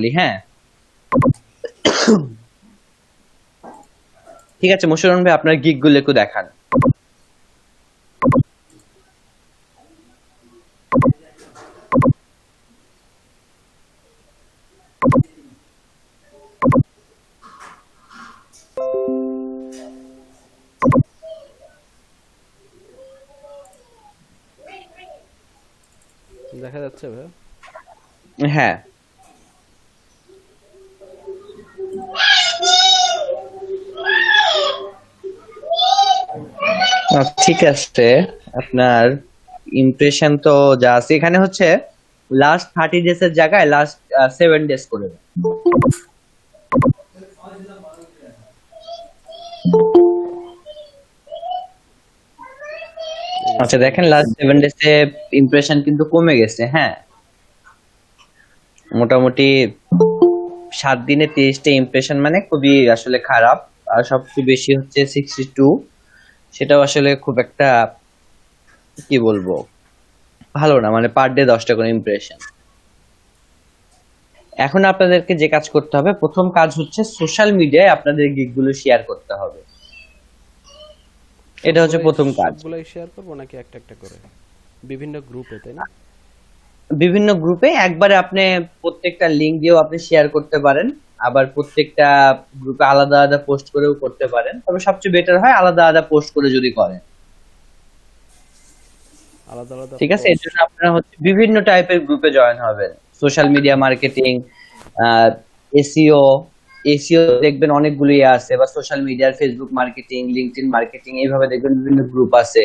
বলি, হ্যাঁ? ঠিক আছে মুশাররন ভাই, আপনার গিগ গুলো একটু দেখান। দেখা যাচ্ছে ভাই? হ্যাঁ, ঠিক আছে। আপনার ইমপ্রেশন তো যা আছে এখানে হচ্ছে লাস্ট 30 ডেজ এর জায়গায় লাস্ট 7 ডেজ করে দেন। এই যে আচ্ছা 7 দেখেন, ডেজ। লাস্ট 7 ডেজ এ ইমপ্রেশন কিন্তু কমে গেছে, হ্যাঁ। মোটামুটি 7 দিনে 23টা ইমপ্রেশন মানে খুবই আসলে খারাপ। আর সবচেয়ে বেশি হচ্ছে 62, সেটাও আসলে খুব একটা কি বলবো ভালো না, মানে পার ডে 10টা করে ইমপ্রেশন। এখন আপনাদেরকে যে কাজ করতে হবে, প্রথম কাজ হচ্ছে সোশ্যাল মিডিয়ায় আপনাদের গিগ গুলো শেয়ার করতে হবে। এটা হচ্ছে সবগুলাই প্রথম কাজ। সবগুলাই শেয়ার করবো নাকি একটা একটা করে? বিভিন্ন গ্রুপে, তাই না? বিভিন্ন গ্রুপে একবারে আপনি প্রত্যেকটা লিংক দিয়েও আপনি শেয়ার করতে পারেন, আবার প্রত্যেকটা গ্রুপে আলাদা আলাদা পোস্ট করেও করতে পারেন, তবে সবচেয়ে বেটার হয় আলাদা আলাদা পোস্ট করে যদি করেন। আলাদা আলাদা ঠিক আছে, এর পোস্ট। জন্য আপনারা হচ্ছে বিভিন্ন টাইপের গ্রুপে জয়েন হবেন। Social media marketing, SEO, SEO দেখবেন অনেকগুলো ইয়ে আছে, বা সোশ্যাল মিডিয়ার ফেসবুক মার্কেটিং, লিঙ্কডইন মার্কেটিং, এইভাবে দেখবেন বিভিন্ন গ্রুপ আছে।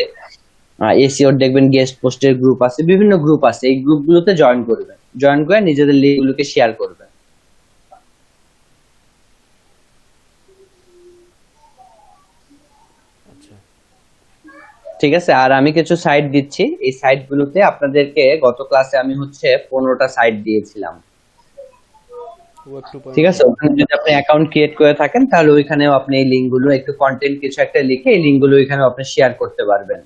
এসইও দেখবেন গেস্ট পোস্টের গ্রুপ আছে, বিভিন্ন গ্রুপ আছে, এই গ্রুপগুলোতে জয়েন করবেন। জয়েন করে নিজেদের লিঙ্কগুলোকে শেয়ার করবেন। আচ্ছা। ঠিক আছে, আর আমি কিছু সাইট দিচ্ছি, এই সাইটগুলোতে আপনাদেরকে গত ক্লাসে আমি হচ্ছে 15টা সাইট দিয়েছিলাম। ওয়েব ঠিক আছে, 2.0। ওখানে যদি আপনি অ্যাকাউন্ট ক্রিয়েট করে থাকেন তাহলে ওইখানেও আপনি এই লিংক গুলো একটু কন্টেন্ট কিছু একটা লিখে এই লিংক গুলো ওইখানে আপনি শেয়ার করতে পারবেন।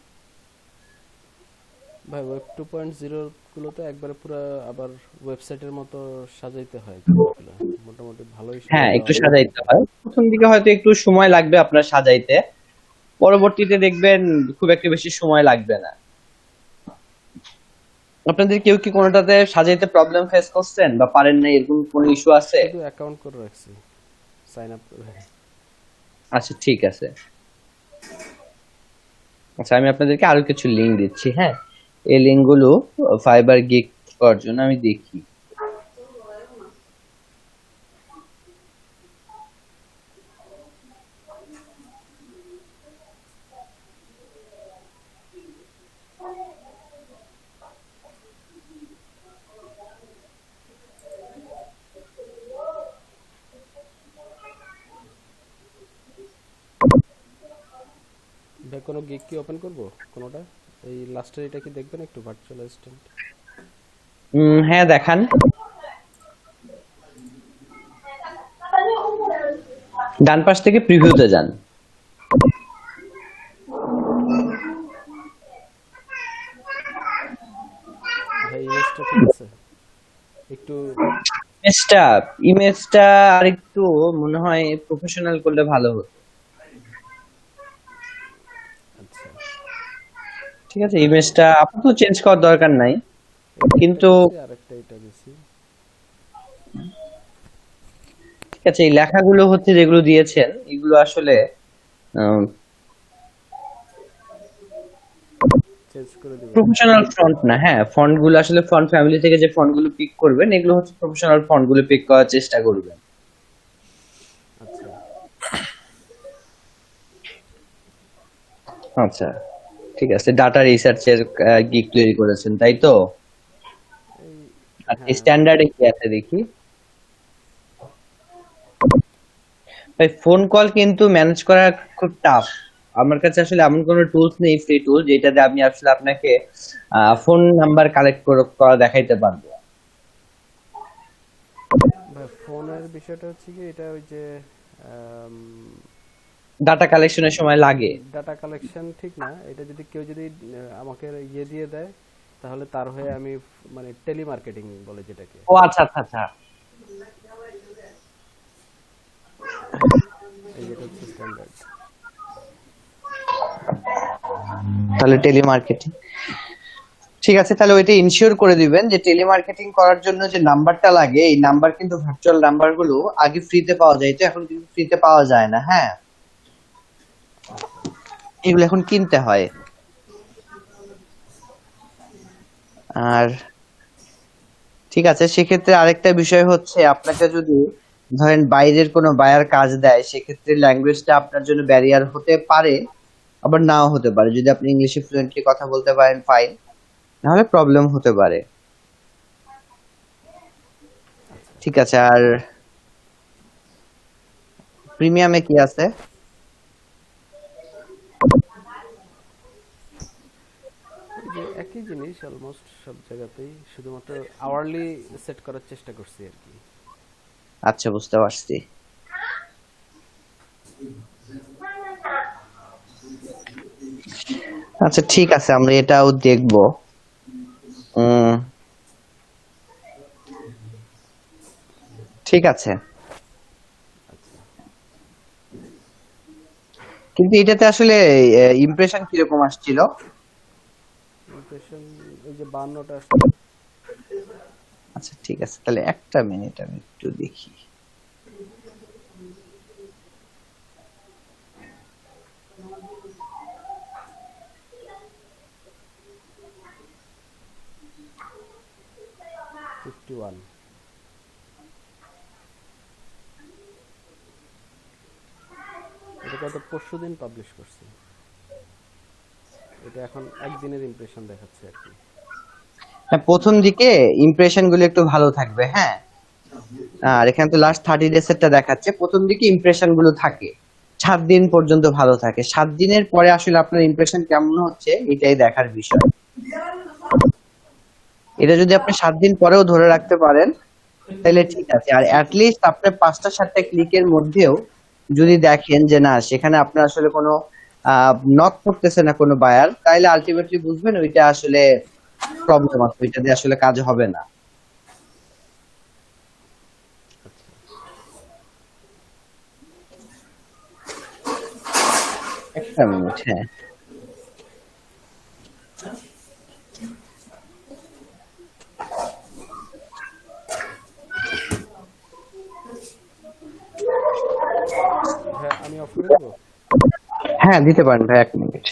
ভাই ওয়েব 2.0 গুলো তো একবারে পুরো আবার ওয়েবসাইটের মতো সাজাইতে হয় জিনিসগুলো। মোটামুটি ভালোই হ্যাঁ, সাজানো একটু আছে। সাজাইতে হয়, প্রথম দিকে হয়তো একটু সময় লাগবে আপনার সাজাইতে, পরবর্তীতে দেখবেন খুব একটা বেশি সময় লাগবে না। আপনাদের কেউ কি কোনোটাতে সাজাইতে প্রবলেম ফেস করছেন বা পারেন না, এরকম কোনো ইস্যু আছে? শুধু অ্যাকাউন্ট করে রাখছি, সাইন আপ করে। আচ্ছা ঠিক আছে। আচ্ছা আমি আপনাদেরকে আরো কিছু লিংক দিচ্ছি, হ্যাঁ। এই লিংক গুলো ফাইবার গিগ করার জন্য আমি দেখি। ভাই কোনো গিগ কি ওপেন করব কোনোটা? এই লাস্টের এটা কি দেখবেন একটু, ভার্চুয়াল অ্যাসিস্ট্যান্ট? হ্যাঁ দেখান। ডান পাশ থেকে প্রিভিউতে যান। ভাই ইমেজটা ঠিক আছে একটু? ইমেজটা ইমেজটা আর একটু মনে হয় প্রফেশনাল করলে ভালো হতো। আচ্ছা, ঠিক আছে, ইমেজটা আপাতত চেঞ্জ করার দরকার নাই, এটা একটা কিন্তু দিছি আর একটা এটা দিছি। ঠিক আছে, এই লেখাগুলো হচ্ছে যেগুলো দিয়েছেন এগুলো আসলে চেঞ্জ করে দিব। প্রফেশনাল ফন্ট না। হ্যাঁ, ফন্ট গুলো আসলে ফন্ট ফ্যামিলি থেকে যে ফন্ট গুলো পিক করবেন এগুলো হচ্ছে প্রফেশনাল ফন্ট গুলো পিক করার চেষ্টা করবেন। আচ্ছা। আচ্ছা ঠিক আছে, ডাটা রিসার্চের গিগ তৈরি করেছেন তাই তো? এই, আচ্ছা, হ্যাঁ। স্ট্যান্ডার্ডে কি আছে দেখি। ভাই ফোন কল কিন্তু ম্যানেজ করা খুব টাফ। আমার কাছে আসলে এমন কোনো টুলস নেই, ফ্রি টুল, যেটাতে আমি আসলে আপনাকে ফোন নাম্বার কালেক্ট করা দেখাইতে পারবো। ভাই ফোনের বিষয়টা হচ্ছে কি, এটা ওই যে ডাটা কালেকশনের সময় লাগে। ডাটা কালেকশন ঠিক না, এটা যদি কেউ যদি আমাকে ইয়ে দিয়ে দেয়, তাহলে তার হয়ে আমি মানে টেলিমার্কেটিং বলে যেটাকে। ও আচ্ছা আচ্ছা আচ্ছা। স্ট্যান্ডার্ড। তাহলে টেলিমার্কেটিং ঠিক আছে, তাহলে ওইটা ইনশিওর করে দিবেন যে টেলিমার্কেটিং করার জন্য যে নাম্বারটা লাগে এই নাম্বার কিন্তু ভার্চুয়াল নাম্বারগুলো আগে ফ্রিতে পাওয়া যায়, তো এখন কিন্তু ফ্রিতে পাওয়া যায় না। হ্যাঁ, এগুলো এখন কিনতে হয়। আর ঠিক আছে, সেক্ষেত্রে আরেকটা বিষয় হচ্ছে আপনাকে যদি ধরেন বাইরের কোনো বায়ার কাজ দেয়, সেক্ষেত্রে ল্যাঙ্গুয়েজটা আপনার জন্য ব্যারিয়ার হতে পারে, আবার নাও হতে পারে। যদি আপনি ইংলিশে ফ্লুয়েন্টলি কথা বলতে পারেন ফাইন, নাহলে প্রবলেম হতে পারে। ঠিক আছে, আর প্রিমিয়ামে কি আছে? ওই যে একই জিনিস অলমোস্ট সব জায়গাতেই, শুধুমাত্র আওয়ারলি সেট করার চেষ্টা করছি আর কি। আচ্ছা, বুঝতে পারছি। আচ্ছা ঠিক আছে, আমরা এটাও দেখব। ঠিক আছে, কিন্তু এটাতে আসলে ইমপ্রেশন কিরকম আসছিল? ইমপ্রেশন ওই যে 52টা। আচ্ছা ঠিক আছে, তাহলে একটা মিনিট আমি একটু দেখি। এটা গত পরশুদিন পাবলিশ করছি। এটা এখন একদিনের ইমপ্রেশন দেখাচ্ছে আর কি। হ্যাঁ, প্রথম দিকে ইমপ্রেশন গুলো একটু ভালো থাকবে। হ্যাঁ, আর এখানে তো লাস্ট 30 ডেজ এরটা দেখাচ্ছে, প্রথম দিকে ইমপ্রেশন গুলো থাকে 7 দিন পর্যন্ত ভালো থাকে। 7 দিনের পরে আসলে আপনার ইমপ্রেশন কেমন হচ্ছে এটাই দেখার বিষয়। এটা যদি আপনি 7 দিন পরেও ধরে রাখতে পারেন তাহলে ঠিক আছে। আর অ্যাটলিস্ট আপনার 5টা 7টা ক্লিকের মধ্যেও যদি দেখেন যে না সেখানে আপনার আসলে কোনো নক করতেছে না কোনো বায়ার, তাইলে আলটিমেটলি বুঝবেন ওইটা আসলে প্রবলেম আছে, ওইটা দিয়ে আসলে কাজ হবে না। একটা মিনিট। হ্যাঁ, হ্যাঁ, আমি অফ করে দেবো। হ্যাঁ দিতে পারেন ভাই, 1 মিনিট।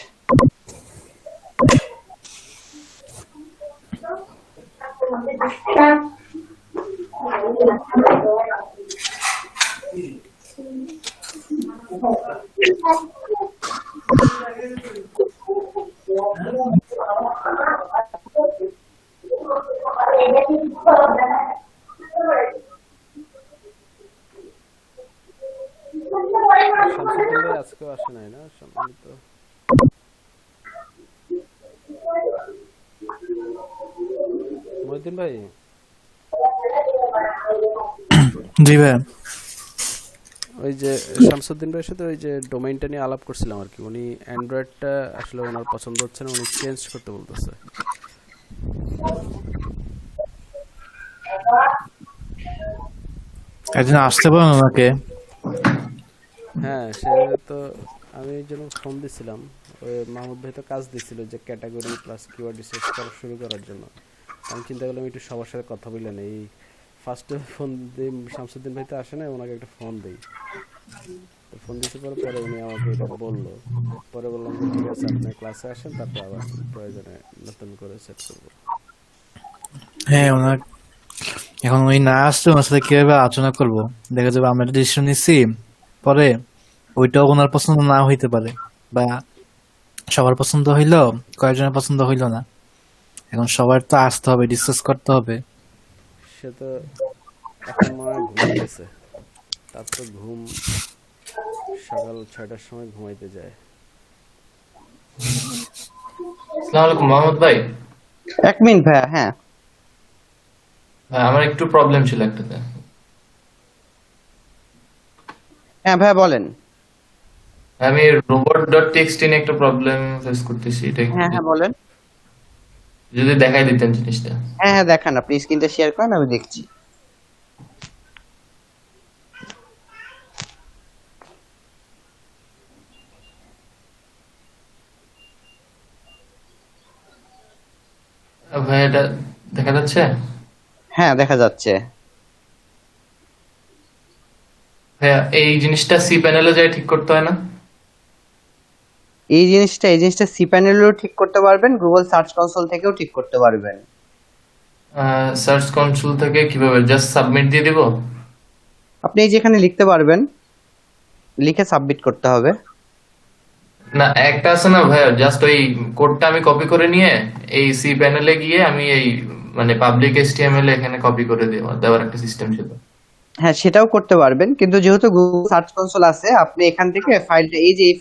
শামসুদ্দিন ভাই আজকেও আসে নাই না সম্মানিত। মহিউদ্দিন ভাই, জি ভাই। ওই যে শামসুদ্দিন ভাইয়ের সাথে ওই যে ডোমেইনটা নিয়ে আলাপ করছিলাম আর কি। উনি অ্যান্ড্রয়েডটা আসলে ওনার পছন্দ হচ্ছে না, উনি চেঞ্জ করতে বলতেছে। একদিন আসতে পারেন ওনাকে। হ্যাঁ, সে তো আমি এই জন্য ফোন দিছিলাম। ওই মাহমুদ ভাই তো কাজ দিছিল যে ক্যাটাগরি প্লাস কিওয়ার্ড রিসার্চ করা শুরু করার জন্য। আমি চিন্তা করলাম একটু সবার সাথে কথা বললেন, এই ফার্স্টে ফোন দিই শামসুদ্দিন ভাই তো আসে না, ওনাকে একটা ফোন দিই। তো ফোন দিতে পরে পরে উনি আমাকে এটা বললো। পরে বললাম যে ঠিক আছে আপনি ক্লাসে আসেন, তারপর আবার প্রয়োজনে নতুন করে সেট করবো। হ্যাঁ, ওনার এখন ওই না আসলে ওনার সাথে কিভাবে আলোচনা করবো? দেখা যাবে আমরা ডিসিশন নিচ্ছি, পরে ওইটাও ওনার পছন্দ না হইতে পারে, বা সবার পছন্দ হইলো কয়েকজনের পছন্দ হইলো না। এখন সবার তো আসতে হবে, ডিসকাস করতে হবে। সে তো এখন মনে হয় ঘুমাইতেছে। তার তো ঘুম সকাল 6টার সময় ঘুমাইতে যায়। আসসালামু আলাইকুম মোহাম্মদ ভাই। 1 মিনিট ভাইয়া। হ্যাঁ ভাই আমার একটু প্রবলেম ছিল একটাতে। হ্যাঁ ভাইয়া বলেন। আমি robot.txt নিয়ে একটা প্রবলেম ফেস করতেছি, এটা একটু হ্যাঁ হ্যাঁ বলেন। যদি দেখাই দিতেন জিনিসটা। হ্যাঁ হ্যাঁ দেখান, আপনি স্ক্রিনটা শেয়ার করেন, আমি দেখছি। ভাই এটা দেখা যাচ্ছে? হ্যাঁ, দেখা যাচ্ছে। ভাইয়া এই জিনিসটা সি প্যানেলে যাই ঠিক করতে হয় না? এই জিনিসটা সি প্যানেলেও ঠিক করতে পারবেন, গুগল সার্চ কনসোল থেকেও ঠিক করতে পারবেন। সার্চ কনসোল থেকে কিভাবে, জাস্ট সাবমিট দিয়ে দিব? আপনি এই যেখানে লিখতে পারবেন, লিখে সাবমিট করতে হবে। না একটা আছে না ভাইয়া, জাস্ট ওই কোডটা আমি কপি করে নিয়ে এই সি প্যানেলে গিয়ে আমি এই মানে পাবলিক এইচটিএমএল এখানে কপি করে দেওয়ার একটা সিস্টেম ছিল। হ্যাঁ, সেটাও করতে পারবেন, কিন্তু যেহেতু গুগল সার্চ কনসোল আছে, আপনি এখান থেকে ফাইলটা, এই যে এই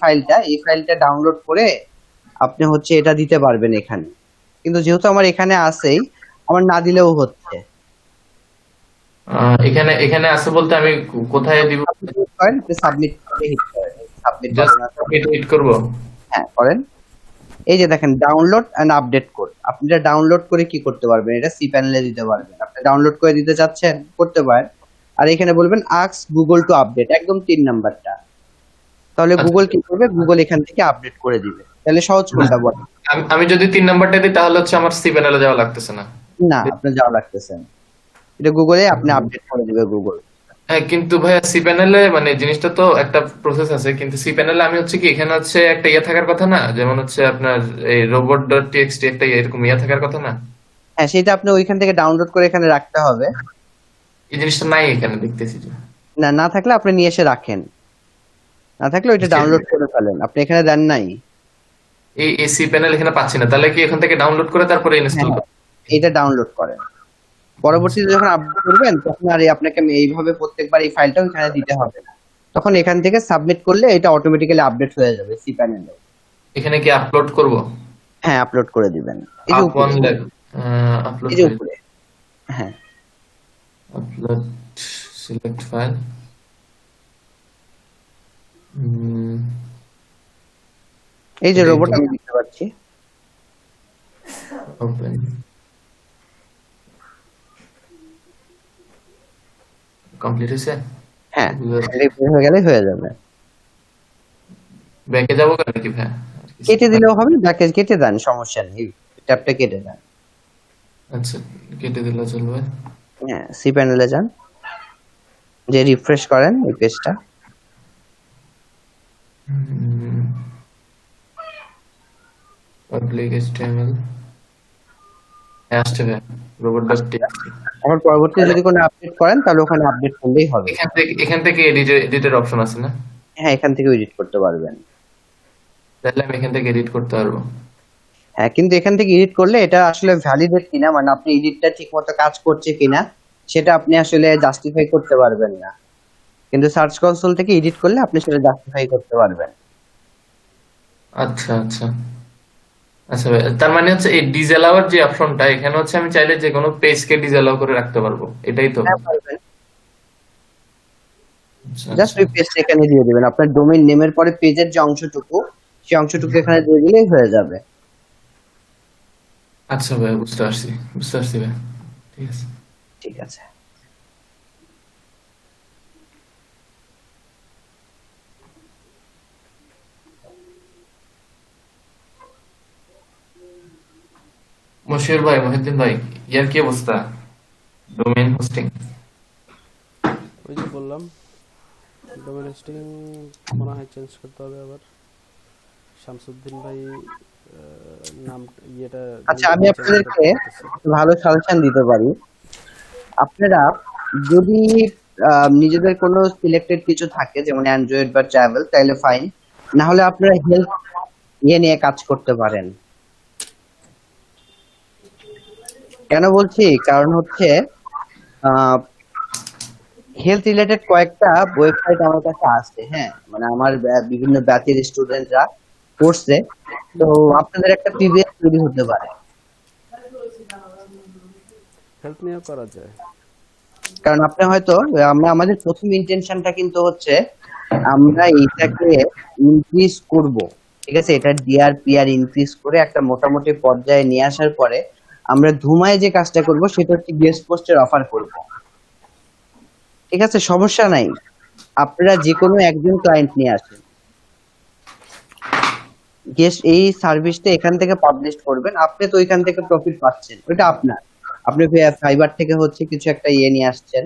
ফাইলটা ডাউনলোড করে আপনি হচ্ছে এটা দিতে পারবেন এখানে। কিন্তু যেহেতু আমার এখানে আছেই, আমার না দিলেও হচ্ছে। এখানে এখানে আছে বলতে আমি কোথায় দিব? আপনি সাবমিট করে হিট করেন, সাবমিট জাস্ট বাটন আছে। হিট করব? হ্যাঁ, করেন। এই যে দেখেন ডাউনলোড এন্ড আপডেট কোড, আপনি এটা ডাউনলোড করে কি করতে পারবেন, এটা সি প্যানেলে দিতে পারবেন। আপনি ডাউনলোড করে দিতে চাচ্ছেন, করতে পারেন। আর এখানে বলবেন আস্ক গুগল টু আপডেট, একদম 3 নাম্বারটা। তাহলে আচ্ছা। গুগল কি করবে, গুগল এখান থেকে আপডেট করে দিবে। তাহলে সহজ কোনটা বলেন? আমি যদি 3 নাম্বারটা দিই তাহলে হচ্ছে আমার সি প্যানেলে যাওয়া লাগতেছে না? না, আপনি যাওয়া লাগতেছে না। এটা গুগলে আপনি আপডেট করে দিবে গুগল। হ্যাঁ কিন্তু ভাইয়া সি প্যানেলে মানে জিনিসটা তো একটা প্রসেস আছে, কিন্তু সি প্যানেলে আমি হচ্ছে কি এখানে হচ্ছে একটা ইয়ে থাকার কথা না, যেমন হচ্ছে আপনার এই রোবট ডট টিএক্সটি একটা এরকম ইয়ে থাকার কথা না? হ্যাঁ, সেটা আপনি ওইখান থেকে ডাউনলোড করে এখানে রাখতে হবে। এই জিনিসটা নাই এখানে দেখতেছি যে। না, না থাকলে আপনি নিয়ে এসে রাখেন। না থাকলে ওইটা ডাউনলোড করে ফেলেন, আপনি এখানে দেন নাই। এই সি প্যানেল এখানে পাচ্ছি না, তাহলে কি এখান থেকে ডাউনলোড করে তারপরে ইনস্টল হ্যাঁ, এটা ডাউনলোড করেন। পরবর্তীতে যখন আপডেট করবেন, তখন আর আপনাকে এইভাবে প্রত্যেকবার এই ফাইলটা ওইখানে দিতে হবে না। তখন এখান থেকে সাবমিট করলে এটা অটোমেটিক্যালি আপডেট হয়ে যাবে সি প্যানেলে। এখানে কি আপলোড করব? হ্যাঁ, আপলোড করে দিবেন। এই যে আপ উপরে, ওয়ান আপলোড এই যে উপরে। হ্যাঁ, আপলোড সিলেক্ট ফাইল এই যে রোবট আমি দিতে পারছি। ওপেন কমপ্লিট হয়েছে। হ্যাঁ, এটা বের হয়ে গেলে হয়ে যাবে। ব্যাকে যাবো নাকি ভাই? কেটে দিলেও হবে, ব্যাকে কেটে দেন, সমস্যা নেই, ট্যাবটা কেটে দেন। আচ্ছা কেটে দিলে চলবে। হ্যাঁ, সি প্যানেলে যান, যে রিফ্রেশ করেন এই পেজটা। পাবলিক এইচটিএমএল আসছে ভাই, রোবট ডট টিএক্সটি। এখন পরবর্তীতে যদি কোনো আপডেট করেন, তাহলে ওখানে আপডেট করলেই হবে। এখান থেকে এডিটের অপশন আছে না? হ্যাঁ, এখান থেকে এডিট করতে পারবেন। তাহলে আমি এখান থেকে এডিট করতে পারবো? হ্যাঁ, কিন্তু এখান থেকে এডিট করলে এটা আসলে ভ্যালিডেট কিনা, মানে আপনি এডিটটা ঠিক মতো কাজ করছে কিনা, সেটা আপনি আসলে জাস্টিফাই করতে পারবেন না। কিন্তু সার্চ কনসোল থেকে এডিট করলে আপনি সেটা জাস্টিফাই করতে পারবেন। আচ্ছা আচ্ছা আচ্ছা ভাই, তার মানে হচ্ছে এই ডিসঅ্যালাউর যে অপশনটা এখানে হচ্ছে আমি চাইলে যে কোনো পেজকে ডিসঅ্যালাউ করে রাখতে পারবো, এটাই তো? হ্যাঁ, পারবেন। আচ্ছা জাস্ট আচ্ছা ওই পেজটা এখানে দিয়ে দিবেন, আপনার ডোমেইন নেমের পরে পেজের যে অংশটুকু, সেই অংশটুকু এখানে দিয়ে দিলেই হয়ে যাবে। আচ্ছা ভাই, বুঝতে পারছি ভাই, ঠিক আছে। ঠিক আছে। মশিউর ভাই, মহিউদ্দিন ভাই, ইয়ার কি অবস্থা ডোমেইন হোস্টিং? ওই যে বললাম ডোমেন হোস্টিং মনে হয় চেঞ্জ করতে হবে আবার। শামসুদ্দিন ভাই নাম ইয়েটা আচ্ছা, আমি চেঞ্জ আপনাদেরকে করতে বলতেছে। ভালো সাজেশন দিতে পারি। আপনারা যদি নিজেদের কোনো সিলেক্টেড কিছু থাকে, যেমন অ্যান্ড্রয়েড বা ট্রাভেল, তাহলে ফাইন। না হলে আপনারা হেলথ নিয়ে কাজ করতে পারেন। কেন বলছি, কারণ হচ্ছে হেলথ রিলেটেড কয়েকটা ওয়েবসাইট আমার কাছে আছে। হ্যাঁ, মানে আমার বিভিন্ন ব্যাচের স্টুডেন্টরা করছে। তো আপনাদের একটা প্রিভিয়াস তৈরি হতে পারে। হেল্প নিয়েও করা যায়। কারণ আপনি হয়তো, আমাদের প্রথম ইন্টেনশনটা কিন্তু হচ্ছে আমরা এইটাকে ইনক্রিজ করব। ঠিক আছে, এটা ডিআরপিআর ইনক্রিজ করে একটা মোটামুটি পর্যায়ে নিয়ে আসার পরে আমরা ধুমায় যে কাজটা করব, সেটা হচ্ছে গেস্ট পোস্টের অফার করব। ঠিক আছে, সমস্যা নাই, আপনারা যে কোনো একজন ক্লায়েন্ট নিয়ে আসেন, গেস্ট এই সার্ভিসটা এখান থেকে পাবলিশ করবেন, আপনি তো ওইখান থেকে প্রফিট পাচ্ছেন, ওটা আপনার। আপনি ফাইবার থেকে হচ্ছে কিছু একটা ইয়ে নিয়ে আসছেন,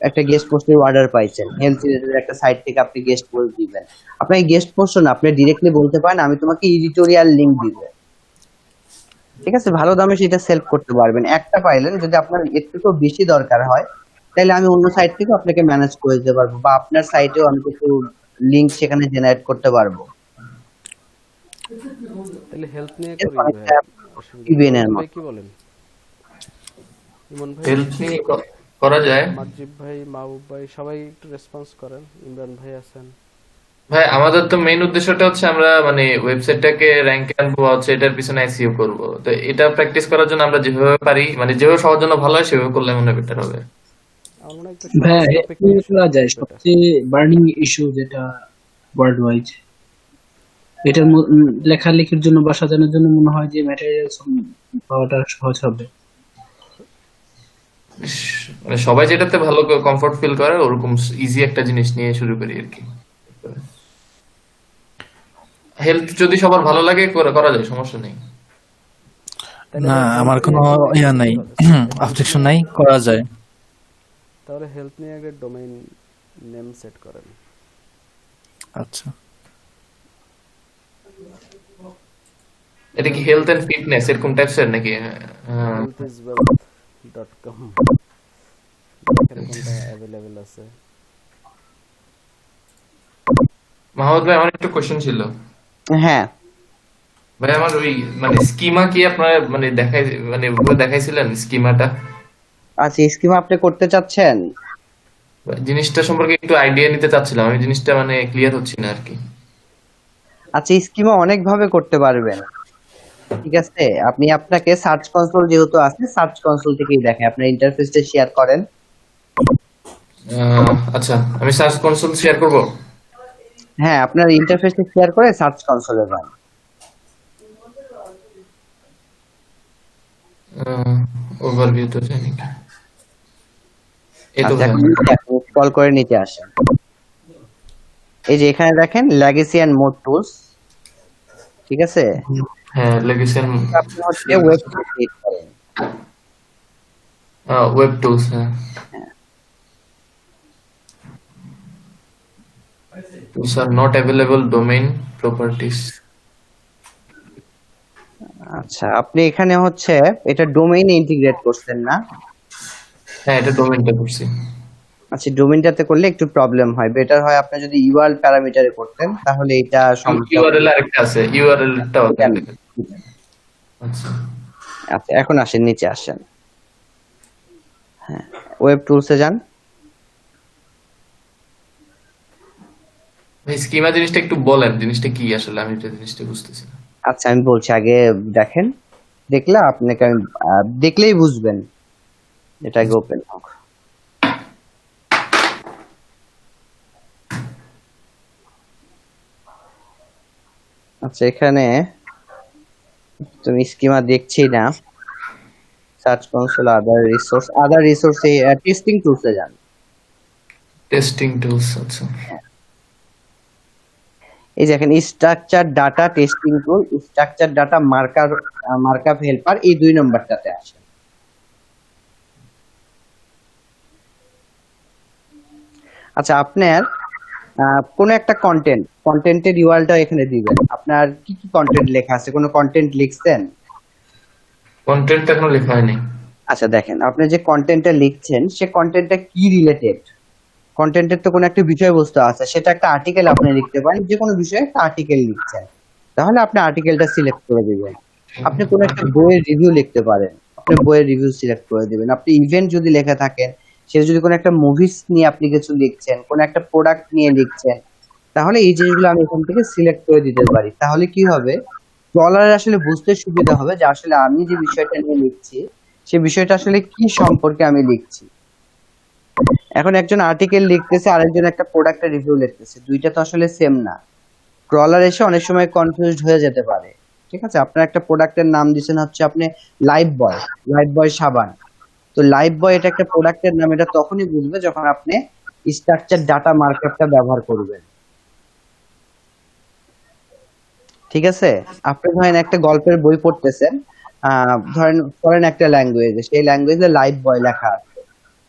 একটা গেস্ট পোস্টের অর্ডার পাইছেন, হেলথ রিলেটেড একটা সাইট থেকে আপনি গেস্ট পোস্ট দিবেন। আপনাকে গেস্ট পোস্ট না, আপনি ডিরেক্টলি বলতে পারেন আমি তোমাকে এডিটোরিয়াল লিংক দিব, ঠিক আছে, ভালো দামে সেটা সেল করতে পারবেন। একটা পাইলেন, যদি আপনার এর থেকেও বেশি দরকার হয় তাহলে আমি অন্য সাইট থেকে আপনাকে ম্যানেজ করে দিতে পারবো, বা আপনার সাইটেও আমি কিছু লিংক সেখানে জেনারেট করতে পারবো। তাহলে হেল্প নিয়ে এর করি অনেকটা ভাই, অসুবিধা নেই। ইভেনের মামুন ভাই মতো। কি বলেন? ইমন ভাই, হেল্প নিয়ে করা যায়। মাজিব ভাই, মাহবুব ভাই সবাই একটু রেসপন্স করেন। ইমরান ভাই আছেন। ভাই আমাদের তো মেইন উদ্দেশ্যটা হচ্ছে আমরা মানে ওয়েবসাইটটাকে র্যাঙ্কে আনবো, হচ্ছে এটার পিছনে এসইও করব। তো এটা প্র্যাকটিস করার জন্য আমরা যেভাবে পারি, মানে যেভাবে সবার জন্য ভালো হয় সেভাবে করলে মনে হয় বেটার হবে। আমার মনে হয় একটু ভাইয়া সহজ হেল্প টপিক নিয়ে নিয়ে শুরু করা যায়, করবো এটা। সবচেয়ে বার্নিং ইস্যু যেটা ওয়ার্ল্ড ওয়াইড, এটার লেখালেখির জন্য বা সাজানোর জন্য মনে হয় যে ম্যাটেরিয়ালস পাওয়াটা সহজ হবে। মানে সবাই যেটাতে ভালো কমফোর্ট ফিল করে ওরকম ইজি একটা জিনিস নিয়ে শুরু করি আর কি। হেলথ যদি সবার ভালো লাগে করা যায়, সমস্যা নেই। তাহলে না, ভাই হেল্প আমার নিয়ে কোনো একটা ইয়া নাই, অবজেকশন নাই, করা যায়। তাহলে হেল্প নিয়ে একটা ডোমেইন নেম সেট করেন। আচ্ছা, এটা কি হেলথ এন্ড ফিটনেস এরকম টাইপসের নাকি? healthiswealth.com, দেখেন কোনটা অ্যাভেলেবেল আছে। মাহমুদ ভাই, আমার একটা কোশ্চেন ছিল। হ্যাঁ, ভাই আমার ওই মানে স্কিমা কি আপনার মানে দেখাইছিলেন স্কিমাটা? আচ্ছা, স্কিম আপনি করতে চাচ্ছেন? জিনিসটা সম্পর্কে একটু আইডিয়া নিতে চাচ্ছিলাম, আমি জিনিসটা মানে ক্লিয়ার হচ্ছি না আর কি। আচ্ছা, স্কিমা অনেক ভাবে করতে পারবেন, ঠিক আছে। আপনি আপনাকে সার্চ কনসোল যেহেতু আছে, সার্চ কনসোল থেকেই দেখেন, আপনার ইন্টারফেসটা শেয়ার করেন। আচ্ছা, আমি সার্চ কনসোল শেয়ার করব। হ্যাঁ, আপনার ইন্টারফেসটা শেয়ার করে সার্চ কনসোলে যান। ওভারভিউ তো জানি না। এই তো আচ্ছা, ভাই। এখন স্ক্রল করে নিচে আসেন। এই যে এখানে দেখেন লেগেসি এন্ড মোড টুলস, ঠিক আছে। হ্যাঁ, লেগেশন আপনি হচ্ছে ওয়েব ক্রিয়েট করেন। Web tools. হ্যাঁ, tools are not available, domain properties. আচ্ছা, আপনি এখানে হচ্ছে এটা ডোমেইনে ইন্টিগ্রেট করছেন না? হ্যাঁ, এটা ডোমেইনটা করছি। আচ্ছা, ডোমেইনটাতে করলে একটু প্রবলেম হয়, বেটার হয় আপনি যদি ইউআরএল প্যারামিটারে করতেন, তাহলে এটা সমস্যা হতো ইউআরএল আরেকটা আছে, ইউআরএল টা ওখানে না। দেখেন। আচ্ছা, আচ্ছা, এখন আসেন, নিচে আসেন। হ্যাঁ, ওয়েব টুলসে যান। ভাই স্কিমা জিনিসটা একটু বলেন, জিনিসটা কি আসলে, আমি এটা জিনিসটা বুঝতেছি না। আচ্ছা, আমি বলছি, আগে দেখেন, দেখলে আপনাকে আমি দেখলেই বুঝবেন। এটা আগে ওপেন হোক। আচ্ছা, এখানে তুমি স্কিমা দেখছি না, সার্চ কনসোল, আদার রিসোর্স টেস্টিং টুলসে যান। টেস্টিং টুলস, আচ্ছা। এই দেখেন স্ট্রাকচার ডাটা টেস্টিং টুল, স্ট্রাকচার ডাটা মার্কআপ হেল্পার, এই 2 নম্বরটাতে আসে। আচ্ছা, আপনার কোন একটা কন্টেন্টের ইউআরএলটা এখানে দিবেন। আপনার কি কি কন্টেন্ট লেখা আছে, কোনো কন্টেন্ট লিখছেন? কন্টেন্ট এখনো লেখা হয়নি। আচ্ছা, দেখেন আপনি যে কন্টেন্টটা লিখছেন সে কন্টেন্টটা কি রিলেটেড। কন্টেন্টের তো কোনো একটা বিষয়বস্তু আছে, সেটা একটা আর্টিকেল আপনি লিখতে পারেন, যে কোনো বিষয়ে একটা আর্টিকেল লিখছেন, তাহলে আপনি আর্টিকেলটা সিলেক্ট করে দিবেন। আপনি কোনো একটা বইয়ের রিভিউ লিখতে পারেন, আপনি বইয়ের রিভিউ সিলেক্ট করে দিবেন। আপনি ইভেন্ট যদি লেখা থাকেন, সে যদি কোনো একটা মুভিস নিয়ে আপনি কিছু লিখছেন, কোনো একটা প্রোডাক্ট নিয়ে লিখছেন, তাহলে এই জিনিসগুলো আমি এখান থেকে সিলেক্ট করে দিতে পারি। তাহলে কি হবে, স্কলারের আসলে বুঝতে সুবিধা হবে যে আসলে আমি যে বিষয়টা নিয়ে লিখছি সে বিষয়টা আসলে কি সম্পর্কে আমি লিখছি। এখন একজন আর্টিকেল লিখতেছে, আরেকজন একটা প্রোডাক্টের রিভিউ লিখতেছে, দুইটা তো আসলে সেম না। ক্রলার এসে অনেক সময় কনফিউজড হয়ে যেতে পারে, ঠিক আছে। আপনার একটা প্রোডাক্টের নাম দিচ্ছেন হচ্ছে আপনি লাইফ বয় সাবান, তো লাইফ বয় এটা একটা প্রোডাক্টের নাম, এটা তখনই বুঝবে যখন আপনি স্ট্রাকচার ডাটা মার্কআপটা ব্যবহার করবেন। ঠিক আছে? আপনি ধরেন একটা গল্পের বই পড়তেছেন, ধরেন ফরেন একটা ল্যাঙ্গুয়েজে, সেই ল্যাঙ্গুয়েজে লাইফ বয় লেখা আছে।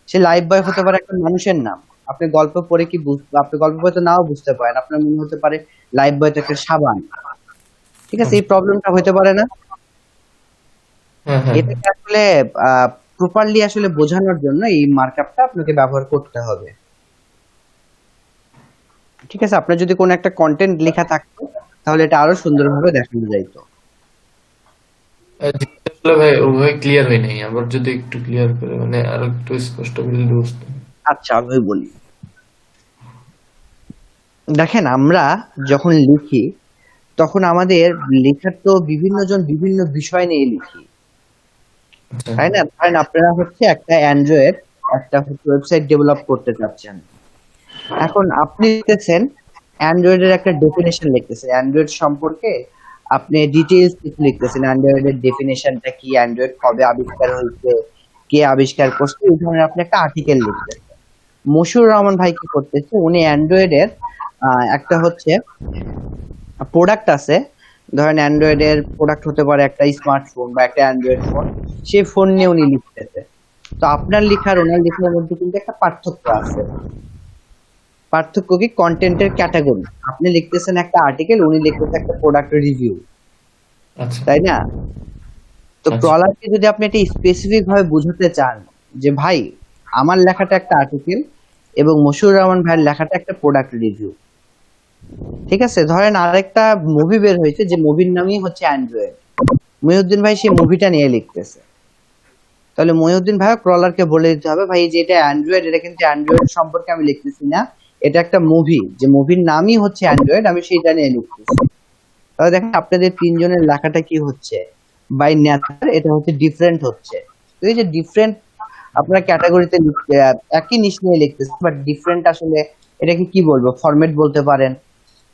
সেই লাইফ বয় হতে পারে একটা মানুষের নাম। আপনি গল্প পড়ে কি আপনি গল্প পড়ে তো নাও বুঝতে পারেন, আপনার মনে হতে পারে লাইফ বয় তো একটা সাবান। ঠিক আছে, এই প্রবলেমটা হইতে পারে না? হ্যাঁ, হ্যাঁ। এটাকে আসলে প্রপারলি আসলে বোঝানোর জন্য এই মার্কআপটা আপনাকে ব্যবহার করতে হবে। ঠিক আছে, আপনার যদি কোনো একটা কন্টেন্ট লেখা থাকতো তাহলে এটা আরো সুন্দরভাবে দেখানো যাইতো। জিনিসটা আসলে ভাই ওভাবে ক্লিয়ার হয় নাই, আবার যদি একটু ক্লিয়ার করে মানে আর একটু স্পষ্ট করে যদি বুঝতে। আচ্ছা, আমি বলি। দেখেন, আমরা যখন লিখি তখন আমাদের লেখার তো বিভিন্ন জন বিভিন্ন বিষয় নিয়ে লিখি, আচ্ছা। তাই না? ধরেন আপনারা হচ্ছে একটা অ্যান্ড্রয়েড একটা ওয়েবসাইট ডেভেলপ করতে চাচ্ছেন। এখন আপনি লিখতেছেন অ্যান্ড্রয়েডের একটা ডেফিনেশন লিখতেছেন অ্যান্ড্রয়েড সম্পর্কে, আপনি ডিটেইলস কিছু লিখতেছেন, অ্যান্ড্রয়েডের ডেফিনেশনটা কি, অ্যান্ড্রয়েড কবে আবিষ্কার হয়েছে, কে আবিষ্কার করছে, এই ধরনের আপনি একটা আর্টিকেল লিখতেছেন। মশিউর রহমান ভাই কি করতেছে, উনি অ্যান্ড্রয়েডের একটা হচ্ছে প্রোডাক্ট আছে, ধরেন অ্যান্ড্রয়েডের প্রোডাক্ট হতে পারে একটা স্মার্টফোন বা একটা অ্যান্ড্রয়েড ফোন, সেই ফোন নিয়ে উনি লিখতেছে। তো আপনার লেখার ওনার লেখার মধ্যে কিন্তু একটা পার্থক্য আছে। পার্থক্য কি? কন্টেন্টের ক্যাটাগরি। আপনি লিখতেছেন একটা আর্টিকেল, উনি লিখতেছে একটা প্রোডাক্ট রিভিউ, আচ্ছা। তাই না? তো আচ্ছা। ক্রলারকে যদি আপনি এটা স্পেসিফিক ভাবে বোঝাতে চান যে ভাই আমার লেখাটা একটা আর্টিকেল এবং মশিউর রহমান ভাইয়ের লেখাটা একটা প্রোডাক্ট রিভিউ, ঠিক আছে? ধরেন আরেকটা মুভি বের হয়েছে, যে মুভির নামই হচ্ছে অ্যান্ড্রয়েড, মহিউদ্দিন ভাই সেই মুভিটা নিয়ে লিখতেছে। তাহলে মহিউদ্দিন ভাই ক্রলারকে বলে দিতে হবে, ভাই যে এটা অ্যান্ড্রয়েড, এটা কিন্তু অ্যান্ড্রয়েড সম্পর্কে আমি লিখতেছি না, এটা একটা মুভি, যে মুভির নামই হচ্ছে অ্যান্ড্রয়েড, আমি সেইটা নিয়ে লিখতেছি। তাহলে দেখেন আপনাদের তিনজনের লেখাটা কি হচ্ছে, বাই নেচার এটা হচ্ছে ডিফারেন্ট হচ্ছে। তো এই যে ডিফারেন্ট আপনারা ক্যাটাগরিতে লিখতে একই নিশ নিয়ে লিখতেছেন, বাট ডিফারেন্ট আসলে এটাকে কি বলবো, ফরম্যাট বলতে পারেন।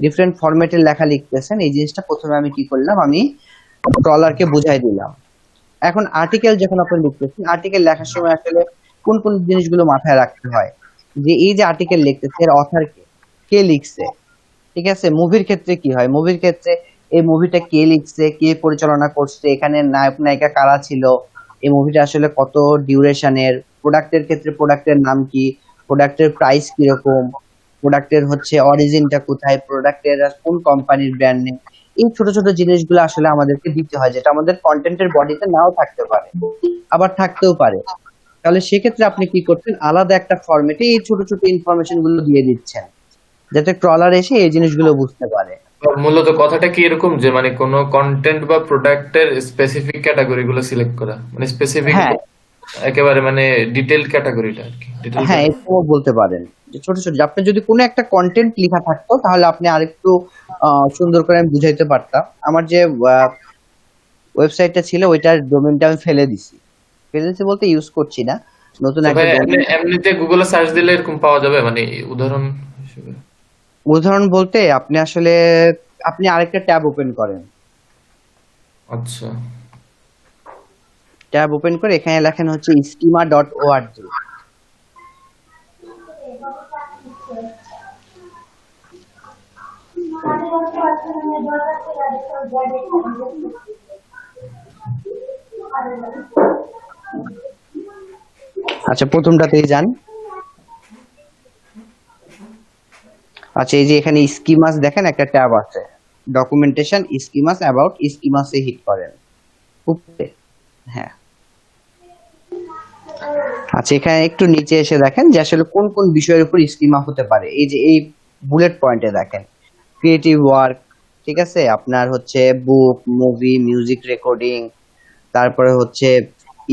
ডিফারেন্ট ফরম্যাটের লেখা লিখতেছেন, এই জিনিসটা প্রথমে আমি কি করলাম, আমি ট্রলারকে বুঝাই দিলাম। এখন আর্টিকেল যখন আপনি লিখতেছেন, আর্টিকেল লেখার সময় আসলে কোন কোন জিনিসগুলো মাথায় রাখতে হয়, যে এই যে আর্টিকেল লিখতেছে এর অথর কে, কে লিখছে। ঠিক আছে, মুভির ক্ষেত্রে কি হয়, মুভির ক্ষেত্রে এই মুভিটা কে লিখছে, কে পরিচালনা করছে, এখানে নায়ক নায়িকা কারা ছিল, এই মুভিটা আসলে কত ডিউরেশনের, প্রোডাক্টের ক্ষেত্রে প্রোডাক্টের নাম কি, প্রোডাক্টের প্রাইস কিরকম, প্রোডাক্টের হচ্ছে অরিজিনটা কোথায়, প্রোডাক্টের কোন কোম্পানির ব্র্যান্ড নেম। এই ছোট ছোট জিনিসগুলো আসলে আমাদেরকে দিতে হয়, যেটা আমাদের কন্টেন্টের বডিতে নাও থাকতে পারে, আবার থাকতেও পারে। তাহলে সেক্ষেত্রে আপনি কি করছেন, আলাদা একটা ফরম্যাটে এই ছোট ছোট ইনফরমেশন গুলো দিয়ে দিচ্ছেন, যাতে ট্রলার এসে এই জিনিসগুলো বুঝতে পারে। মূলত কথাটা কি এরকম যে মানে কোনো কন্টেন্ট বা প্রোডাক্টের স্পেসিফিক ক্যাটাগরি গুলো সিলেক্ট করা, মানে স্পেসিফিক হ্যাঁ, একেবারে মানে ডিটেল ক্যাটাগরিটা আর কি, ডিটেল হ্যাঁ, এটাও বলতে পারেন যে ছোট ছোট, আপনি যদি কোনো একটা কন্টেন্ট লেখা থাকতো তাহলে আপনি আরেকটু সুন্দর করে আমি বুঝাইতে পারতাম। আমার যে ওয়েবসাইটটা ছিল ওইটার ডোমেইনটা আমি ফেলে দিছি, ফেলে দিছি বলতে ইউজ করছি না, নতুন তো একটা ভাই ডোমেইন। এমনিতে গুগলে সার্চ দিলে এরকম পাওয়া যাবে মানে উদাহরণ হিসেবে? উদাহরণ বলতে আপনি আসলে আপনি আরেকটা ট্যাব ওপেন করেন, আচ্ছা। ট্যাব ওপেন করে এখানে লেখেন হচ্ছে schema.org। আচ্ছা, প্রথমটাতেই যান। আচ্ছা, এই যে এখানে স্কিমাস দেখেন একটা ট্যাব আছে, ডকুমেন্টেশন স্কিমাস অ্যাবাউট, স্কিমাসে হিট করেন উপরে। হ্যাঁ, আচ্ছা, এখানে একটু নিচে এসে দেখেন যে আসলে কোন কোন বিষয়ের উপর স্কিমা হতে পারে। এই যে এই বুলেট পয়েন্টে দেখেন ক্রিয়েটিভ ওয়ার্ক, ঠিক আছে, আপনার হচ্ছে বুক, মুভি, মিউজিক রেকর্ডিং, তারপরে হচ্ছে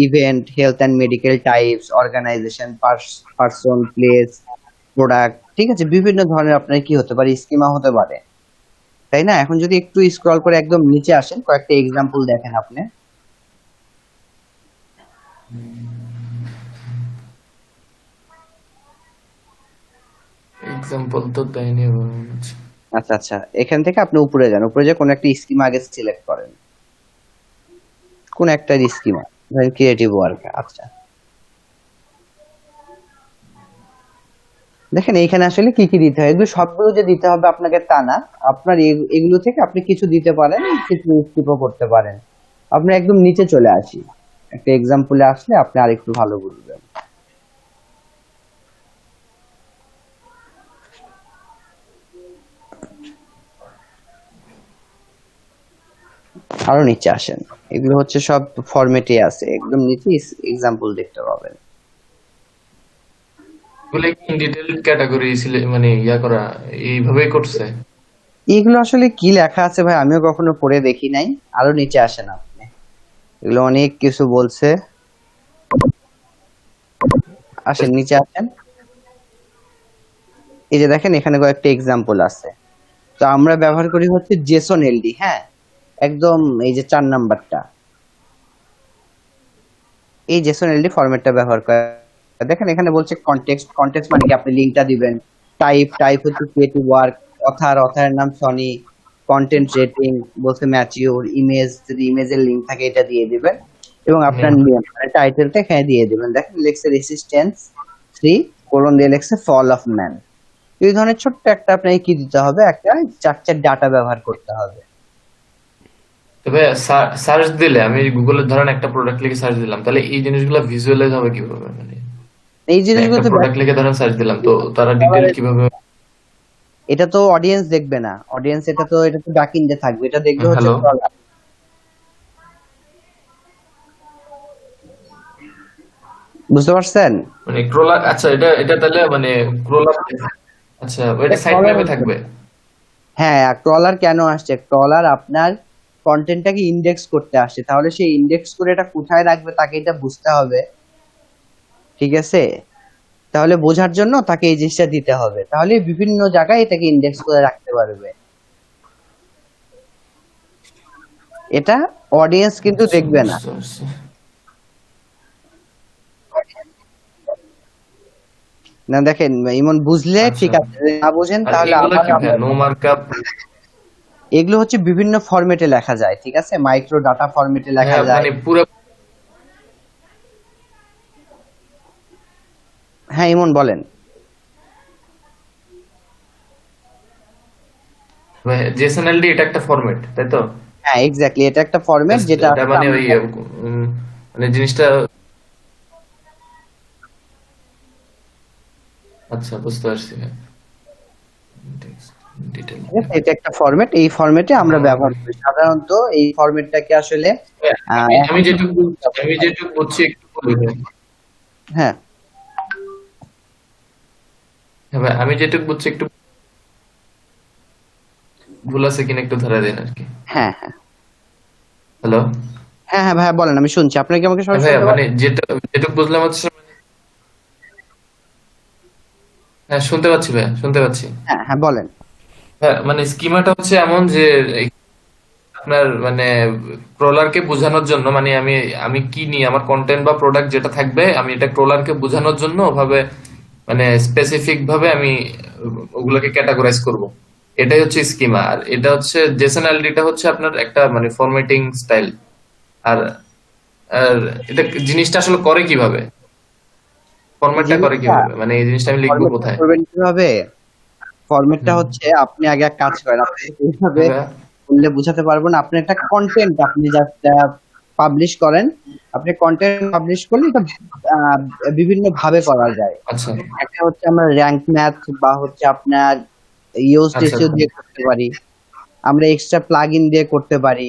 event, health and medical types, organization, person, place, product. ঠিক আছে, বিভিন্ন ধরনের আপনার কি হতে পারে, স্কিমা হতে পারে, তাই না? এখন যদি একটু স্ক্রল করে একদম নিচে আসেন, কয়েকটা এক্সাম্পল দেখেন আপনি। এক্সাম্পল তো দেয়নি আমার মনে হচ্ছে। আচ্ছা আচ্ছা, এখান থেকে আপনি উপরে যান, উপরে যে কোনো একটা স্কিমা আগে সিলেক্ট করেন, কোন একটা স্কিমা, ধরেন ক্রিয়েটিভ ওয়ার্ক। আচ্ছা, দেখেন এইখানে আসলে কি কি দিতে হয়, এগুলো সবগুলো যে দিতে হবে আপনাকে তা না। আপনার এগুলো থেকে আপনি কিছু দিতে পারেন, কিছু স্কিপও করতে পারেন। আপনি একদম নিচে চলে আসি, একটা এক্সাম্পলে আসলে আপনি আরেকটু ভালো বুঝবেন। আরো নিচে আসেন, এগুলো হচ্ছে সব ফরম্যাটে আছে, একদম নিচে এক্সাম্পল দেখতে পাবেন। এগুলো ইন ডিটেল ক্যাটাগরি মানে ইয়া করা এইভাবেই করছে। এগুলো আসলে কি লেখা আছে ভাই, আমিও কখনো পড়ে দেখি নাই। আরো নিচে আসেন আপনি, এগুলো অনেক কিছু বলছে। আসেন নিচে আসেন, এই যে দেখেন এখানে কয়েকটা এক্সাম্পল আছে। তো আমরা ব্যবহার করি হচ্ছে জেসন এলডি, হ্যাঁ, একদম এই যে 4 নাম্বারটা, এই জেসন এলডি ফরম্যাটটা ব্যবহার করে। দেখেন এখানে বলছে কনটেক্সট, কনটেক্সট মানে কি আপনি লিংকটা দিবেন। টাইপ, টাইপ হচ্ছে ক্রিয়েটিভ ওয়ার্ক। অথার, অথারের নাম সনি। কন্টেন্ট রেটিং বলছে ম্যাচিওর। ইমেজ, যদি ইমেজের লিংক থাকে এটা দিয়ে দিবেন। এবং আপনার নেম মানে টাইটেলটা এখানে দিয়ে দিবেন। দেখেন লেখছে রেসিস্ট্যান্স 3 কোলন দিয়ে লেখছে ফল অফ ম্যান। এই ধরনের ছোট্ট একটা আপনাকে কি দিতে হবে, একটা স্ট্রাকচার ডাটা ব্যবহার করতে হবে। তবে সার্চ দিলে আমি গুগলে ধরেন একটা প্রোডাক্ট লিখে সার্চ দিলাম, তাহলে এই জিনিসগুলো ভিজুয়ালাইজ হবে কিভাবে? মানে এই জিনিসগুলো একটা তো প্রোডাক্ট লিখে ধরেন সার্চ দিলাম, তো তারা ডিটেল কিভাবে? এটা তো অডিয়েন্স দেখবে না, অডিয়েন্স এটা তো ব্যাক এন্ডে থাকবে, এটা দেখবে হচ্ছে হ্যালো, crawler। বুঝতে পারছেন? মানে ক্রোলার, আচ্ছা এটা এটা তাহলে মানে ক্রোলার, আচ্ছা এটা এটা সাইট crawler ম্যাপে হচ্ছে। থাকবে। হ্যাঁ, ক্রলার কেন আসছে, ক্রলার আপনার কন্টেন্টটাকে ইন্ডেক্স করতে আসছে, তাহলে সেই ইন্ডেক্স করে এটা কোথায় রাখবে তাকে এটা বুঝতে হবে, ঠিক আছে? তাহলে বোঝার জন্য তাকে এই জিনিসটা দিতে হবে, তাহলে বিভিন্ন জায়গায় এটাকে ইন্ডেক্স করে রাখতে পারবে। এটা অডিয়েন্স কিন্তু আচ্ছা দেখবে না। বুঝতে পারছি। না দেখেন ইমন, বুঝলে ঠিক আচ্ছা, আছে, যদি না বুঝেন আর তাহলে এগুলো আবার কি ভাই, নো মার্কআপ? এগুলো হচ্ছে বিভিন্ন ফরম্যাটে লেখা যায়, ঠিক আছে? মাইক্রো ডাটা ফরম্যাটে লেখা হ্যাঁ যায়। মানে পুরো হ্যাঁ ইমন বলেন। জেএসএনএলডি এটা একটা ফরম্যাট, তাই তো? হ্যাঁ এক্স্যাক্টলি, এটা একটা ফরম্যাট Just যেটা এটা আসলে মানে আমরা ওই উম, মানে জিনিসটা, আচ্ছা বুঝতে পারছি। ডিটেল, ঠিক আছে? এটা একটা ফরম্যাট, এই ফরম্যাটে আমরা ব্যবহার করি সাধারণত। এই ফরম্যাটটাকে আসলে আমি আমি এখন যেটুকু বুঝছি একটু বলি ভাই। হ্যাঁ হ্যাঁ ভাই, আমি যেটুকু বুঝছি একটু ভুল আছে কিনা একটু ধরে দিন আর কি। হ্যাঁ হ্যাঁ হ্যালো। হ্যাঁ হ্যাঁ ভাইয়া বলেন, আমি শুনছি। আপনি কি আমাকে হ্যাঁ সবাই ভাইয়া, শুনতে মানে পাচ্ছেন? যেটুকু বুঝলাম হচ্ছে, হ্যাঁ শুনতে পাচ্ছি ভাইয়া, শুনতে পাচ্ছি। হ্যাঁ হ্যাঁ বলেন। হ্যাঁ মানে স্কিমাটা হচ্ছে এমন যে আপনার মানে ক্রলারকে বোঝানোর জন্য, মানে আমি আমি কি নিয়ে আমার কন্টেন্ট বা প্রোডাক্ট যেটা থাকবে, আমি এটা ক্রলারকে বোঝানোর জন্য ওভাবে মানে স্পেসিফিক ভাবে আমি ওগুলোকে ক্যাটাগরাইজ করব। এটাই হচ্ছে স্কিমা। আর এটা হচ্ছে জেসএনএলডিটা হচ্ছে আপনার একটা মানে ফরম্যাটিং স্টাইল। আর আর এটা জিনিসটা আসলে করে কিভাবে, ফরম্যাটটা করে জিনিসটা কিভাবে, মানে এই জিনিসটা আমি লিখবো ফরম্যাটটা কোথায়? করবেন কিভাবে? ফরম্যাটটা হুম। হচ্ছে আপনি আগে এক কাজ করেন, আপনি এইভাবে হ্যাঁ ভাইয়া। বললে বুঝাতে পারবো না। আপনি একটা কন্টেন্ট আপনি জাস্ট পাবলিশ করেন। আপনি কন্টেন্ট পাবলিশ করলে এটা আহ, বিভিন্ন ভাবে করা যায়। আচ্ছা একটা হচ্ছে আমরা র্যাঙ্ক ম্যাথ বা হচ্ছে আপনার ইউজ আচ্ছা রেশিও আচ্ছা। দিয়ে করতে পারি। আমরা এক্সট্রা প্লাগইন দিয়ে করতে পারি।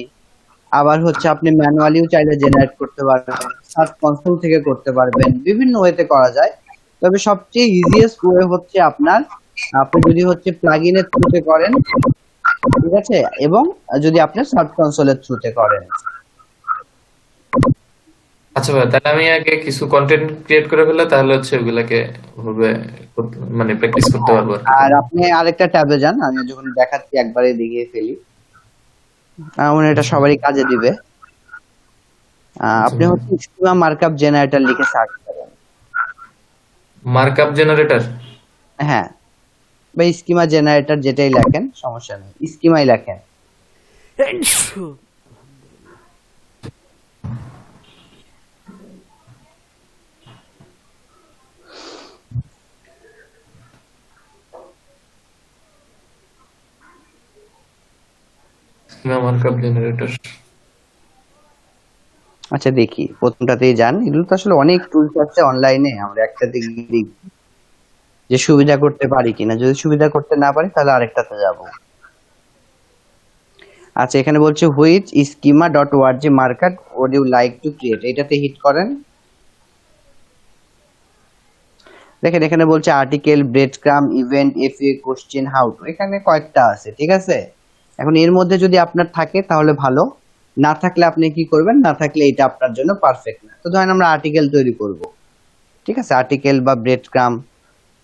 আবার হচ্ছে আপনি ম্যানুয়ালিও চাইলে জেনারেট করতে পারবেন, সার্চ কনসোল থেকে করতে পারবেন, বিভিন্ন ওয়েতে করা যায়। তবে সবচেয়ে ইজিয়েস্ট ওয়ে হচ্ছে আপনার, আপনি যদি হচ্ছে প্লাগইনের থ্রুতে করেন, ঠিক আছে, এবং যদি আপনি সার্চ কনসোলের থ্রুতে করেন। আচ্ছা ভাই, তাহলে আমি আগে কিছু কন্টেন্ট ক্রিয়েট করে ফেললে তাহলে হচ্ছে ওগুলাকে ভাবে মানে প্র্যাকটিস করতে পারবো আর কি আর পরে। আপনি আরেকটা ট্যাবে যান, আমি যখন দেখাচ্ছি একবারে দেখিয়ে ফেলি, আমার এটা আচ্ছা সবারই কাজে দিবে। আচ্ছা আপনি ভাই, হচ্ছে স্কিমা মার্কআপ জেনারেটর লিখে সার্চ করেন। Markup generator. হ্যাঁ, বা স্কিমা জেনারেটর যেটাই লেখেন সমস্যা নেই, স্কিমাই লেখেন। Markup generator. আচ্ছা দেখি প্রথমটাতেই যান, এগুলো তো আসলে অনেক টুলস আছে অনলাইনে, আমরা একটাতে গিয়ে দেখি যে সুবিধা করতে পারি কিনা, যদি সুবিধা করতে না পারি তাহলে আরেকটাতে যাব। আচ্ছা এখানে বলছে which schema dot org markup would you like to create, এটাতে হিট করেন। দেখেন এখানে বলছে article, breadcrumb, event, FA, question, how to, এখানে কয়েকটা আছে, ঠিক আছে। এখন এর মধ্যে যদি আপনার থাকে তাহলে ভালো, না থাকলে আপনি কি করবেন, না থাকলে এটা আপনার জন্য পারফেক্ট না। তো ধরেন আমরা আর্টিকেল তৈরি করব, ঠিক আছে, আর্টিকেল বা ব্রেড ক্রাম,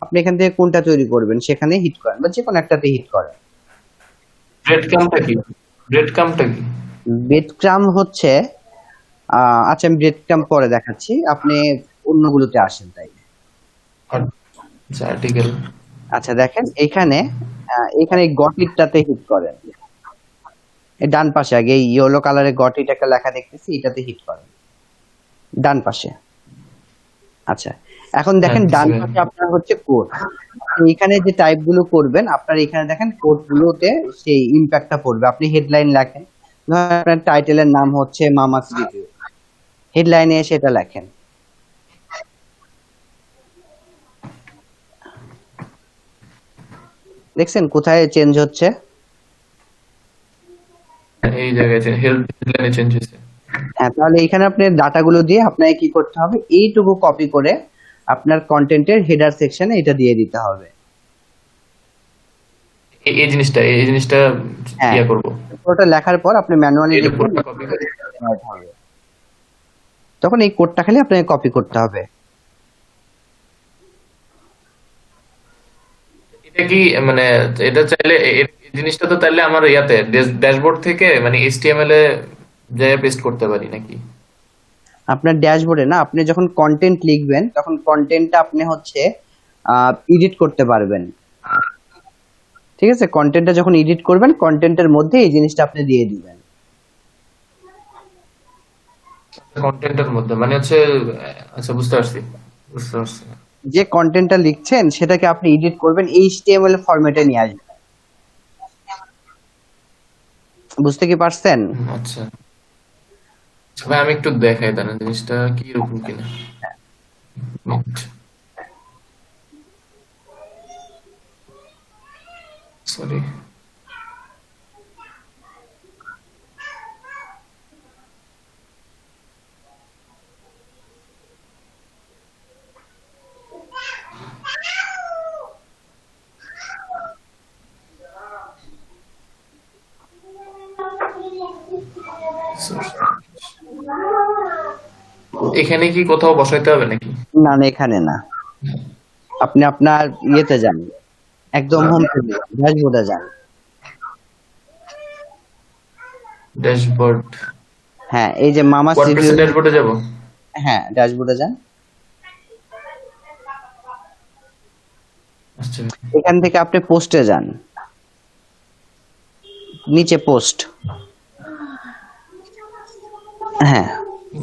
আপনি এখান থেকে কোনটা তৈরি করবেন সেখানে হিট করেন, বা যে কোনো একটাতে হিট করেন। ব্রেড ক্রামটা কি? ব্রেড ক্রামটা কি? ব্রেড ক্রাম হচ্ছে আচ্ছা আমি ব্রেড ক্রাম পরে দেখাচ্ছি, আপনি অন্যগুলোতে আসেন তাই। আচ্ছা, আর্টিকেল। আচ্ছা দেখেন এখানে এখানে গটিটাতে হিট করেন, এই ডান পাশে আগে এই ইয়েলো কালারের গটিট একটা লেখা দেখতেছি, এটাতে হিট করেন ডান পাশে। আচ্ছা এখন দেখেন হ্যাঁ, ডান বুঝতে পাশে আপনার হচ্ছে কোড, এখানে যে টাইপ গুলো করবেন আপনার এখানে দেখেন কোড গুলোতে সেই ইম্প্যাক্টটা পড়বে। আপনি হেডলাইন লেখেন, ধরেন আপনার টাইটেলের নাম হচ্ছে মামাস রিভিউ, হেডলাইনে এসে এটা লেখেন। দেখছেন কোথায় চেঞ্জ হচ্ছে? এই জায়গায় হেডলাইনে চেঞ্জ হয়েছে। হ্যাঁ তাহলে এখানে আপনি ডাটাগুলো দিয়ে আপনাকে কি করতে হবে, এইটুকু কপি করে আপনার কন্টেন্টের হেডার সেকশনে এটা দিয়ে দিতে হবে। এই জিনিসটা হ্যাঁ ইয়া করবো। পুরোটা লেখার পর আপনি ম্যানুয়ালি এই লিখবেন, কোডটা কপি করে। তখন এই কোডটা খালি আপনাকে কপি করতে হবে। এটা কি মানে এটা চাইলে এই জিনিসটা তো তাহলে আমার ইয়াতে ড্যাশবোর্ড থেকে মানে এইচটিএমএল এ জায়গায় পেস্ট করতে পারি নাকি? আপনার ড্যাশবোর্ডে না, আপনি যখন কন্টেন্ট লিখবেন তখন কন্টেন্টটা আপনি হচ্ছে এডিট করতে পারবেন, ঠিক আছে। কন্টেন্টটা যখন এডিট করবেন কন্টেন্টের মধ্যে এই জিনিসটা আপনি দিয়ে দিবেন। কন্টেন্টের মধ্যে মানে হচ্ছে আচ্ছা, বুঝতে পারছি। যে কন্টেন্টটা লিখছেন সেটাকে আপনি এডিট করবেন, এইচটিএমএল ফরম্যাটে নিয়ে আসবেন। বুঝতে কি পারছেন? আচ্ছা আচ্ছা, ভাই আমি একটু দেখাই দাঁড়ান জিনিসটা কি রকম কিনা। Minute, sorry. এখানে কি কোথাও বসাইতে হবে নাকি? না না এখানে না, আপনি আপনার ইয়েতে যান, একদম হোম পেজে ড্যাশবোর্ডে যান। ড্যাশবোর্ড, হ্যাঁ এই যে মামাস রিভিউ, ওয়ার্ডপ্রেসের ড্যাশবোর্ডে যাব। হ্যাঁ ড্যাশবোর্ডে যান। আচ্ছা, এখান থেকে আপনি পোস্টে যান, নিচে পোস্ট, হ্যাঁ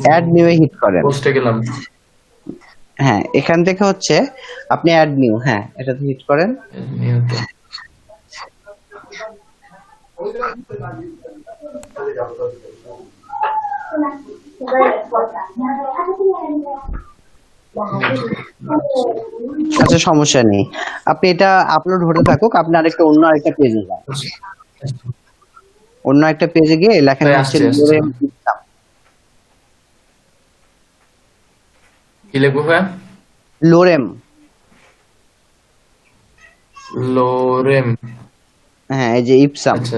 অ্যাড নিউ হিট করেন। পোস্টে গেলাম। হ্যাঁ এখান থেকে হচ্ছে আপনি অ্যাড নিউ, হ্যাঁ এটাতে হিট করেন। নিহত। আচ্ছা সমস্যা নেই, আপনি এটা আপলোড হতে থাকুক, আপনি অন্য আরেকটা পেজে যান, অন্য একটা পেজে গিয়ে লেখেন তাই হচ্ছে আসছে। লোরেম ইসলাম। কি লিখবো ভাই? লোরেম, লোরেম। হ্যাঁ এই যে ইপসাম, আচ্ছা,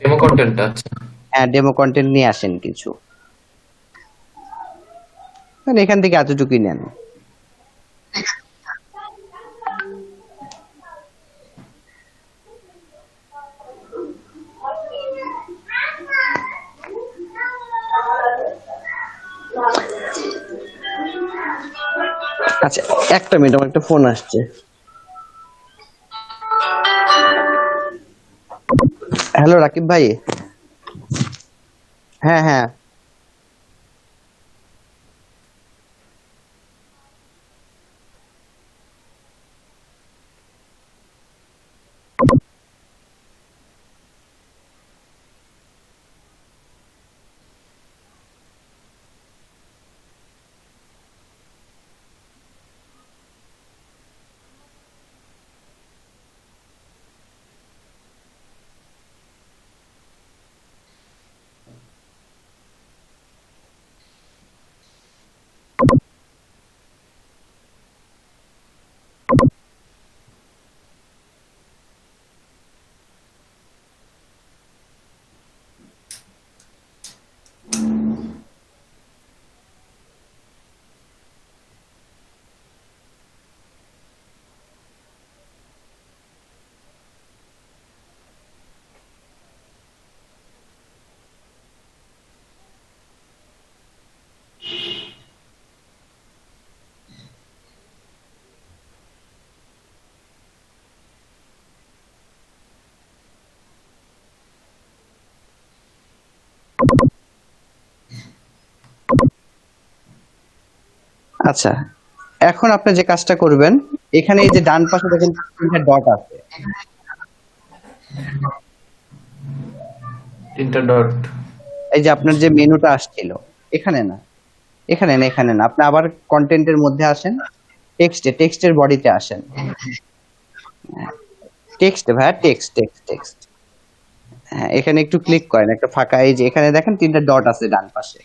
ডেমো কন্টেন্ট। আচ্ছা, হ্যাঁ ডেমো কন্টেন্ট নিয়ে আসেন কিছু, মানে এখান থেকে এতটুকুই নেন। আচ্ছা একটা মিনিট, আমার একটা ফোন আসছে। হ্যালো রাকিব ভাই। হ্যাঁ হ্যাঁ আচ্ছা, এখন আপনি যে কাজটা করবেন, এখানে এই যে ডান পাশে দেখেন 3টা ডট আছে। 3টা ডট। এই যে আপনার যে মেনুটা আসছিল, এখানে না, এখানে না, আপনি আবার কন্টেন্টের মধ্যে আসেন, টেক্সটের বডিতে আসেন। ভাইয়া, টেক্সট। হ্যাঁ, এখানে একটু ক্লিক করেন, একটা ফাঁকা, এই যে এখানে দেখেন 3টা ডট আছে ডান পাশে,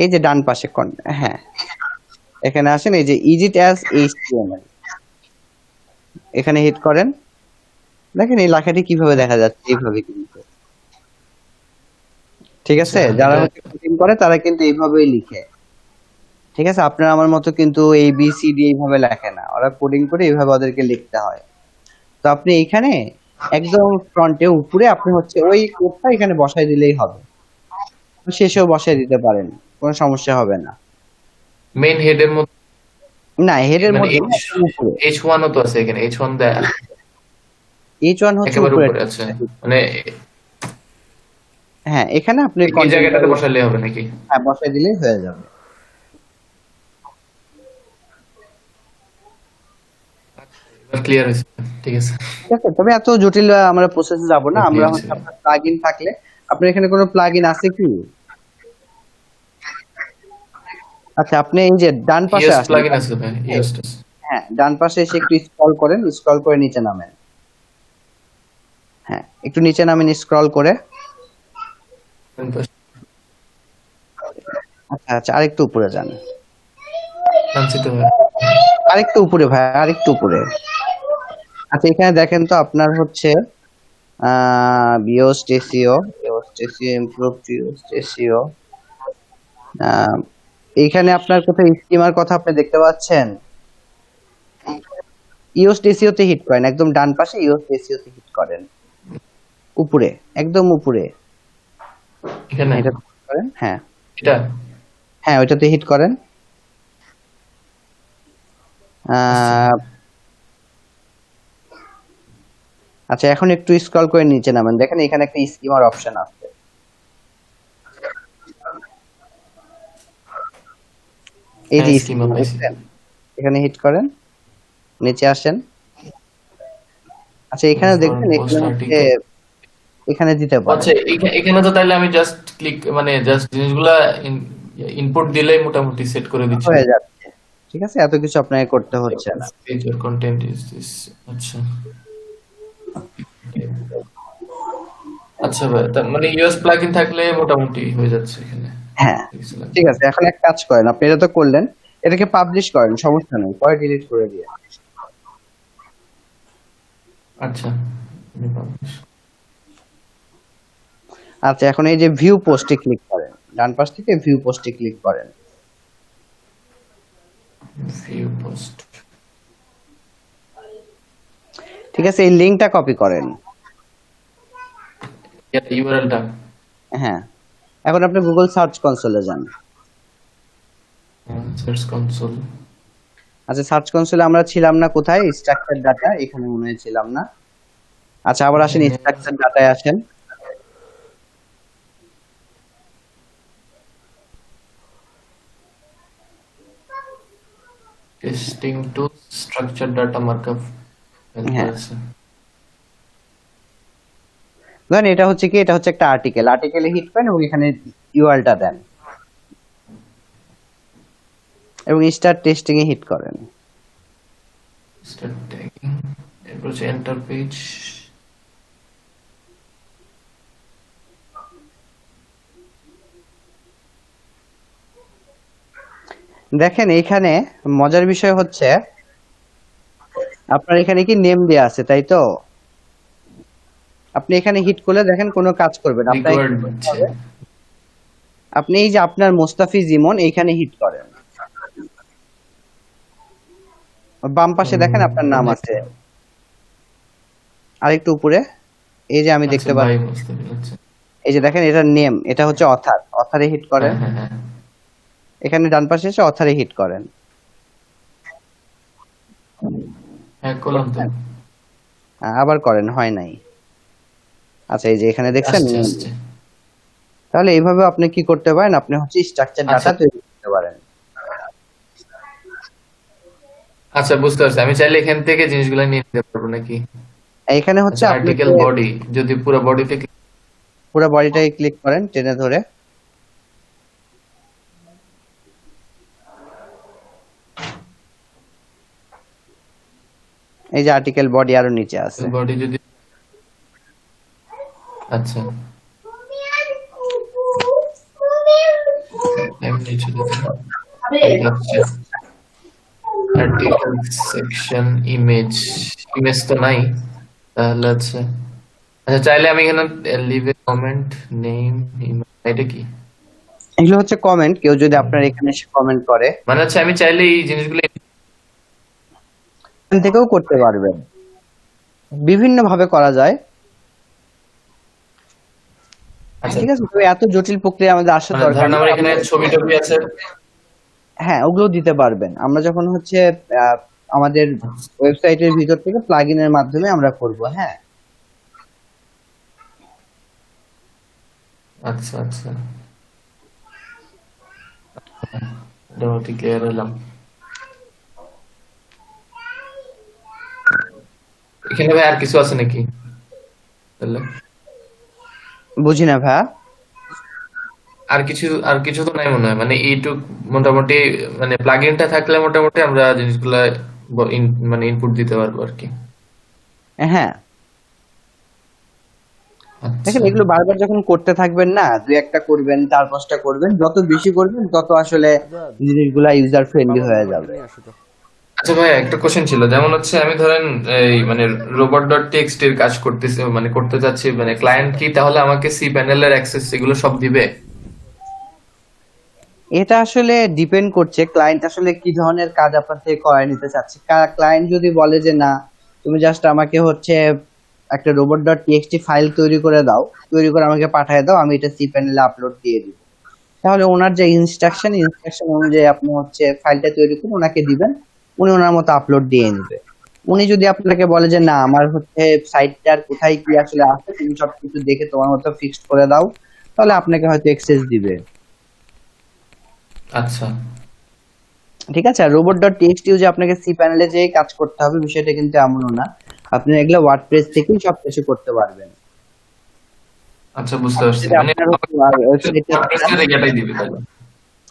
এই যে ডান পাশে হ্যাঁ, এখানে আসেন, এই যে ইজিট অ্যাজ এইচটিএমএল, এখানে হিট করেন। দেখেন এই লেখাটি কিভাবে দেখা যাচ্ছে, এইভাবে কিন্তু, ঠিক আছে? আচ্ছা, যারা এটা হচ্ছে কোডিং করে তারা কিন্তু এইভাবেই লিখে, ঠিক আছে? আপনার আমার মতো কিন্তু এই বি সি ডি এইভাবে লেখে না, ওরা কোডিং করে এইভাবে ওদেরকে লিখতে হয়। তো আপনি এখানে একদম ফ্রন্টে উপরে আপনি হচ্ছে ওই কোডটা এখানে বসাই দিলেই হবে, শেষেও বসাই দিতে পারেন, কোনো সমস্যা হবে না। মেইন হেডের মধ্যে না, হেডের মানে মধ্যে না, একদম উপরে। H1 ও তো আছে এখানে, H1 দেয়া H1 হচ্ছে একেবারে উপরে। উপরে আছে, মানে হ্যাঁ, এখানে আপনি এই কন্টেন্ট জায়গাটাতে বসালে হবে নাকি? বসাই দিলেই হয়ে যাবে। এবার ক্লিয়ার হয়েছে, ঠিক আছে। ঠিক আছে, তবে এত জটিল আমরা প্রসেসে যাব না, আমরা হচ্ছে আপনার প্লাগইন থাকলে, আপনার এখানে কোনো প্লাগইন আছে কি? আচ্ছা, আপনি এই যে ডান পাশে ইউএস আসেন, প্লাগইন আছে ভাই, ইউএস হ্যাঁ, ডান পাশে এসে একটু স্ক্রল করে নিচে নামেন। হ্যাঁ, একটু নিচে নামেন স্ক্রল করে। আচ্ছা, আরেকটু উপরে যান, নামছি তো ভাই। আরেকটু উপরে ভাই, আরেকটু উপরে। আচ্ছা, এখানে দেখেন তো আপনার হচ্ছে বিওস্ট এসইও, ইমপ্রুভ বিওস্ট এসইও। এইখানে আপনার কোথায় স্কিমার কথা আপনি দেখতে পাচ্ছেন? ইওস্ট এসইও তে হিট করেন, একদম ডান পাশে ইওস্ট এসইও তে হিট করেন, উপরে, একদম উপরে। এখানে এটা করেন, হ্যাঁ এটা হ্যাঁ, ওইটাতে হিট করেন। আচ্ছা, এখন একটু স্ক্রল করে নিচে নামেন, দেখেন এখানে একটা স্কিমার অপশন আছে, এই যে হ্যাঁ, schema স্কিমার, পাইছি। এখানে হিট করেন, নিচে আসেন। আচ্ছা, এখানে দেখবেন, Post এখানে হচ্ছে, article। এখানে দিতে পারেন। আচ্ছা, এখানে তো তাহলে আমি জাস্ট ক্লিক, মানে জাস্ট জিনিসগুলা ইনপুট দিলেই মোটামুটি সেট করে দিচ্ছে। হয়ে যাচ্ছে, ঠিক আছে? এত কিছু আপনাকে করতে হচ্ছে না। Feature content is this। আচ্ছা আচ্ছা ভাই, তার মানে ইউএস প্লাগইন থাকলে মোটামুটি হয়ে যাচ্ছে এখানে। হ্যাঁ, ঠিক আছে, এখন এক কাজ করেন, আপনি এটা তো করলেন, এটাকে পাবলিশ করেন, সমস্যা নেই, পরে ডিলিট করে দিয়ে। আচ্ছা, আমি publish। আচ্ছা, এখন এই যে ভিউ পোস্টে ক্লিক করেন, ডান পাশ থেকে ভিউ পোস্টে ক্লিক করেন। View post। ঠিক আছে, এই লিংকটা কপি করেন। ইউআরএলটা। হ্যাঁ, এখন আপনি গুগল সার্চ কনসোলে যান। Search console. আচ্ছা, সার্চ কনসোলে আমরা ছিলাম না, কোথায়? স্ট্রাকচার ডাটা, এখানে মনে হয় ছিলাম না। আচ্ছা, আবার আসেন, স্ট্রাকচার ডাটায় আসেন। Testing two structure data markup. হ্যাঁ, ধরেন এটা হচ্ছে কি, এটা হচ্ছে একটা আর্টিকেলে হিট করেন এবং এখানে ইউআরএলটা দেন এবং স্টার্ট টেস্টিং এ হিট করেন। স্টার্ট ট্যাগিং, এরপর হচ্ছে এন্টার পেজ। দেখেন এইখানে মজার বিষয় হচ্ছে, আপনার এখানে কি নেম দেয়া আছে, তাই তো? আপনি এখানে হিট করলে দেখেন কোনো কাজ করবে না, আপনার রিকোয়ার্ড হচ্ছে। আপনি এই যে আপনার মোস্তাফিজ ইমন এইখানে হিট করেন, বাম পাশে দেখেন আপনার নাম আছে, আরেকটু উপরে, এই যে আমি দেখতে পাচ্ছি, এই যে দেখেন এটার নেম, এটা হচ্ছে অথারে হিট করেন। এখানে ডান পাশে এসে অথারে হিট করেন। হ্যাঁ, করলাম তো। আবার করেন, হয় নাই। আচ্ছা, এই যে এখানে দেখছেন, আসছে আসছে। তাহলে এইভাবে আপনি কি করতে পারেন, আপনি হচ্ছে স্ট্রাকচার ডাটা আচ্ছা। তৈরি করতে আচ্ছা, বুঝতে পারছি। আমি চাইলে এখান থেকে জিনিসগুলো নিয়ে নিতে পারবো নাকি? এখানে হচ্ছে আচ্ছা, আপনি আর্টিকেল বডি, যদি পুরো বডিতে পুরো বডিটাই ক্লিক করেন টেনে ধরে, এই যে আর্টিকেল বডি আরো নিচে আছে। বডি যদি, আচ্ছা এমনি চলে যাবে। আচ্ছা, আর্টিকেল সেকশন ইমেজ, ইমেজ তো নাই, তাহলে আচ্ছা আচ্ছা, চাইলে আমি এখানে লিভ এ কমেন্ট নেম, এটা কি? এগুলো হচ্ছে কমেন্ট, কেউ যদি আপনার এখানে এসে কমেন্ট করে মানে হচ্ছে আমি চাইলে এই জিনিসগুলো, এখান থেকেও করতে পারবেন, বিভিন্ন ভাবে করা যায়। আচ্ছা, ঠিক আছে, তবে এত জটিল প্রক্রিয়া আমাদের আসার মানে দরকার ধরেন নেই। আমার এখানে ছবি টবি আছে। হ্যাঁ, ওগুলো দিতে পারবেন। আমরা যখন হচ্ছে আমাদের ওয়েবসাইটের ভিতর থেকে প্লাগইনের মাধ্যমে আমরা করব। হ্যাঁ, আচ্ছা আচ্ছা, মোটামুটি ক্লিয়ার হলাম। এখানে ভাই আর কিছু আছে নাকি তাহলে? বুঝি না ভাইয়া। আর কিছু তো নাই মনে হয়, মানে এইটুক মোটামুটি, মানে প্লাগইনটা থাকলে মোটামুটি আমরা জিনিসগুলা মানে ইনপুট দিতে পারবো আর কি। হ্যাঁ, আচ্ছা দেখেন এগুলো বারবার যখন করতে থাকবেন না, দুই একটা করবেন, চার পাঁচটা করবেন, যত বেশি করবেন তত আসলে জিনিসগুলা ইউজার ফ্রেন্ডলি বাবা হয়ে মোবাইলটা যাবে। নিয়ে আসো তো। আচ্ছা ভাই, একটা কোশ্চেন ছিল, যেমন হচ্ছে আমি ধরেন এই মানে রোবট ডট টিএক্সটি এর কাজ করতেছি, মানে করতে চাচ্ছি, মানে ক্লায়েন্ট কি তাহলে আমাকে সি প্যানেলের অ্যাক্সেস এগুলো সব দিবে? এটা আসলে ডিপেন্ড করছে ক্লায়েন্ট আসলে কি ধরনের কাজ আপনার থেকে করে নিতে চাচ্ছে। ক্লায়েন্ট যদি বলে যে না, তুমি জাস্ট আমাকে হচ্ছে একটা রোবট ডট টিএক্সটি ফাইল তৈরি করে দাও, তৈরি করে আমাকে পাঠিয়ে দাও, আমি এটা সি প্যানেলে আপলোড দিয়ে দিব, তাহলে ওনার যে ইনস্ট্রাকশন অনুযায়ী আপনি হচ্ছে ফাইলটা তৈরি করে ওনাকে দিবেন, উনি ওনার মতো আপলোড দিয়ে নেবে। উনি যদি আপনাকে বলে যে না, আমার হচ্ছে সাইটটার কোথায় কি আসলে আছে তুমি সবকিছু দেখে তোমার মতো ফিক্সড করে দাও, তাহলে আপনাকে হয়তো অ্যাক্সেস দিবে। আচ্ছা ঠিক আছে, আর রোবট ডট টিএক্সটি যে আপনাকে সি প্যানেলে যে কাজ করতে হবে বিষয়টা কিন্তু এমনও না, আপনি এগুলো ওয়ার্ডপ্রেস থেকেই সবকিছু করতে পারবেন। আচ্ছা, বুঝতে পারছি, যদি মানে আপনার ওয়েবসাইটে, এটাই দিবে তাহলে।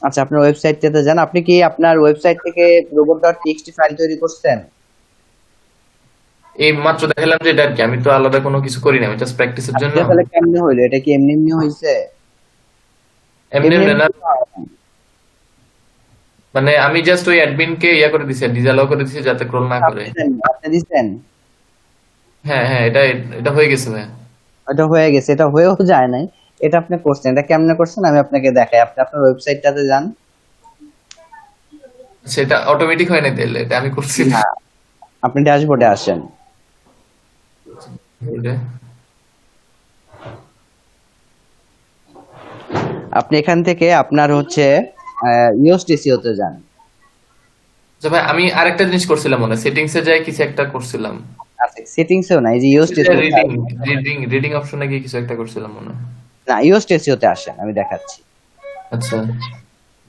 আচ্ছা আপনার ওয়েবসাইটটাতে যান, আপনি কি আপনার ওয়েবসাইট থেকে রোবট ডট টিএক্সটি ফাইল তৈরি করছেন? এই মাত্র দেখালাম যে এটা আর কি, আমি তো আলাদা কোনো কিছু করি না, আমি জাস্ট প্র্যাকটিসের জন্য। এটা তাহলে কেমনে হইলো? এটা কি এমনি এমনি হইছে? এমনি এমনি এমনি এমনি না, তো হয় না। মানে আমি জাস্ট ওই অ্যাডমিন কে ইয়া করে দিছি, ডিসঅ্যালাউ করে দিছি যাতে ক্রল না করে। আপনি দিছেন? হ্যাঁ হ্যাঁ, এটা এটা হয়ে গেছে ভাই। এটা হয়ে গেছে, এটা হয়েও যায় নাই, এটা আপনি করছেন। এটা কেমনে করছেন আমি আপনাকে দেখাই। আপনি আপনার ওয়েবসাইটটাতে যান। সেটা অটোমেটিক হয় না তাহলে, এটা আমি করছি না। না, আপনি ড্যাশবোর্ডে আসেন। আপনি এখান থেকে আপনার হচ্ছে ইউএসডিসিও তে যান। আচ্ছা ভাই, আমি আরেকটা জিনিস করছিলাম, মনে সেটিংস এ যাই কিছু একটা করছিলাম, আচ্ছা, সেটিংসেও না, এই যে ইউএসডিসিও রিডিং রিডিং রিডিং অপশনে গিয়ে কিছু একটা করছিলাম মনে হয়। না, ইউএসডিসিও তে আসেন, আমি দেখাচ্ছি। আচ্ছা,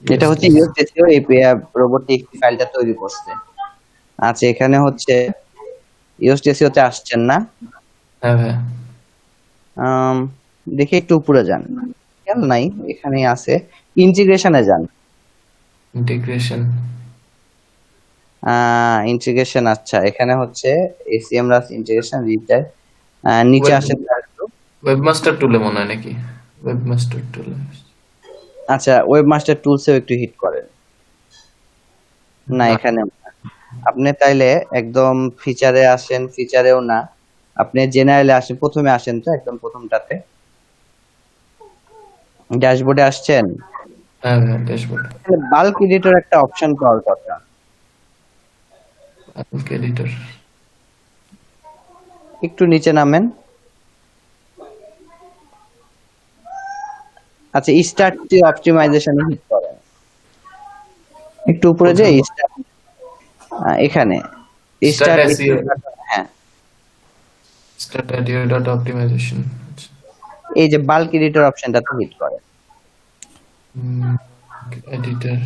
এটা হচ্ছে ইউএসডিসিও এই রোবটিক ফাইলটা তৈরি করছে। আচ্ছা, এখানে হচ্ছে ইউএসডিসিও তে আসছেন না? হ্যাঁ ভাই, দেখি একটু উপরে যান, খেয়াল নাই, এখানেই আছে, ইন্টিগ্রেশনে যান। ইন্টিগ্রেশন, ইন্টিগ্রেশন, আচ্ছা এখানে হচ্ছে এসিএম রাস ইন্টিগ্রেশন রিটার, নিচে আসেন একটু। ওয়েবমাস্টার টুলে মনে হয় নাকি? ওয়েবমাস্টার টুলে, আচ্ছা, ওয়েবমাস্টার টুলসেও একটু হিট করেন। না, এখানে আপনি তাইলে একদম ফিচারে আসেন, ফিচারেও না, আপনি জেনারেলে আসেন, প্রথমে আসেন, তো একদম প্রথমটাতে ড্যাশবোর্ডে আসছেন। হ্যাঁ হ্যাঁ, ড্যাশবোর্ড, বাল্ক এডিটর একটা অপশন পাওয়ার কথা। এডিটর, একটু নিচে নামেন। আচ্ছা, স্টার্ট টু অপটিমাইজেশনে হিট করেন, একটু উপরে যে এখানে Start স্টার্ট, SEO, হ্যাঁ, স্টার্ট অডিও ডট অপটিমাইজেশন, এই যে বাল্ক এডিটর অপশনটাতে হিট করেন। এডিটর,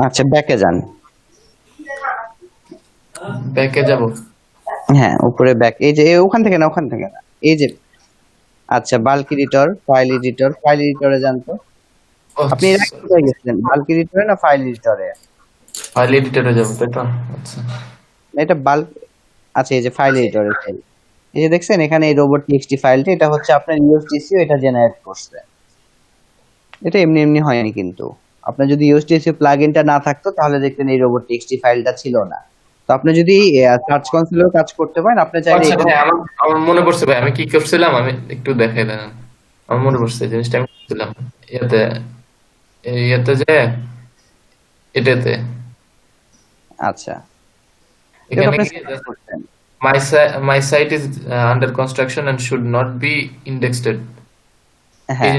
আচ্ছা, ব্যাকে যান। ব্যাকে যাব। হ্যাঁ, উপরে ব্যাক, এই যে ওখান থেকে না, ওখান থেকে না, এই যে, আচ্ছা, bulk editor, file editor, file এডিটরে যান তো। আপনি এর আগে কোথায় গেছিলেন, বাল্ক এডিটরে না ফাইল এডিটরে? ফাইল এডিটরে যাব, তাই তো? আচ্ছা এটা বাল্ক, আচ্ছা, এই যে ফাইল এডিটরে, এই যে দেখছেন এখানে এই রোবট টিএক্সটি ফাইলটা, এটা হচ্ছে আপনার ইউএসটিসিও এটা জেনারেট করছে। এটা এমনি এমনি হয়নি, কিন্তু আপনার যদি ইউএসটিসি প্লাগইনটা না থাকতো তাহলে দেখতেন এই রোবট টিএক্সটি ফাইলটা ছিল না। তো আপনি যদি সার্চ কনসোলেও কাজ করতে পারেন, আপনি চাইলে আচ্ছা এটা, ভাই, আমার আমার মনে পড়ছে ভাই, আমি কি করছিলাম, আমি একটু দেখাই দেন। আমার মনে পড়ছে জিনিসটা আমি করছিলাম ইয়াতে, ইয়াতে যে এটাতে, আচ্ছা, এটা এখানে আপনি গিয়ে select করছেন। my site is under construction and should not be indexed, এই হ্যাঁ,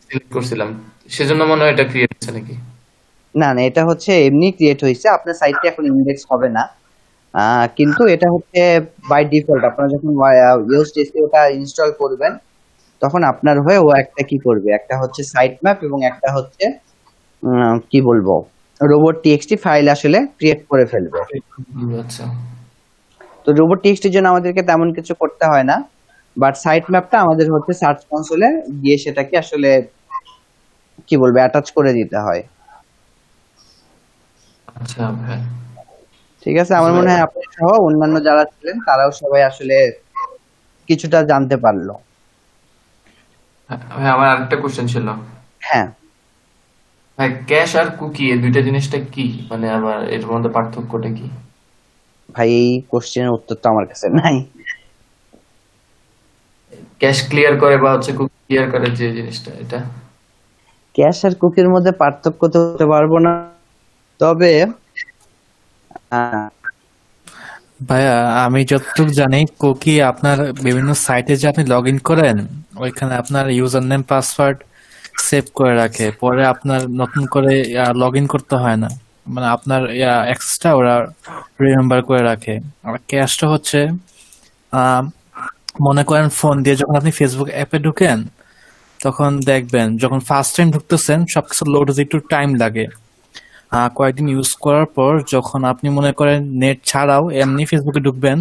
সিলেক্ট করছিলাম, সেজন্য মনে হয় এটা ক্রিয়েট হচ্ছে নাকি? না না, এটা হচ্ছে এমনি ক্রিয়েট হয়েছে, আপনার সাইটে এখন ইন্ডেক্স হবে না। কিন্তু এটা হচ্ছে বাই ডিফল্ট, আপনারা যখন ইউএসটিসি ওটা ইনস্টল করবেন তখন আপনার হয়ে ও একটা কি করবে, একটা হচ্ছে সাইট ম্যাপ এবং একটা হচ্ছে কি বলবো, রোবট টিএক্সটি ফাইল আসলে ক্রিয়েট করে ফেলবে। আচ্ছা তো রোবট টিএক্সটির জন্য আমাদেরকে তেমন কিছু করতে হয় না, বাট সাইট ম্যাপটা আমাদের হচ্ছে সার্চ কনসোলে গিয়ে সেটাকে আসলে কি বলবো অ্যাটাচ করে দিতে হয়। আচ্ছা ভাই, ঠিক আছে, আমার মনে হয় আপনি সহ অন্যান্য যারা ছিলেন তারাও সবাই আসলে কিছুটা জানতে পারলো। ভাই আমার আরেকটা কোশ্চেন ছিল হ্যাঁ ভাই, ক্যাশ আর কুকি এই দুইটা জিনিসটা কি, মানে আবার এর মধ্যে পার্থক্যটা কি? ভাই, এই কোশ্চেনের উত্তর তো আমার কাছে নাই। ক্যাশ ক্লিয়ার করে বা হচ্ছে কুকি ক্লিয়ার করে যে জিনিসটা, এটা ক্যাশ আর কুকির মধ্যে পার্থক্য তো বলতে পারবো না, তবে আহ, ভাইয়া আমি যতটুকু জানি কুকি আপনার বিভিন্ন সাইটে যে আপনি লগ ইন করেন ওইখানে আপনার ইউজার নেম পাসওয়ার্ড সেভ করে রাখে, পরে আপনার নতুন করে লগ ইন করতে হয় না, মানে আপনার অ্যাক্সেসটা ওরা রিমেম্বার করে রাখে। আর ক্যাশটা হচ্ছে আহ, মনে করেন ফোন দিয়ে যখন আপনি ফেসবুক অ্যাপে ঢুকেন তখন দেখবেন যখন ফার্স্ট টাইম ঢুকতেছেন সবকিছু লোড হতে একটু টাইম লাগে। কয়েকদিন ইউজ করার পর যখন আপনি মনে করেন নেট ছাড়াও এমনি ফেসবুকে ঢুকবেন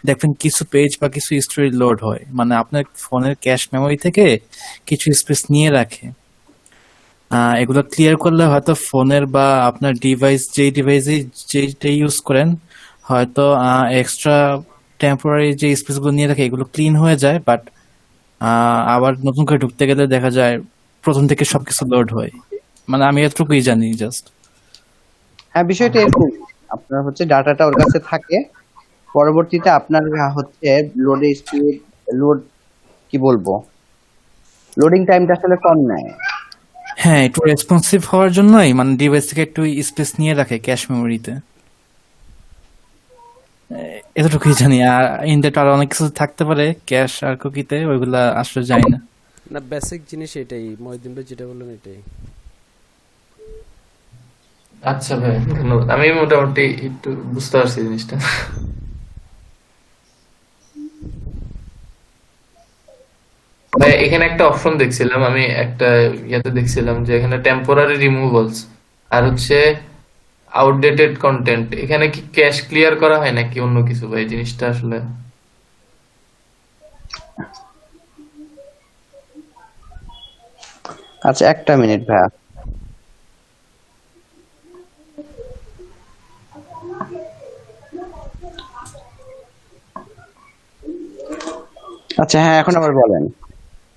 দেখবেন কিছু পেজ বা কিছু স্টোরি লোড হয়, মানে আপনার ফোনের ক্যাশ মেমোরি থেকে কিছু স্পেস নিয়ে রাখে। এগুলো ক্লিয়ার করলে হয়তো ফোনের বা আপনার ডিভাইস যেই ডিভাইসে যেটা ইউজ করেন হয়তো এক্সট্রা টেম্পোরারি যে স্পেসগুলো নিয়ে রাখে এগুলো ক্লিন হয়ে যায়, বাট আবার নতুন করে ঢুকতে গেলে দেখা যায় প্রথম থেকে সবকিছু লোড হয়। মানে আমি এতটুকুই জানি জাস্ট। হ্যাঁ, বিষয়টা এরকম, আপনার হচ্ছে ডাটাটা ওর কাছে থাকে, পরবর্তীতে আপনার হচ্ছে লোডের স্পিড, লোড কি বলবো, লোডিং টাইমটা আসলে কম নেয়। হ্যাঁ, একটু রেসপন্সিভ হওয়ার জন্যই মানে ডিভাইস থেকে একটু স্পেস নিয়ে রাখে ক্যাশ মেমোরিতে, এতটুকুই জানি। আর ইনডেট আরো অনেক কিছু থাকতে পারে ক্যাশ আর কুকিতে, ওইগুলা আসলে জানি না। না, বেসিক জিনিস এটাই, মহিউদ্দিন ভাই যেটা বললেন এটাই। আচ্ছা ভাই, ধন্যবাদ, আমি মোটামুটি একটু বুঝতে পারছি জিনিসটা। ভাই এখানে একটা অপশন দেখছিলাম আমি, একটা ইয়াতে দেখছিলাম যে এখানে টেম্পোরারি রিমুভালস আর হচ্ছে আউটডেটেড কন্টেন্ট, এখানে কি ক্যাশ ক্লিয়ার করা হয় নাকি অন্য কিছু ভাই, জিনিসটা আসলে? আচ্ছা, একটা মিনিট ভাইয়া। আচ্ছা, হ্যাঁ, এখন আবার বলেন।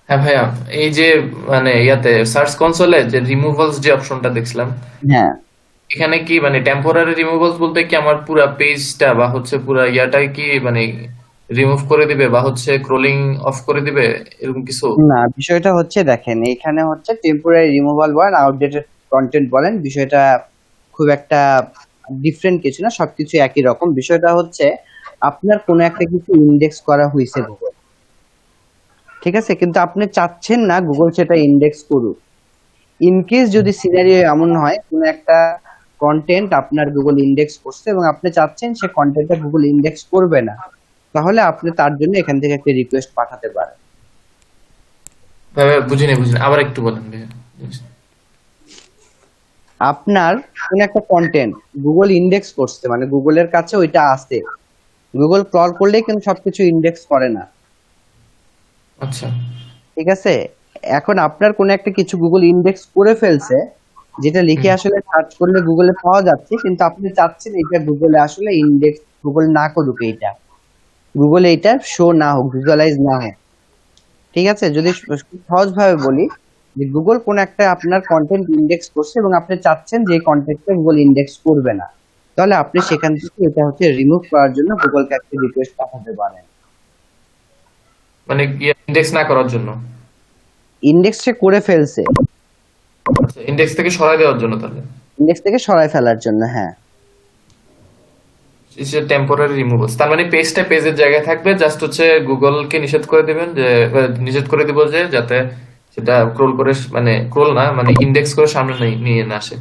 হ্যাঁ ভাইয়া, এই যে মানে ইয়াতে সার্চ কনসোলে যে রিমুভালস যে অপশনটা দেখছিলাম, হ্যাঁ, এখানে কি মানে টেম্পোরারি রিমুভালস বলতে কি আমার পুরা পেজটা বা হচ্ছে পুরা ইয়াটাই কি মানে রিমুভ করে দিবে বা হচ্ছে স্ক্রলিং অফ করে দিবে, এরকম কিছু? না, বিষয়টা হচ্ছে দেখেন, এখানে হচ্ছে টেম্পোরারি রিমুভাল বলেন, আউটডেটেড কন্টেন্ট বলেন, বিষয়টা খুব একটা ডিফারেন্ট কিছু না, সবকিছু একই রকম। বিষয়টা হচ্ছে আপনার কোনো একটা কিছু ইন্ডেক্স করা হয়েছে গুগল, ঠিক আছে, কিন্তু আপনি চাচ্ছেন না গুগল সেটা ইন্ডেক্স করুক। ইন কেস যদি সিনারিও এমন হয় কোনো একটা কন্টেন্ট আপনার গুগল ইন্ডেক্স করছে এবং আপনি চাচ্ছেন সে কন্টেন্টটা গুগল ইন্ডেক্স করবে না, তাহলে আপনি তার জন্য এখান থেকে একটা রিকোয়েস্ট পাঠাতে পারেন। ভাইয়া বুঝিনি, আবার একটু বলেন ভাইয়া জিনিসটা। আপনার কোন একটা কন্টেন্ট গুগল ইন্ডেক্স করছে, মানে গুগলের কাছে ওইটা আছে, গুগল ক্রল করলেই কিন্তু সবকিছু ইন্ডেক্স করে না, আচ্ছা ঠিক আছে? এখন আপনার কোন একটা কিছু গুগল ইন্ডেক্স করে ফেলছে, যেটা লিখে হুম, আসলে সার্চ করলে গুগলে পাওয়া যাচ্ছে, কিন্তু আপনি চাচ্ছেন এটা গুগলে আসলে ইন্ডেক্স গুগল না করুক, এইটা গুগলে এটা শো না হোক, ভিজুয়ালাইজ না হোক, ঠিক আছে? যদি সহজ ভাবে বলি, যে গুগল কোন একটা আপনার কন্টেন্ট ইন্ডেক্স করছে এবং আপনি চাচ্ছেন যে এই কন্টেন্টটা গুগল ইন্ডেক্স করবে না, তাহলে আপনি সেখান থেকে এটা হচ্ছে রিমুভ করার জন্য গুগলকে একটা রিকোয়েস্ট পাঠাতে পারেন। মানে ইন্ডেক্স না করার জন্য, ইন্ডেক্স সে করে ফেলছে, আচ্ছা ইন্ডেক্স থেকে সরাই দেওয়ার জন্য তাহলে ইন্ডেক্স থেকে সরায় ফেলার জন্য, হ্যাঁ। টেম্পোরারি রিমুভাল, তার মানে পেজটা পেজের জায়গায় থাকবে, জাস্ট হচ্ছে গুগলকে নিষেধ করে দিবেন যে নিষেধ করে দিব যে যাতে সেটা ক্রোল করে, মানে ক্রোল না মানে ইন্ডেক্স করে সামনে নিয়ে না আসে।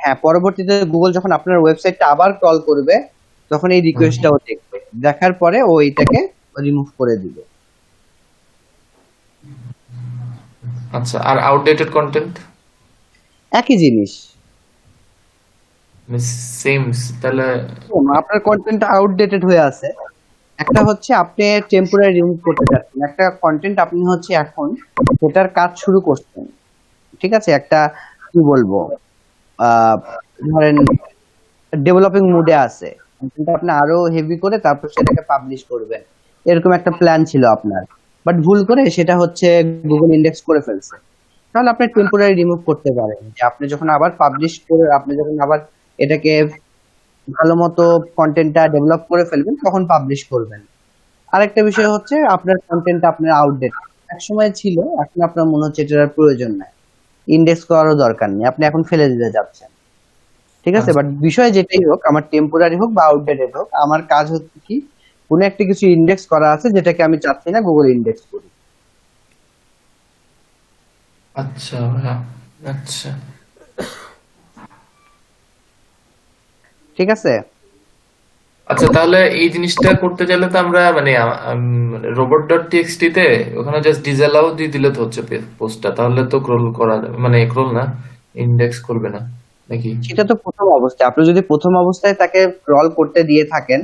হ্যাঁ, পরবর্তীতে গুগল যখন আপনার ওয়েবসাইটটা আবার ক্রল করবে, তখন এই হুম, রিকোয়েস্টটাও দেখবে, দেখার পরে ও এটাকে রিমুভ করে দিবে। আচ্ছা আর আউটডেটেড কন্টেন্ট, একই জিনিস। সেম তাহলে? আপনার কন্টেন্টটা আউটডেটেড হয়ে আছে, একটা হচ্ছে আপনি টেম্পোরারি রিমুভ করতে চাচ্ছেন, একটা কন্টেন্ট আপনি হচ্ছে এখন সেটার কাজ শুরু করছেন, ঠিক আছে? একটা কি বলবো, আহ ধরেন ডেভেলপিং মুডে আছে, কিন্তু আপনি আরো হেভি করে তারপর সেটাকে পাবলিশ করবেন, এরকম একটা প্ল্যান ছিল আপনার, বাট ভুল করে সেটা হচ্ছে গুগল ইন্ডেক্স করে ফেলছে, তাহলে আপনি টেম্পোরারি রিমুভ করতে পারেন, যে আপনি যখন আবার পাবলিশ করে, আপনি যখন আবার এটাকে ভালো মতো কন্টেন্টটা ডেভেলপ করে ফেলবেন, তখন পাবলিশ করবেন। আরেকটা বিষয় হচ্ছে আপনার কন্টেন্টটা আপনার আউটডেট এক সময় ছিল, এখন আপনার মনে হচ্ছে এটার আর প্রয়োজন নাই, ইন্ডেক্স করারও দরকার নেই, আপনি এখন ফেলে দিতে যাচ্ছেন, ঠিক আছে? আচ্ছা বাট বিষয় যেটাই হোক, আমার টেম্পোরারি হোক বা আউটডেটেড হোক, আমার কাজ হচ্ছে কি, কোনো একটা কিছু ইন্ডেক্স করা আছে যেটাকে আমি চাচ্ছি না গুগল ইন্ডেক্স করি, আচ্ছা হ্যাঁ, আচ্ছা ঠিক আছে? আচ্ছা তাহলে এই জিনিসটা করতে চাইলে তো আমরা মানে রোবট ডট টিএক্সটি তে ওখানে জাস্ট ডিসঅ্যালাউ দিয়ে দিলে তো হচ্ছে পোস্টটা, তাহলে তো ক্রোল করা যাবে, মানে ক্রোল না, ইন্ডেক্স করবে না নাকি? সেটা তো প্রথম অবস্থায়, আপনি যদি প্রথম অবস্থায় তাকে ক্রল করতে দিয়ে থাকেন,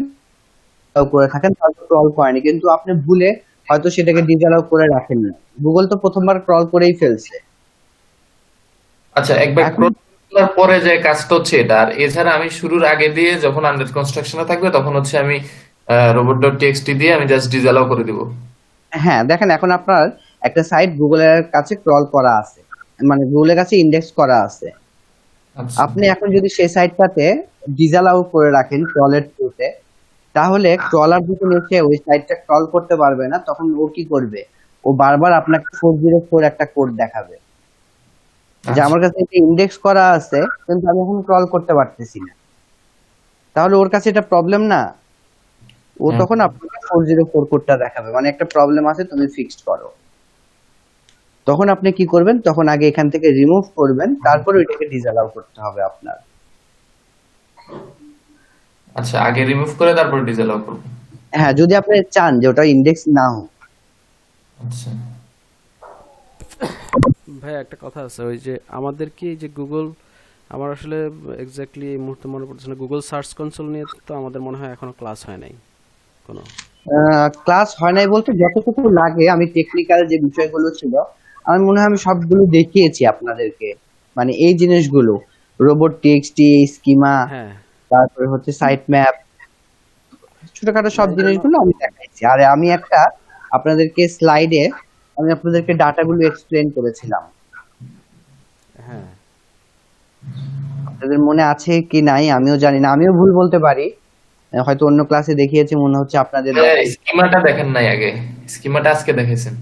করে থাকেন, তাহলে ক্রল করেনি, কিন্তু আপনি ভুলে হয়তো সেটাকে ডিসঅ্যালাউ করে রাখেননি, গুগল তো প্রথমবার ক্রল করেই ফেলছে। আচ্ছা একবার এখন ক্রোল করার পরে যে কাজটা হচ্ছে এটা, আর এছাড়া আমি শুরুর আগে দিয়ে যখন আন্ডার কনস্ট্রাকশনে থাকবে তখন হচ্ছে আমি রোবট ডট টিএক্সটি দিয়ে আমি জাস্ট ডিসঅ্যালাউ করে দিব। হ্যাঁ, দেখেন এখন আপনার একটা সাইট গুগলের কাছে ক্রল করা আছে, মানে গুগলের কাছে ইন্ডেক্স করা আছে, আচ্ছা আপনি এখন যদি সেই সাইটটাতে ডিসঅ্যালাউ করে রাখেন ক্রলের থ্রুতে, তাহলে ক্রলার যখন এসে ওই সাইটটা ক্রল করতে পারবে না, তখন ও কি করবে, ও বারবার আপনাকে 404 একটা কোড দেখাবে, যে আচ্ছা আমার কাছে এটা ইন্ডেক্স করা আছে কিন্তু আমি এখন ক্রল করতে পারতেছি না, তাহলে ওর কাছে এটা প্রবলেম না, ও হুম, তখন আপনাকে 404 কোডটা দেখাবে, মানে একটা প্রবলেম আছে, তুমি ফিক্সড করো। তখন আপনি কি করবেন, তখন আগে এখান থেকে রিমুভ করবেন, তারপর ওইটাকে ডিসঅ্যালাউ করতে হবে আপনার। আচ্ছা আগে রিমুভ করে তারপর ডিসঅ্যালাউ করবো। হ্যাঁ, যদি আপনি চান যে ওটা ইন্ডেক্স না হোক। আচ্ছা ভাই একটা কথা আছে, ওই যে আমাদের কি এই যে গুগল, আমার আসলে এক্স্যাক্টলি এই মুহূর্তে মনে পড়ছে না, গুগল সার্চ কনসোল নিয়ে তো আমাদের মনে হয় এখনো ক্লাস হয় নাই কোনো। ক্লাস হয় নাই বলতে যতটুকু লাগে, আমি টেকনিক্যাল যে বিষয়গুলো ছিল, আমি মনে হয় আমি সবগুলো দেখিয়েছি আপনাদেরকে, মানে এই জিনিসগুলো, রোবট টিএক্সটি, স্কিমা, হ্যাঁ তারপরে হচ্ছে সাইট ম্যাপ, ছোটখাটো সব না এই জন্য জিনিসগুলো আমি দেখাইছি। আর আমি একটা আপনাদেরকে স্লাইডে আমি আপনাদেরকে ডাটাগুলো এক্সপ্লেন করেছিলাম, হ্যাঁ আপনাদের মনে আছে কি নাই আমিও জানি না, আমিও ভুল বলতে পারি, হয়তো অন্য ক্লাসে দেখিয়েছি, মনে হচ্ছে আপনাদের দেখাই। স্কিমাটা দেখেন নাই আগে, স্কিমাটা আজকে দেখেছেন,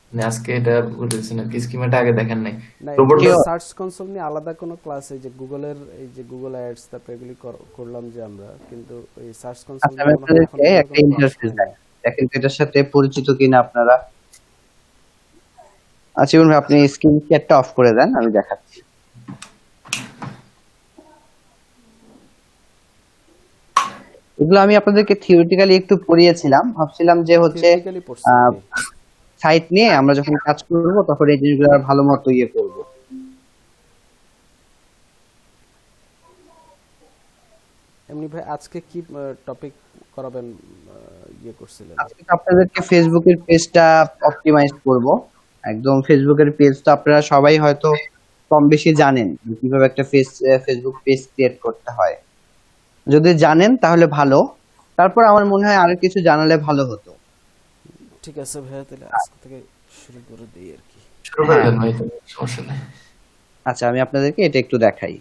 মানে আজকে এটা বুঝেছেন আর কি, স্কিমাটা আগে দেখেন নাই। না এই রোবট গুগল সার্চ কনসোল নিয়ে আলাদা কোনো ক্লাস, এই যে গুগলের এই যে গুগল অ্যাডস তারপর এগুলি করলাম যে আমরা, কিন্তু এই সার্চ কনসোল আচ্ছা, নিয়ে আমি মনে হয় এখন আপনাদেরকে পর্যন্ত একটা কোনো ক্লাস ইন্টারফেস হয় নাই। দেখাই, দেখেন তো এটার সাথে পরিচিত কিনা আপনারা। আচ্ছা ইবন ভাই, আপনি স্ক্রিন শেয়ারটা অফ করে দেন, আমি দেখাচ্ছি। এগুলো আমি আপনাদেরকে থিওরিটিক্যালি একটু পড়িয়েছিলাম, ভাবছিলাম যে হচ্ছে থিওরিটিক্যালি পড়ছেন কি? সাইট নিয়ে আমরা যখন কাজ করব তখন এই জিনিসগুলো আর ভালো মতো ইয়ে করব। এমনি ভাই আজকে কি টপিক করাবেন ইয়ে করছিলেন? আজকে তো আপনাদেরকে ফেসবুকের পেজটা অপটিমাইজ করব। একদম ফেসবুকের পেজ তো আপনারা সবাই হয়তো কম বেশি জানেন যে কিভাবে একটা ফেসবুক পেজ ক্রিয়েট করতে হয়। যদি জানেন তাহলে ভালো, তারপর আমার মনে হয় আরো কিছু জানালে ভালো হতো। ঠিক আছে ভাইয়া, তাহলে আজকে থেকে শুরু করে দিই আর কি। শুরু করে হ্যাঁ, দেন ভাই, সমস্যা নেই। আচ্ছা আমি আপনাদেরকে এটা একটু দেখাই।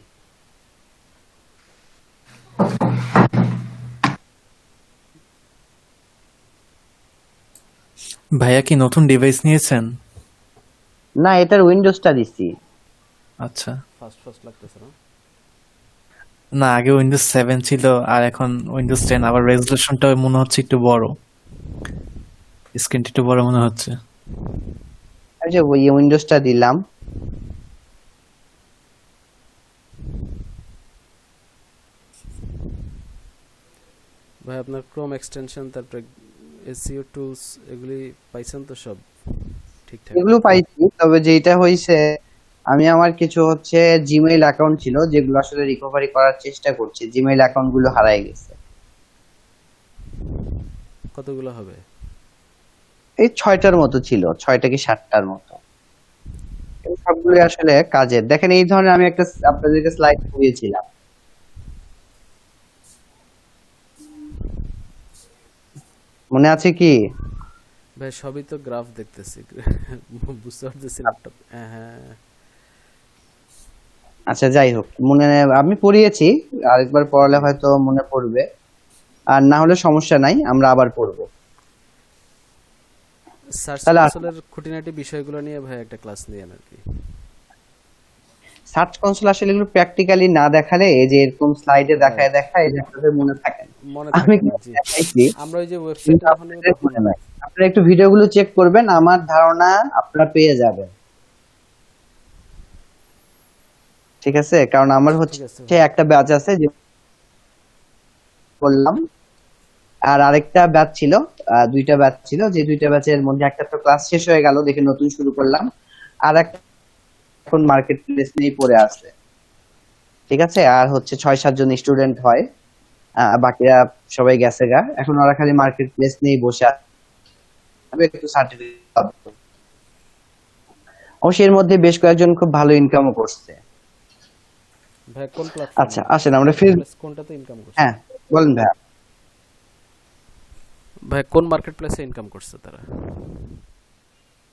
ভাইয়া কি নতুন ডিভাইস নিয়েছেন? না, এটার উইন্ডোজটা দিছি। আচ্ছা। ফার্স্ট ফার্স্ট লাগতেছে না? না, আগে উইন্ডোজ 7 ছিল আর এখন উইন্ডোজ 10, আবার রেজলিউশনটা মনে হচ্ছে একটু বড়, স্ক্রিনটা একটু বড় মনে হচ্ছে। এই যে ওই উইন্ডোজটা দিলাম। ভাই আপনার ক্রোম এক্সটেনশন, তারপরে এসইও টুলস, এগুলি পাইছেন তো সব ঠিকঠাক? এগুলো পাইছি, তবে যেটা হইছে আমি আমার কিছু হচ্ছে জিমেইল অ্যাকাউন্ট ছিল যেগুলো আসলে রিকভারি করার চেষ্টা করছি, জিমেইল অ্যাকাউন্ট গুলো হারায় গেছে। কতগুলো হবে? এই 6টার মতো ছিল, 6টা কি 7টার মতো। এই সবগুলো আসলে কাজের। দেখেন এই ধরনের আমি একটা আপনাদেরকে স্লাইড দিয়েছিলাম, মনে আছে কি? ভাই সবই তো গ্রাফ দেখতেছি, বুঝতে পারতেছি ল্যাপটপ। হ্যাঁ হ্যাঁ। আচ্ছা যাই হোক, আমি পড়িয়েছি, আরেকবার পড়ালে হয়তো মনে পড়বে, আর না হলে সমস্যা নাই, আমরা আবার পড়বো। সার্চ তাহলে কনসোলের খুঁটিনাটি বিষয়গুলো নিয়ে ভাই একটা ক্লাস নিয়েন আর কি। সার্চ কনসোল আসলে এগুলো প্র্যাকটিক্যালি না দেখালে এই যে এরকম স্লাইডে দেখায় রাইট, দেখায় যে আপনাদের মনে থাকে না। মনে আমি থাকে না, কিন্তু জি। দেখাইছি, আমরা ওই যে কিন্তু ওয়েবসাইটটা যখন নিব আপনাদের তখন মনে নাই। আপনারা একটু ভিডিওগুলো চেক করবেন, আমার ধারণা আপনারা পেয়ে যাবেন। ঠিক আছে, কারণ আমার ঠিক আছে হচ্ছে ভাই। একটা ব্যাচ আছে যে করলাম, আর আরেকটা ব্যাচ ছিল, দুইটা ব্যাচ ছিল, যে দুইটা ব্যাচের মধ্যে একটা তো ক্লাস শেষ হয়ে গেল, দেখে নতুন শুরু করলাম, আর একটা এখন মার্কেট প্লেস নিয়েই পড়ে আছে। ঠিক আছে, আর হচ্ছে 6-7 জন স্টুডেন্ট হয়, বাকিরা সবাই গেছে গা, এখন ওরা খালি মার্কেট প্লেস নিয়েই বসে আছে, একটু সার্টিফিকেট। অবশ্যই এর মধ্যে বেশ কয়েকজন খুব ভালো ইনকামও করছে। ভাই কোন প্ল্যাটফর্ম, আচ্ছা আসেন আমরা মার্কেট প্লেস কোনটাতে ইনকাম করছে? হ্যাঁ বলেন ভাইয়া। ভাই কোন মার্কেট প্লেসে ইনকাম করছে তারা?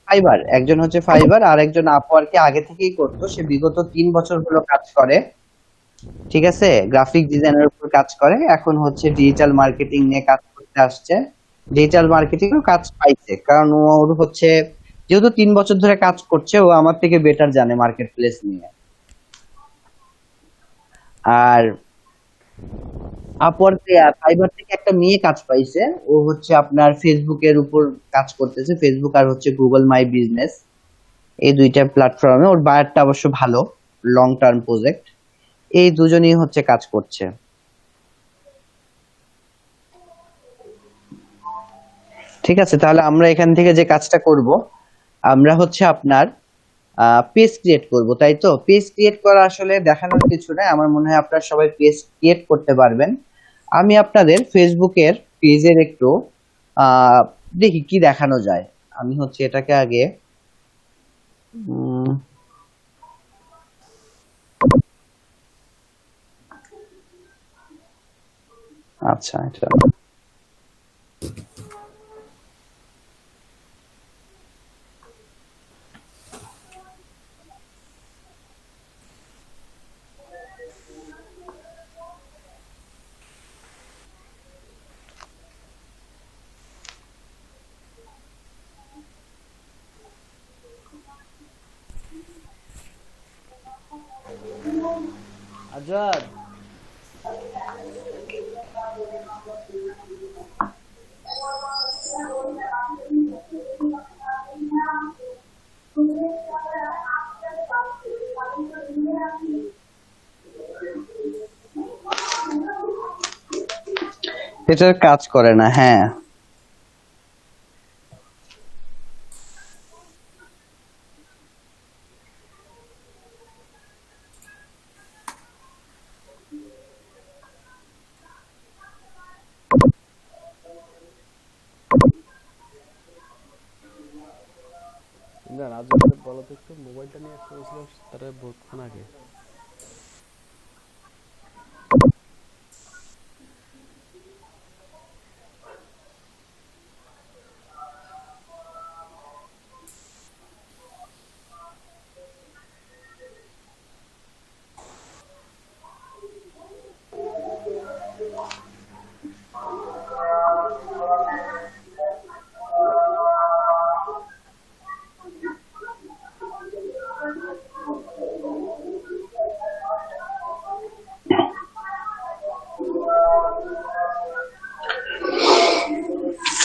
ফাইবার, একজন হচ্ছে ফাইবার, আর একজন আপওয়ার্কে আগে থেকেই করতো, সে বিগত 3 বছর হলো কাজ করে। ঠিক আছে, গ্রাফিক ডিজাইনের উপর কাজ করে, এখন হচ্ছে ডিজিটাল মার্কেটিং নিয়ে কাজ করতে আসছে। ডিজিটাল মার্কেটিং এও কাজ পাইছে, কারণ ওর হচ্ছে যেহেতু 3 বছর ধরে কাজ করছে, ও আমার থেকে বেটার জানে মার্কেট প্লেস নিয়ে। আর আপওয়ার্কে ফাইবার থেকে একটা মেয়ে কাজ পাইছে, ও হচ্ছে আপনার ফেসবুকের উপর কাজ করতেছে, ফেসবুক আর হচ্ছে গুগল মাই বিজনেস, এই দুইটা প্ল্যাটফর্মে। ওর বায়ারটা অবশ্য ভালো, লং টার্ম প্রজেক্ট। এই দুজনেই হচ্ছে কাজ করছে। ঠিক আছে, তাহলে আমরা এখান থেকে যে কাজটা করব, আমরা হচ্ছে আপনার পেজ ক্রিয়েট করব, তাই তো? পেজ ক্রিয়েট করা আসলে দেখানোর কিছু নাই, আমার মনে হয় আপনারা সবাই পেজ ক্রিয়েট করতে পারবেন। আমি আপনাদের ফেসবুকের পেজের একটু আহ দেখি কি দেখানো যায়। আমি হচ্ছে এটাকে আগে উম, আচ্ছা এটা আজাদ, এটার কাজ করে না, হ্যাঁ। বলছিলাম তারা বহুতক্ষণ আগে।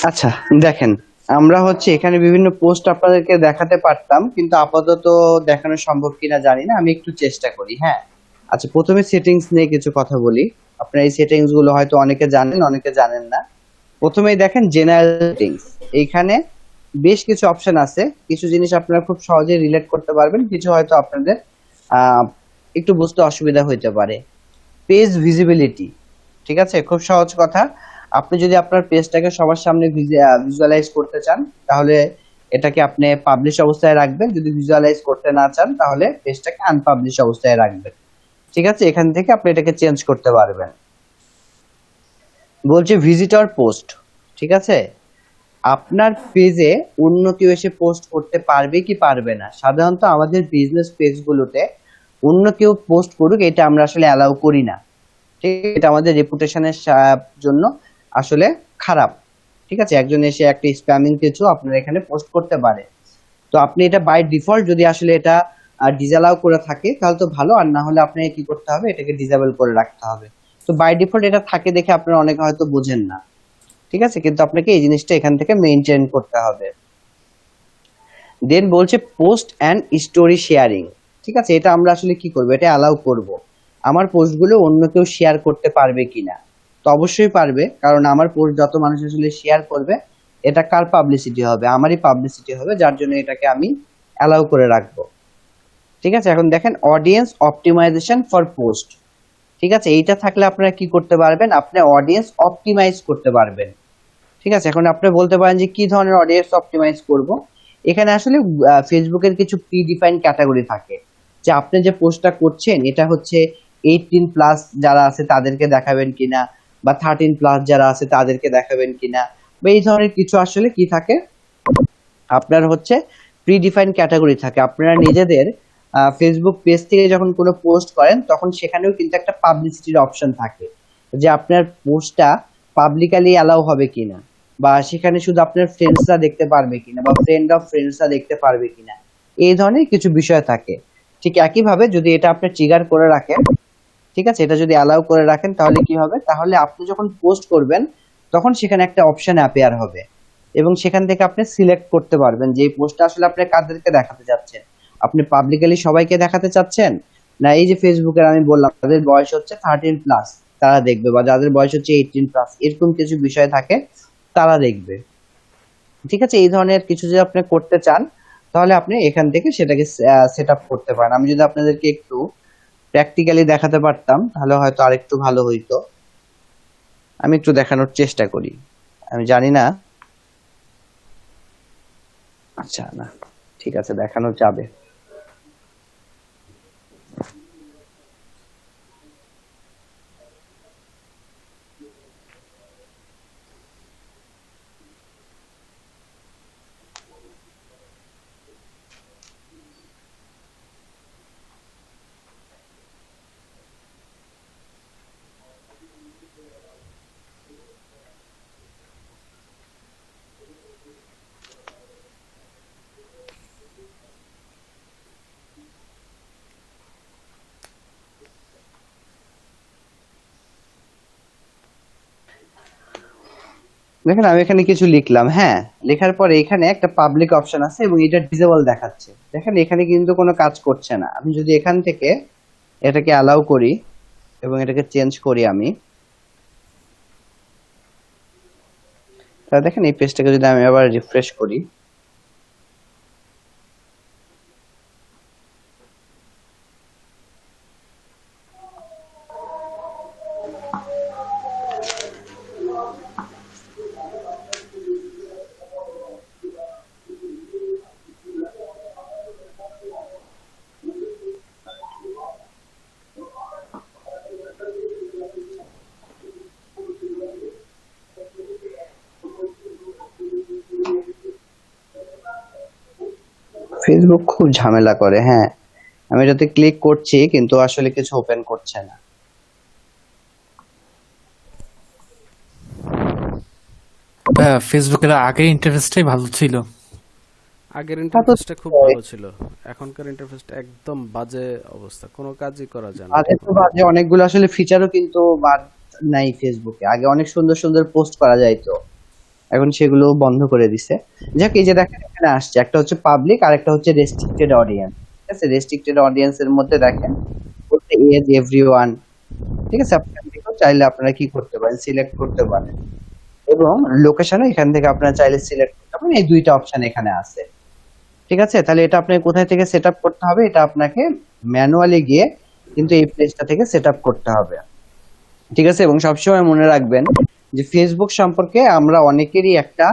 আচ্ছা, দেখেন আমরা হচ্ছে এখানে বিভিন্ন পোস্ট আপনাদেরকে দেখাতে পারতাম, কিন্তু আপাতত দেখানো সম্ভব কিনা জানি না, আমি একটু চেষ্টা করি। হ্যাঁ, আচ্ছা, প্রথমে সেটিংস নিয়ে কিছু কথা বলি। আপনারা এই সেটিংস গুলো হয়তো অনেকে জানেন, অনেকে জানেন না। প্রথমেই দেখেন জেনারেল সেটিংস, এইখানে বেশ কিছু অপশন আছে। কিছু জিনিস আপনারা খুব সহজে রিলেট করতে পারবেন, কিছু হয়তো আপনাদের আহ, একটু বুঝতে অসুবিধা হইতে পারে। পেজ ভিজিবিলিটি, ঠিক আছে, খুব সহজ কথা। আপনি যদি আপনার পেজটাকে সবার সামনে ভিজুয়ালাইজ করতে চান, তাহলে এটাকে আপনি পাবলিশ অবস্থায় রাখবেন। যদি ভিজুয়ালাইজ করতে না চান, তাহলে পেজটাকে আনপাবলিশ অবস্থায় রাখবেন। ঠিক আছে, এখান থেকে আপনি এটাকে চেঞ্জ করতে পারবেন। বলছে ভিজিটর পোস্ট, ঠিক আছে, আপনার পেজে অন্য কেউ এসে পোস্ট করতে পারবে কি পারবে না। সাধারণত আমাদের বিজনেস পেজগুলোতে অন্য কেউ পোস্ট করুক, এটা আমরা আসলে অ্যালাউ করি না। ঠিক আছে, এটা আমাদের রেপুটেশনের জন্য আসলে খারাপ। ঠিক আছে, একজন এসে একটা স্প্যামিং কিছু আপনার এখানে পোস্ট করতে পারে। তো আপনি এটা বাই ডিফল্ট যদি আসলে এটা ডিসঅ্যালাউ করে থাকে, তাহলে তো ভালো। আর না হলে আপনাকে কি করতে হবে, এটাকে ডিসেবল করে রাখতে হবে। তো বাই ডিফল্ট এটা থাকে দেখে আপনারা অনেকে হয়তো বোঝেন না। ঠিক আছে, কিন্তু আপনাকে এই জিনিসটা এখান থেকে মেইনটেইন করতে হবে। দেন বলছে পোস্ট অ্যান্ড স্টোরি শেয়ারিং। ঠিক আছে, এটা আমরা আসলে কি করব, এটা অ্যালাউ করব। আমার পোস্টগুলো অন্য কেউ শেয়ার করতে পারবে কিনা? তো অবশ্যই পারবে, কারণ আমার পোস্ট যত মানুষ আসলে শেয়ার করবে, এটা কার পাবলিসিটি হবে? আমারই পাবলিসিটি হবে, যার জন্য এটাকে আমি অ্যালাউ করে রাখবো। ঠিক আছে, এখন দেখেন অডিয়েন্স অপটিমাইজেশন ফর পোস্ট। ঠিক আছে, এইটা থাকলে আপনারা কি করতে পারবেন, আপনি অডিয়েন্স অপটিমাইজ করতে পারবেন। ঠিক আছে, এখন আপনি বলতে পারেন যে কি ধরনের অডিয়েন্স অপটিমাইজ করব। এখানে আসলে ফেসবুকের কিছু প্রি ডিফাইন্ড ক্যাটাগরি থাকে, যে আপনি যে পোস্টটা করছেন এটা হচ্ছে 18+ যারা আছে তাদেরকে দেখাবেন কিনা, বা 13+ যারা আছে তাদেরকে দেখাবেন কিনা, বা এই ধরনের কিছু আসলে কি থাকে, আপনার হচ্ছে প্রি ডিফাইন্ড ক্যাটাগরি থাকে। আপনারা নিজেদের ফেসবুক পেজ থেকে যখন কোনো পোস্ট করেন, তখন সেখানেও কিন্তু একটা পাবলিসিটির অপশন থাকে, যে আপনার পোস্টটা পাবলিকালি অ্যালাউ হবে কিনা, বা সেখানে শুধু আপনার ফ্রেন্ডসরা দেখতে পারবে কিনা, বা ফ্রেন্ড অফ ফ্রেন্ডসরা দেখতে পারবে কিনা, এই ধরনের কিছু বিষয় থাকে। ঠিক একইভাবে যদি এটা আপনি ট্রিগার করে রাখেন, ঠিক আছে, এটা যদি অ্যালাউ করে রাখেন, তাহলে কি হবে, তাহলে আপনি যখন পোস্ট করবেন তখন সেখানে একটা অপশন অ্যাপিয়ার হবে, এবং সেখান থেকে আপনি সিলেক্ট করতে পারবেন যে এই পোস্টটা আসলে আপনি কাদেরকে দেখাতে চাচ্ছেন। আপনি পাবলিকালি সবাইকে দেখাতে চাচ্ছেন, না এই যে ফেসবুকের আমি বললাম তাদের বয়স হচ্ছে 13+ তারা দেখবে, বা যাদের বয়স হচ্ছে 18+, এরকম কিছু বিষয় থাকে, তারা দেখবে। ঠিক আছে, এই ধরনের কিছু যদি আপনি করতে চান, তাহলে আপনি এখান থেকে সেটাকে সেট আপ করতে পারেন। আমি যদি আপনাদেরকে একটু প্র্যাকটিক্যালি দেখাতে পারতাম, তাহলে হয়তো আরেকটু ভালো হইতো। আমি একটু দেখানোর চেষ্টা করি। আমি জানি না, আচ্ছা না, ঠিক আছে, দেখানো যাবে। দেখেন আমি এখানে কিছু লিখলাম, হ্যাঁ, লেখার পরে এখানে একটা পাবলিক অপশন আছে এবং এটা ডিসেবল দেখাচ্ছে। দেখেন এখানে কিন্তু কোনো কাজ করছে না। আমি যদি এখান থেকে এটাকে অ্যালাউ করি এবং এটাকে চেঞ্জ করি আমি, তাহলে দেখেন এই পেজটাকে যদি আমি আবার রিফ্রেশ করি, ফেসবুক খুব ঝামেলা করে, হ্যাঁ। আমি এটাতে ক্লিক করছি কিন্তু আসলে কিছু ওপেন করছে না। ফেসবুকের আগের ইন্টারফেসটাই ভালো ছিল। আগের ইন্টারফেসটা খুব ভালো ছিল, এখনকার ইন্টারফেসটা একদম বাজে অবস্থা, কোনো কাজই করা যায় না। আগে তো বাজে অনেকগুলো আসলে ফিচারও কিন্তু বাদ নাই ফেসবুকে। আগে অনেক সুন্দর সুন্দর পোস্ট করা যাইতো, এখন সেগুলো বন্ধ করে দিছে। যাক, এই যে দেখেন এখানে আসছে একটা হচ্ছে পাবলিক আর একটা হচ্ছে রেস্ট্রিক্টেড অডিয়েন্স। ঠিক আছে, রেস্ট্রিক্টেড অডিয়েন্স এর মধ্যে দেখেন বলতে এজ এভরিওয়ান। ঠিক আছে, আপনারা চাইলে আপনারা কি করতে পারেন, সিলেক্ট করতে পারেন, এবং লোকেশনও এখান থেকে আপনারা চাইলে সিলেক্ট করতে পারেন। এই দুইটা অপশন এখানে আছে। ঠিক আছে, তাহলে এটা আপনাকে কোথায় থেকে সেট আপ করতে হবে? এটা আপনাকে ম্যানুয়ালি গিয়ে কিন্তু এই পেজটা থেকে সেট আপ করতে হবে। ঠিক আছে, এবং সবসময় মনে রাখবেন যে ফেসবুক সম্পর্কে আমরা অনেকেরই একটা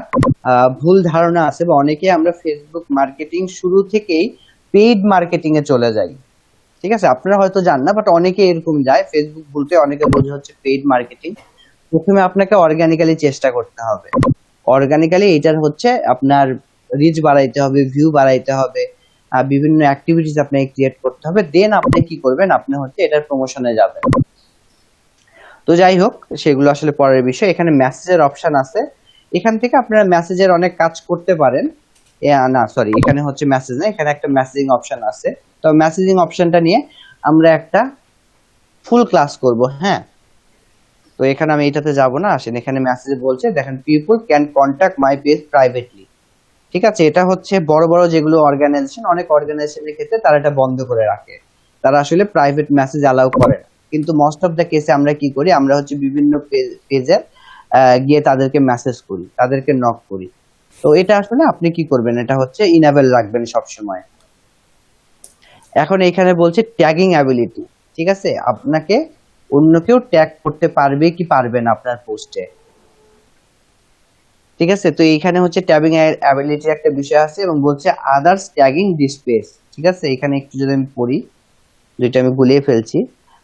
ভুল ধারণা আছে, বা অনেকেই আমরা ফেসবুক মার্কেটিং শুরু থেকেই পেইড মার্কেটিং এ চলে যাই। ঠিক আছে, আপনারা হয়তো জান না, বাট অনেকে এরকম যায়। ফেসবুক বলতে অনেকে বোঝে হচ্ছে পেইড মার্কেটিং। প্রথমে আপনাকে অর্গানিক্যালি চেষ্টা করতে হবে। অর্গানিক্যালি এটার হচ্ছে আপনার রিচ বাড়াইতে হবে, ভিউ বাড়াইতে হবে, বিভিন্ন অ্যাক্টিভিটিস আপনাকে ক্রিয়েট করতে হবে। দেন আপনি কি করবেন, আপনি হচ্ছে এটার প্রমোশনে যাবেন। তো যাই হোক, সেগুলো আসলে পরের বিষয়। এখানে মেসেজের অপশন আছে, এখান থেকে আপনারা মেসেজের অনেক কাজ করতে পারেন। না সরি, এখানে হচ্ছে মেসেজ না, এখানে একটা মেসেজিং অপশন আছে। তো মেসেজিং অপশনটা নিয়ে আমরা একটা ফুল ক্লাস করব। হ্যাঁ, তো এখানে আমি এটাতে যাব না, আসেন এখানে মেসেজে বলছে দেখেন people can contact my page privately. ঠিক আছে, এটা হচ্ছে বড় বড় যেগুলো অর্গানাইজেশন, অনেক অর্গানাইজেশনের ক্ষেত্রে তারা এটা বন্ধ করে রাখে, তারা আসলে প্রাইভেট মেসেজ অ্যালাউ করে না। কিন্তু মোস্ট অফ দ্য কেসে আমরা কি করি, আমরা হচ্ছে বিভিন্ন পেজে গিয়ে তাদেরকে মেসেজ করি, তাদেরকে নক করি। তো এটা আসলে আপনি কি করবেন, এটা হচ্ছে ইনেবল রাখবেন সব সময়। এখন এখানে বলছে ট্যাগিং অ্যাবিলিটি। ঠিক আছে, আপনাকে অন্য কেউ ট্যাগ করতে পারবে কি পারবে না আপনার পোস্টে। ঠিক আছে, তো এইখানে হচ্ছে ট্যাগিং অ্যাবিলিটি একটা বিষয় আছে, এবং বলছে আদার্স ট্যাগিং ডিসপ্লেস। ঠিক আছে, এখানে একটু যদি আমি পড়ি, যেটা আমি গুলিয়ে ফেলছি,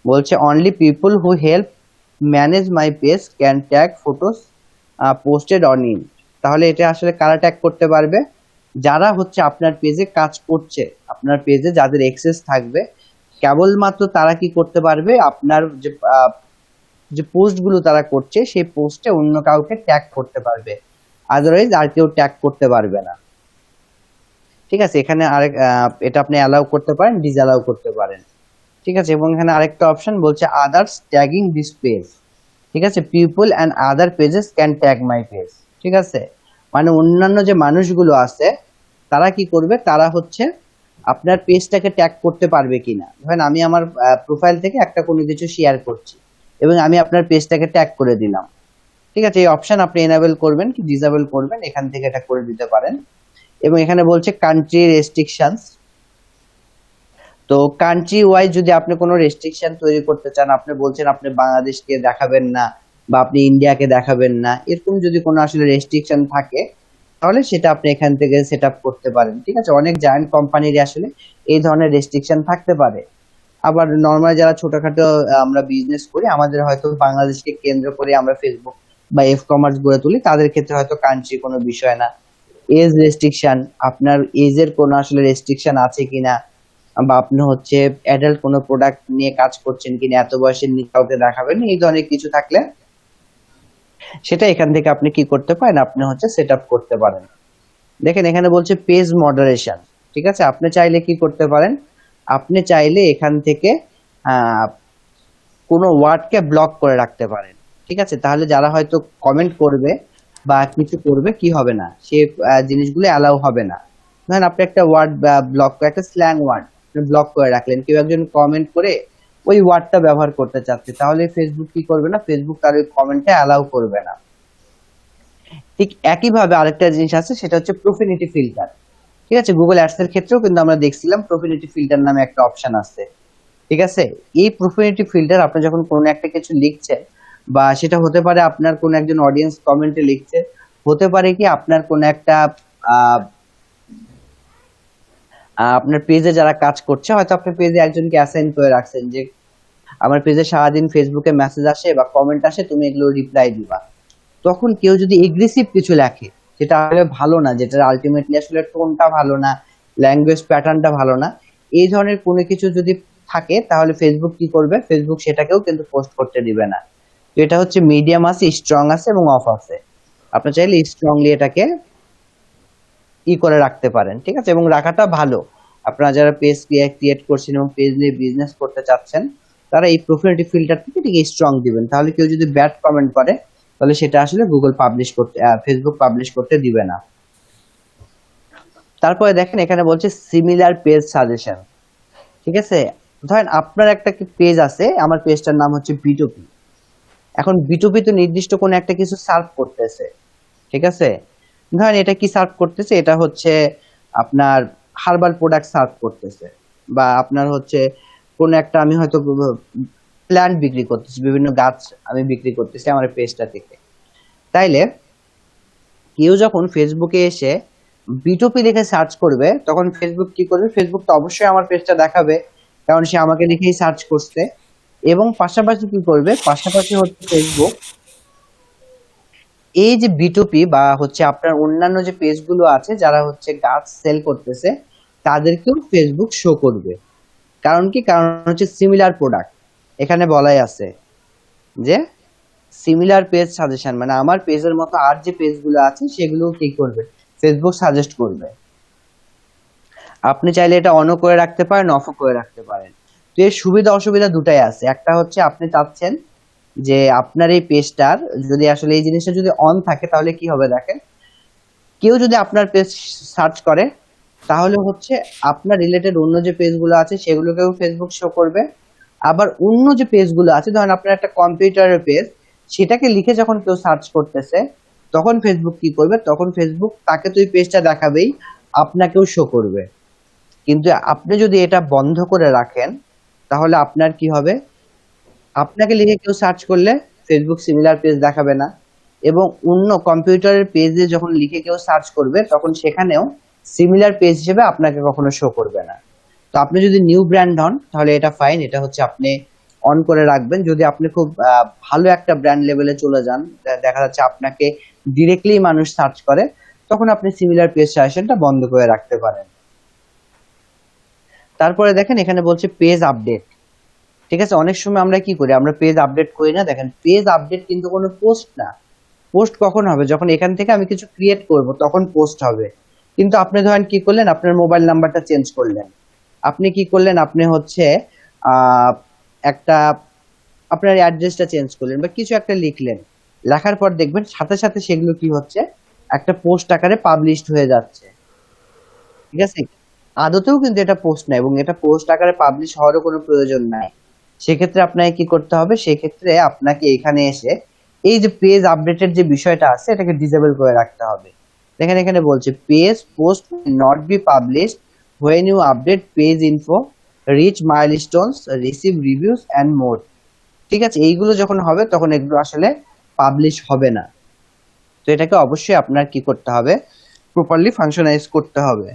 বলছে only people who help manage my page can tag photos posted on in. তাহলে এটা আসলে কারা ট্যাগ করতে পারবে? যারা হচ্ছে আপনার পেজে কাজ করছে, আপনার পেজে যাদের অ্যাক্সেস থাকবে, কেবলমাত্র তারা কি করতে পারবে, আপনার যে পোস্টগুলো তারা করছে সেই পোস্টে অন্য কাউকে ট্যাগ করতে পারবে, আদারওয়াইজ আর কেউ ট্যাগ করতে পারবে না। ঠিক আছে, এখানে আরেক এটা আপনি অ্যালাউ করতে পারেন, ডিসঅ্যালাউ করতে পারেন। ঠিক আছে, এবং এখানে আরেকটা অপশন বলছে আদার্স ট্যাগিং দিস পেজ। ঠিক আছে, people and other pages can tag my page. ঠিক আছে, মানে অন্যান্য যে মানুষগুলো আছে তারা কি করবে, তারা হচ্ছে আপনার পেজটাকে ট্যাগ করতে পারবে কিনা। ধরেন আমি আমার প্রোফাইল থেকে একটা কোনো কিছু শেয়ার করছি এবং আমি আপনার পেজটাকে ট্যাগ করে দিলাম। ঠিক আছে, এই অপশন আপনি এনাবেল করবেন কি ডিসেবল করবেন, এখান থেকে এটা করে দিতে পারেন। এবং এখানে বলছে কান্ট্রি রেস্ট্রিকশনস। তো কান্ট্রি ওয়াইজ যদি আপনি কোনো রেস্ট্রিকশন তৈরি করতে চান, আপনি বলছেন আপনি বাংলাদেশকে দেখাবেন না বা আপনি ইন্ডিয়াকে দেখাবেন না, এরকম যদি কোনো আসলে রেস্ট্রিকশন থাকে তাহলে সেটা আপনি এখান থেকে সেট আপ করতে পারেন। ঠিক আছে, অনেক জায়ান্ট কোম্পানির আসলে এই ধরনের রেস্ট্রিকশন থাকতে পারে। আবার নর্মাল যারা ছোটখাটো আমরা বিজনেস করি, আমাদের হয়তো বাংলাদেশকে কেন্দ্র করে আমরা ফেসবুক বা এফ কমার্স গড়ে তুলি, তাদের ক্ষেত্রে হয়তো কান্ট্রি কোনো বিষয় না। এজ রেস্ট্রিকশন, আপনার এজের কোনো আসলে রেস্ট্রিকশন আছে কিনা, বা আপনি হচ্ছে অ্যাডাল্ট কোনো প্রোডাক্ট নিয়ে কাজ করছেন কিনা, এত বয়সের কাউকে দেখাবেন, এই ধরনের কিছু থাকলে সেটা এখান থেকে আপনি কি করতে পারেন, আপনি হচ্ছে সেট আপ করতে পারেন। দেখেন এখানে বলছে পেজ মডারেশন। ঠিক আছে, আপনি চাইলে কি করতে পারেন, আপনি চাইলে এখান থেকে কোনো ওয়ার্ডকে ব্লক করে রাখতে পারেন। ঠিক আছে, তাহলে যারা হয়তো কমেন্ট করবে বা কিছু করবে কি হবে না, সে জিনিসগুলো অ্যালাউ হবে না। ধরেন আপনি একটা ওয়ার্ড ব্লক করে, একটা স্ল্যাং ওয়ার্ড ব্লক করে রাখলেন, কেউ একজন কমেন্ট করে ওই ওয়ার্ডটা ব্যবহার করতে চাচ্ছে, তাহলে ফেসবুক কি করবে না, ফেসবুক তার ওই কমেন্টে অ্যালাউ করবে না। ঠিক একইভাবে আরেকটা জিনিস আছে, সেটা হচ্ছে প্রোফিনিটি ফিল্টার। ঠিক আছে, গুগল অ্যাডস এর ক্ষেত্রেও কিন্তু আমরা দেখছিলাম প্রোফিনিটি ফিল্টার নামে একটা অপশন আছে। ঠিক আছে, এই প্রোফিনিটি ফিল্টার আপনি যখন কোনো একটা কিছু লিখছেন, বা সেটা হতে পারে আপনার কোন একজন অডিয়েন্স কমেন্টে লিখছে, হতে পারে কি আপনার কোন একটা আপনার পেজে যারা কাজ করছে, হয়তো আপনি পেজে একজনকে অ্যাসাইন করে রাখছেন যে আমার পেজে সারাদিন ফেসবুকে মেসেজ আসে বা কমেন্ট আসে, তুমি এগুলো রিপ্লাই দিবা। তখন কেউ যদি এগ্রেসিভ কিছু লেখে, যেটা আসলে ভালো না, যেটা আলটিমেটলি আসলে টোনটা ভালো না, ল্যাঙ্গুয়েজ প্যাটার্নটা ভালো না, এই ধরনের কোনো কিছু যদি থাকে তাহলে ফেসবুক কি করবে, ফেসবুক সেটাকেও কিন্তু পোস্ট করতে দিবে না। তো এটা হচ্ছে মিডিয়াম আছে, স্ট্রং আছে এবং অফ আছে। আপনি চাইলে স্ট্রংলি এটাকে করে রাখতে পারেন, ঠিক আছে, এবং রাখাটা ভালো। আপনারা যারা পেজ ক্রিয়েট করছেন এবং পেজ নিয়ে বিজনেস করতে চাচ্ছেন, তারা এই প্রোফাইলটি ফিল্টার থেকে ঠিক স্ট্রং দিবেন, তাহলে কেউ যদি ব্যাড কমেন্ট করে তাহলে সেটা আসলে গুগল পাবলিশ করতে, ফেসবুক পাবলিশ করতে দিবে না। তারপরে দেখেন এখানে বলছে সিমিলার পেজ সাজেশন, ঠিক আছে। ধরেন আপনার একটা পেজ আছে, আমার পেজটার নাম হচ্ছে বিটুপি। এখন বিটুপি তো নির্দিষ্ট কোনো একটা কিছু সার্ভ করতেছে, ঠিক আছে। ধরেন এটা কি সার্ভ করতেছে, এটা হচ্ছে আপনার হার্বাল প্রোডাক্ট সার্ভ করতেছে, বা আপনার হচ্ছে কোন একটা, আমি হয়তো প্ল্যান্ট বিক্রি করতেছি, বিভিন্ন গাছ আমি বিক্রি করতেছি আমার পেজটা থেকে। তাইলে কেউ যখন ফেসবুকে এসে বিটুপি লিখে সার্চ করবে, তখন ফেসবুক কি করবে, ফেসবুক তো অবশ্যই আমার পেজটা দেখাবে, কারণ সে আমাকে লিখেই সার্চ করছে। এবং পাশাপাশি কি করবে, পাশাপাশি হচ্ছে ফেসবুক এই যে বিটুপি বা হচ্ছে আপনার অন্যান্য যে পেজগুলো আছে যারা হচ্ছে গাছ সেল করতেছে, তাদেরকেও ফেসবুক শো করবে। কারণ কি, কারণ হচ্ছে সিমিলার প্রোডাক্ট। এখানে বলাই আছে যে সিমিলার পেজ সাজেশন, মানে আমার পেজের মতো আর যে পেজগুলো আছে সেগুলো কি করবে, ফেসবুক সাজেস্ট করবে। আপনি চাইলে এটা অনও করে রাখতে পারেন, অফও করে রাখতে পারেন। তো এর সুবিধা অসুবিধা দুটাই আছে। একটা হচ্ছে আপনি চাচ্ছেন যে আপনার এই পেজটার যদি আসলে এই জিনিসটা যদি অন থাকে তাহলে কি হবে, দেখেন কেউ যদি আপনার পেজ সার্চ করে তাহলে হচ্ছে আপনার রিলেটেড অন্য যে পেজগুলো আছে সেগুলোকেও ফেসবুক শো করবে। আবার অন্য যে পেজগুলো আছে, ধরেন আপনার একটা কম্পিউটারের পেজ, সেটাকে লিখে যখন কেউ সার্চ করতেছে তখন ফেসবুক কি করবে, তখন ফেসবুক তাকে তো এই পেজটা দেখাবেই, আপনাকেও শো করবে। কিন্তু আপনি যদি এটা বন্ধ করে রাখেন তাহলে আপনার কি হবে, আপনাকে লিখে কেউ সার্চ করলে ফেসবুক সিমিলার পেজ দেখাবে না, এবং অন্য কম্পিউটারের পেজে যখন লিখে কেউ সার্চ করবে তখন সেখানেও সিমিলার পেজ হিসেবে আপনাকে কখনো শো করবে না। তো আপনি যদি নিউ ব্র্যান্ড হন তাহলে এটা ফাইন, এটা হচ্ছে আপনি অন করে রাখবেন। যদি আপনি খুব ভালো একটা ব্র্যান্ড লেভেলে চলে যান, দেখা যাচ্ছে আপনাকে ডিরেক্টলি মানুষ সার্চ করে, তখন আপনি সিমিলার পেজ সাজেশনটা বন্ধ করে রাখতে পারেন। তারপরে দেখেন এখানে বলছে পেজ আপডেট, ঠিক আছে। অনেক সময় আমরা কি করি, আমরা পেজ আপডেট করি না। দেখেন পেজ আপডেট কিন্তু কোনো পোস্ট না। পোস্ট কখন হবে, যখন এখান থেকে আমি কিছু ক্রিয়েট করব তখন পোস্ট হবে। কিন্তু আপনি ধরেন কি করলেন, আপনার মোবাইল নাম্বারটা চেঞ্জ করলেন, আপনি কি করলেন, আপনি হচ্ছে আহ একটা আপনার অ্যাড্রেসটা চেঞ্জ করলেন বা কিছু একটা লিখলেন, লেখার পর দেখবেন সাথে সাথে সেগুলো কি হচ্ছে, একটা পোস্ট আকারে পাবলিশড হয়ে যাচ্ছে, ঠিক আছে। আদতেও কিন্তু এটা পোস্ট না, এবং এটা পোস্ট আকারে পাবলিশ হওয়ারও কোনো প্রয়োজন নাই। সেক্ষেত্রে আপনাকে কি করতে হবে, সেক্ষেত্রে আপনাকে এখানে এসে এই যে পেজ আপডেটের যে বিষয়টা আছে এটাকে ডিসেবল করে রাখতে হবে। দেখেন এখানে বলছে page post not be published when you update page info, reach milestones, receive reviews and more, ঠিক আছে। এইগুলো যখন হবে তখন এগুলো আসলে পাবলিশ হবে না। তো এটাকে অবশ্যই আপনার কি করতে হবে, প্রপারলি ফাংশনাইজ করতে হবে।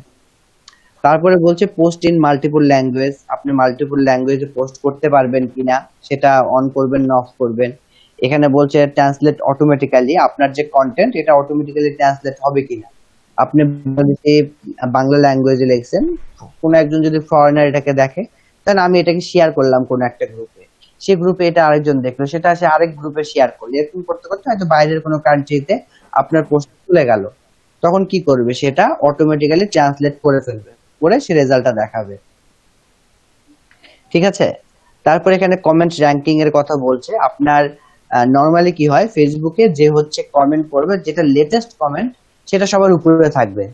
তারপরে বলছে পোস্ট ইন মাল্টিপল ল্যাঙ্গুয়েজ, আপনি মাল্টিপল ল্যাঙ্গুয়েজে পোস্ট করতে পারবেন কিনা সেটা অন করবেন না অফ করবেন। এখানে বলছে ট্রান্সলেট অটোমেটিক্যালি, আপনার যে কন্টেন্ট এটা অটোমেটিক্যালি ট্রান্সলেট হবে কিনা। আপনি বাংলাদেশে বাংলা ল্যাঙ্গুয়েজে লিখছেন, কোনো একজন যদি ফরেনার এটাকে দেখে, তাহলে আমি এটাকে শেয়ার করলাম কোনো একটা গ্রুপে, সেই গ্রুপে এটা আরেকজন দেখলো, সেটা সে আরেক গ্রুপে শেয়ার করলো, এরকম করতে করতে হয়তো বাইরের কোনো কান্ট্রিতে আপনার পোস্ট চলে গেল, তখন কি করবে, সেটা অটোমেটিক্যালি ট্রান্সলেট করে ফেলবে, করে সে রেজাল্টটা দেখাবে, ঠিক আছে। তারপর এখানে কমেন্ট র্যাঙ্কিং এর কথা বলছে। আপনার নরমালি কি হয়, ফেসবুকে যে হচ্ছে কমেন্ট করবে, যেটা লেটেস্ট কমেন্ট সেটা সবার উপরে থাকবে,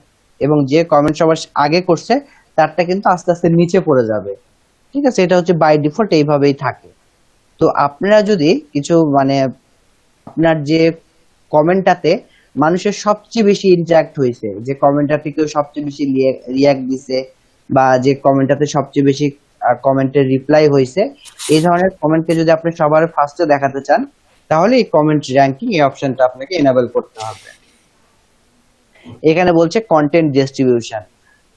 এবং যে কমেন্ট সবার আগে করছে তারটা কিন্তু আস্তে আস্তে নিচে পড়ে যাবে, ঠিক আছে। এটা হচ্ছে বাই ডিফল্ট এইভাবেই থাকে। তো আপনারা যদি কিছু মানে আপনার যে কমেন্টটাতে মানুষের সবচেয়ে বেশি ইন্টারঅ্যাক্ট হয়েছে, যে কমেন্টটাতে কেউ সবচেয়ে বেশি রিয়াক্ট দিছে, বা যে কমেন্টটাতে সবচেয়ে বেশি কমেন্টের রিপ্লাই হয়েছে, এই ধরনের কমেন্টকে যদি আপনি সবার ফার্স্টে দেখাতে চান তাহলে এই কমেন্ট র্যাঙ্কিং এই অপশনটা আপনাকে এনাবেল করতে হবে। এখানে বলছে কন্টেন্ট ডিস্ট্রিবিউশন,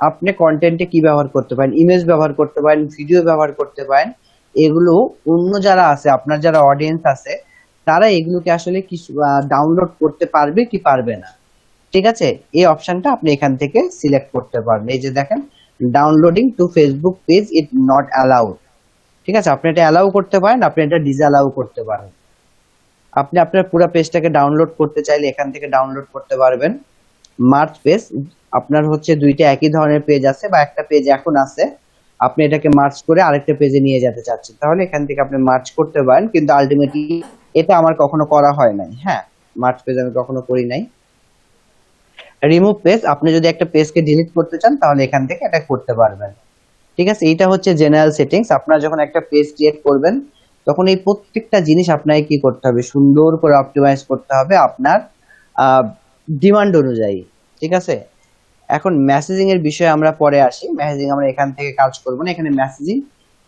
আপনি কন্টেন্টে কি ব্যবহার করতে পারেন, ইমেজ ব্যবহার করতে পারেন, ভিডিও ব্যবহার করতে পারেন। এগুলো অন্য যারা আছে, আপনার যারা অডিয়েন্স আছে, তারা এগুলোকে আসলে কিছু ডাউনলোড করতে পারবে কি পারবে না, ঠিক আছে। এই অপশনটা আপনি এখান থেকে সিলেক্ট করতে পারবেন। এই যে দেখেন downloading to Facebook page it not allowed. ঠিক আছে, আপনি এটা অ্যালাউ করতে পারেন, আপনি এটা ডিসঅ্যালাউ করতে পারেন। আপনি আপনার পুরো পেজটাকে ডাউনলোড করতে চাইলে এখান থেকে ডাউনলোড করতে পারবেন। মার্জ পেজ, আপনার হচ্ছে দুইটা একই ধরনের পেজ আছে বা একটা পেজ এখন আছে, আপনি এটাকে মার্জ করে আরেকটা পেজে নিয়ে যেতে চাচ্ছেন, তাহলে এখান থেকে আপনি মার্জ করতে পারেন। কিন্তু আলটিমেটলি এটা আমার কখনো করা হয় নাই। হ্যাঁ, মার্জ পেজ আমি কখনো করি নাই। রিমুভ পেজ, আপনি যদি একটা পেজকে ডিলিট করতে চান তাহলে এখান থেকে এটা করতে পারবেন। ঠিক আছে, এইটা হচ্ছে জেনারেল সেটিংস। আপনারা যখন একটা পেজ ক্রিয়েট করবেন তখন এই প্রত্যেকটা জিনিস আপনাকে কি করতে হবে, সুন্দর করে অপটিমাইজ করতে হবে আপনার ডিমান্ড অনুযায়ী। ঠিক আছে, এখন মেসেজিং এর বিষয়ে আমরা পরে আসি। মেসেজিং আমরা এখান থেকে কাজ করব না, এখানে মেসেজিং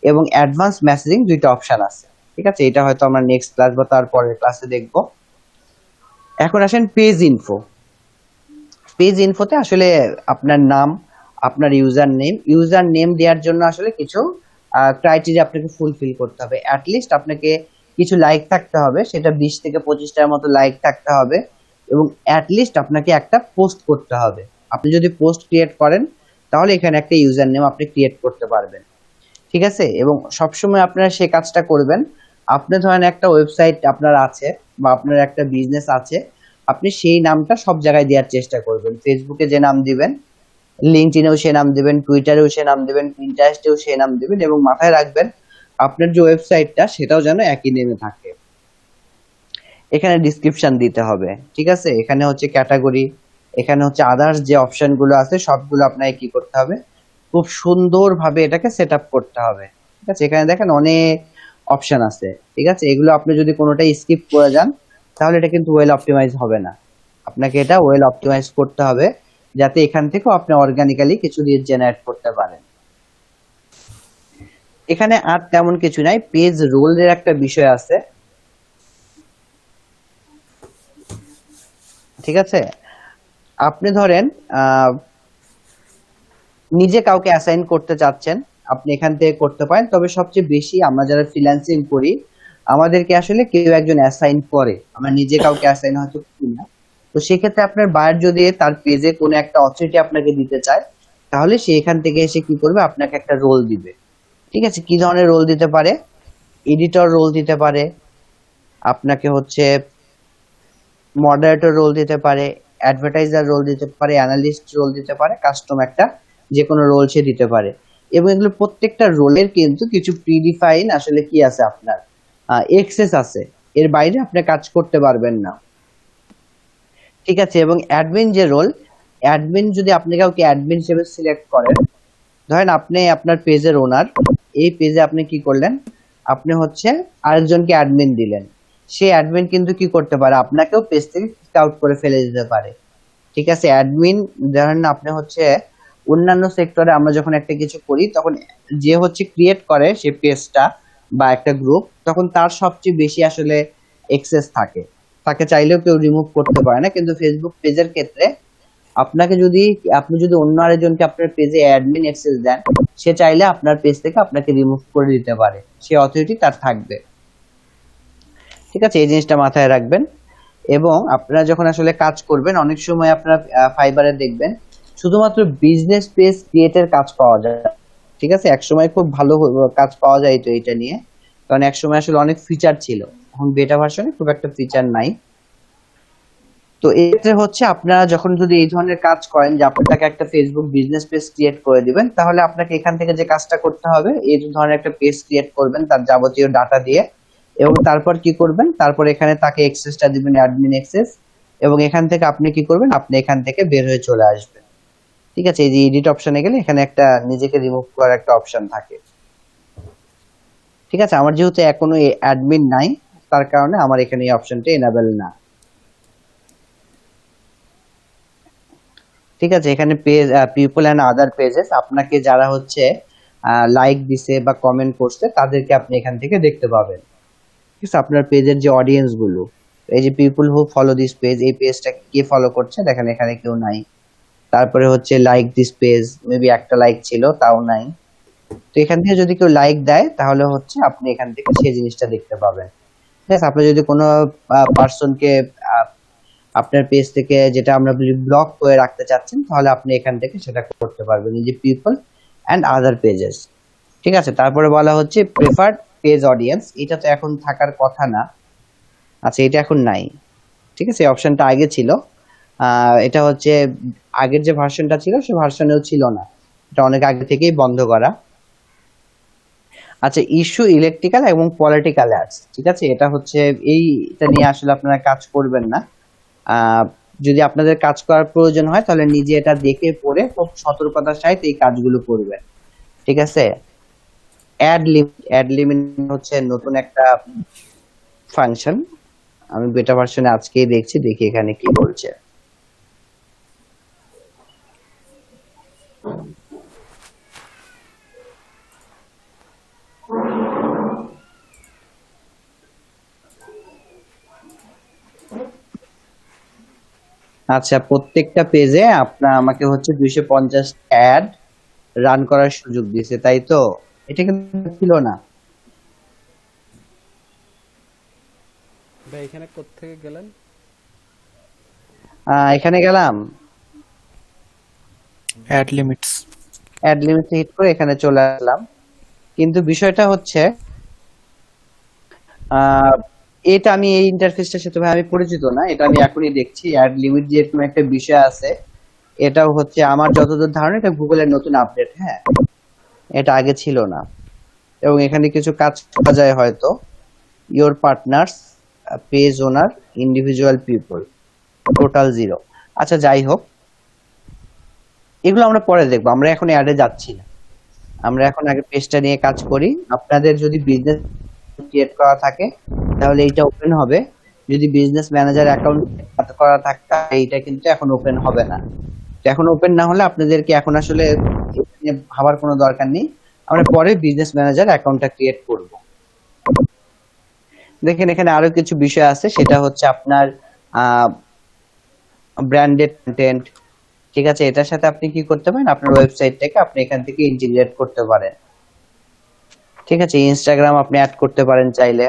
এবং অ্যাডভান্স মেসেজিং দুইটা অপশন আছে। ঠিক আছে, এটা হয়তো আমরা নেক্সট ক্লাস বা তারপরের ক্লাসে দেখব। এখন আসেন পেজ ইনফো। পেজ ইনফোতে আসলে আপনার নাম, আপনার ইউজার নেম দেওয়ার জন্য আসলে কিছু ক্রাইটেরিয়া আপনাকে ফুলফিল করতে হবে। অ্যাটলিস্ট আপনাকে কিছু লাইক থাকতে হবে, সেটা 20 থেকে 25টার মতো লাইক থাকতে হবে, এবং অ্যাটলিস্ট আপনাকে একটা পোস্ট করতে হবে। আপনি যদি পোস্ট ক্রিয়েট করেন তাহলে এখানে একটা ইউজার নেম আপনি ক্রিয়েট করতে পারবেন। ঠিক আছে, এবং সবসময় আপনারা সেই কাজটা করবেন। আপনি ধরেন একটা ওয়েবসাইট আপনার আছে বা আপনার একটা বিজনেস আছে, আপনি সেই নামটা সব জায়গায় দেওয়ার চেষ্টা করবেন। ফেসবুকে যে নাম দিবেন, লিঙ্কডইনেও সে নাম দিবেন, টুইটারেও সে নাম দিবেন, পিন্টারেস্টেও সে নাম দিবেন, এবং মাথায় রাখবেন আপনার যে ওয়েবসাইটটা সেটাও যেন একই নেমে থাকে। এখানে ডিসক্রিপশন দিতে হবে। ঠিক আছে, এখানে হচ্ছে ক্যাটাগরি, এখানে হচ্ছে আদার্স যে অপশনগুলো আছে সবগুলো আপনাকে কি করতে হবে, খুব সুন্দরভাবে এটাকে সেট আপ করতে হবে। ঠিক আছে, এখানে দেখেন অনেক অপশন আছে। ঠিক আছে, এগুলো আপনি যদি কোনোটা স্কিপ করে যান তাহলে এটা কিন্তু ওয়েল অপটিমাইজ হবে না। আপনাকে এটা ওয়েল অপটিমাইজ করতে হবে যাতে এখান থেকেও আপনি অর্গানিক্যালি কিছু লিড জেনারেট করতে পারেন। এখানে আর তেমন কিছু নাই। পেজ রোলের একটা বিষয় আছে। ঠিক আছে, আপনি ধরেন নিজে কাউকে অ্যাসাইন করতে চাচ্ছেন, আপনি এখান থেকে করতে পারেন। তবে সবচেয়ে বেশি আমরা যারা ফ্রিল্যান্সিং করি আমাদেরকে আসলে কেউ একজন অ্যাসাইন করে, আমরা নিজে কাউকে অ্যাসাইন হয়তো করি না। তো সেক্ষেত্রে আপনার বায়ার যদি তার পেজে কোনো একটা অথরিটি আপনাকে দিতে চায় তাহলে সে এখান থেকে এসে কি করবে, আপনাকে একটা রোল দিবে। ঠিক আছে, কি ধরনের রোল দিতে পারে, এডিটর রোল দিতে পারে, আপনাকে হচ্ছে মডারেটর রোল দিতে পারে, অ্যাডভার্টাইজার রোল দিতে পারে, অ্যানালিস্ট রোল দিতে পারে, কাস্টম একটা যে কোনো রোল সে দিতে পারে। এবং এগুলো প্রত্যেকটা রোলের কিন্তু কিছু প্রিডিফাইন আসলে কি আছে, আপনার এক্সেস আছে, এর বাইরে আপনি কাজ করতে পারবেন না। ঠিক আছে, এবং অ্যাডমিন যে রোল, অ্যাডমিন যদি আপনি কাউকে অ্যাডমিন হিসেবে সিলেক্ট করেন, ধরেন আপনি আপনার পেজের ওনার, এই পেজে আপনি কি করলেন, আপনি হচ্ছে আরেকজনকে অ্যাডমিন দিলেন, সেই অ্যাডমিন কিন্তু কি করতে পারে, আপনাকেও পেজ থেকে আউট করে ফেলে দিতে পারে। ঠিক আছে, অ্যাডমিন ধরেন আপনি হচ্ছে অন্যান্য সেক্টরে আমরা যখন একটা কিছু করি তখন যে হচ্ছে ক্রিয়েট করে সে পেজটা বা একটা গ্রুপ, তখন তার সবচেয়ে বেশি আসলে এক্সেস থাকে, তাকে চাইলেও কেউ রিমুভ করতে পারে না। কিন্তু ফেসবুক পেজের ক্ষেত্রে আপনি যদি অন্য আরেকজনকে আপনার পেজে অ্যাডমিন অ্যাক্সেস দেন, সে চাইলে আপনার পেজ থেকে আপনাকে রিমুভ করে দিতে পারে, সে অথরিটি তার থাকবে। ঠিক আছে, এই জিনিসটা মাথায় রাখবেন। এবং আপনারা যখন আসলে কাজ করবেন অনেক সময় আপনারা ফাইবারে দেখবেন শুধুমাত্র বিজনেস পেজ ক্রিয়েটের কাজ পাওয়া যায়। ঠিক আছে, এক সময় খুব ভালো কাজ পাওয়া যায় তো এটা নিয়ে, কারণ এক সময় আসলে অনেক ফিচার ছিল, এখন বেটা ভার্সনে খুব একটা ফিচার নাই। তো এক্ষেত্রে হচ্ছে আপনারা যখন যদি এই ধরনের কাজ করেন যে আপনাকে একটা ফেসবুক বিজনেস পেজ ক্রিয়েট করে দিবেন, তাহলে আপনাকে এখান থেকে যে কাজটা করতে হবে, এই ধরনের একটা পেজ ক্রিয়েট করবেন তার যাবতীয় ডাটা দিয়ে, এবং তারপর কি করবেন, তারপর এখানে তাকে অ্যাক্সেসটা দিবেন, অ্যাডমিন অ্যাক্সেস, এবং এখান থেকে আপনি কি করবেন, আপনি এখান থেকে বের হয়ে চলে আসবেন। ঠিক আছে, এই যে এডিট অপশনে গেলে এখানে একটা নিজেকে রিমুভ করার একটা অপশন থাকে। ঠিক আছে, আমার যেহেতু এখনো অ্যাডমিন নাই তার কারণে আমার এখানে এই অপশনটা এনাবেল না। ঠিক আছে, এখানে page people and other pages, আপনাকে যারা হচ্ছে লাইক দিছে বা কমেন্ট করছে তাদেরকে আপনি এখান থেকে দেখতে পাবেন। ঠিক আছে, আপনার পেজের যে অডিয়েন্স গুলো, এই যে people who follow this page, এই পেজটা কে ফলো করছে দেখেন এখানে কেউ নাই। তারপরে হচ্ছে লাইক দিস পেজ, মেবি একটা লাইক ছিল তাও নাই। তো এখান থেকে যদি কেউ লাইক দেয় তাহলে হচ্ছে আপনি এখান থেকে সেই জিনিসটা দেখতে পাবেন। ঠিক আছে, আপনি যদি কোনো পার্সনকে আপনার পেজ থেকে, যেটা আমরা বলি ব্লক করে রাখতে চাচ্ছেন, তাহলে আপনি এখান থেকে সেটা করতে পারবেন। এই যে পিপল, অ্যান্ড আদার পেজেস। ঠিক আছে, তারপরে বলা হচ্ছে প্রেফার্ড পেজ অডিয়েন্স, এটা তো এখন থাকার কথা না। আচ্ছা, এটা এখন নাই। ঠিক আছে, এই অপশনটা আগে ছিল। এটা হচ্ছে আগের যে ভার্সনটা ছিল সে ভার্সনেও ছিল না, এটা অনেক আগে থেকেই বন্ধ করা। আচ্ছা, ইস্যু ইলেকট্রিক্যাল এবং পলিটিক্যাল অ্যাডস, ঠিক আছে, এটা হচ্ছে এইটা নিয়ে আসলে আপনারা কাজ করবেন না। যদি আপনাদের কাজ করার প্রয়োজন হয় তাহলে নিজে এটা দেখে পড়ে খুব সতর্কতার সহিত এই কাজগুলো করবেন। ঠিক আছে, অ্যাড লিমিট হচ্ছে নতুন একটা ফাংশন, আমি বেটা ভার্সনে আজকেই দেখছি, দেখি এখানে কি বলছে। আচ্ছা, প্রত্যেকটা পেজে আপনার আমাকে হচ্ছে 250 অ্যাড রান করার সুযোগ দিয়েছে, তাই তো? এটা কিন্তু ছিল না। ভাই এখানে কোত্থেকে গেলেন? এখানে গেলাম, ad limits. Ad limit hit করে এখানে চলে আসলাম। কিন্তু বিষয়টা হচ্ছে এটা আমি এই ইন্টারফেসটার সাথে ভাই আমি পরিচিত না, এটা আমি এখনই দেখছি। অ্যাড লিমিট যে এরকম একটা বিষয় আছে, এটাও হচ্ছে আমার যতদূর ধারণা এটা গুগলের নতুন আপডেট। হ্যাঁ, এটা আগে ছিল না। এবং এখানে কিছু কাজ করা যায় হয়তো, your partners, page owner, individual people, total 0। আচ্ছা, যাই হোক, এগুলো আমরা পরে দেখবো, আমরা এখন অ্যাডে যাচ্ছি না। আমরা এখন আগে পেজটা নিয়ে কাজ করি। আপনাদের যদি বিজনেস ক্রিয়েট করা থাকে তাহলে এইটা ওপেন হবে, যদি বিজনেস ম্যানেজার অ্যাকাউন্ট করা থাকে এইটা কিন্তু এখন ওপেন হবে না। তো এখন ওপেন না হলে আপনাদেরকে এখন আসলে এটা নিয়ে ভাবার কোনো দরকার নেই, আমরা পরে বিজনেস ম্যানেজার অ্যাকাউন্টটা ক্রিয়েট করব। দেখেন এখানে আরো কিছু বিষয় আছে, সেটা হচ্ছে আপনার ব্র্যান্ডেড কন্টেন্ট। ঠিক আছে, এটার সাথে আপনি কি করতে পারেন, আপনার ওয়েবসাইটটাকে আপনি এখান থেকে ইন্টিগ্রেট করতে পারেন। ঠিক আছে, ইনস্টাগ্রাম আপনি অ্যাড করতে পারেন চাইলে।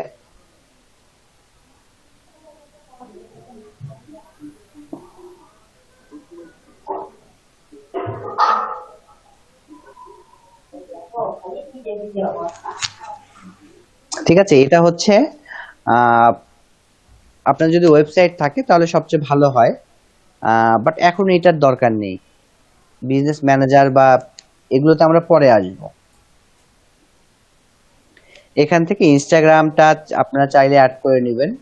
ঠিক আছে, এটা হচ্ছে আপনার যদি ওয়েবসাইট থাকে তাহলে সবচেয়ে ভালো হয়, বাট এখন এটার দরকার নেই। বিজনেস ম্যানেজার বা এগুলোতে আমরা পরে আসবো। এখান থেকে ইনস্টাগ্রামটা আপনারা চাইলে অ্যাড করে নেবেন।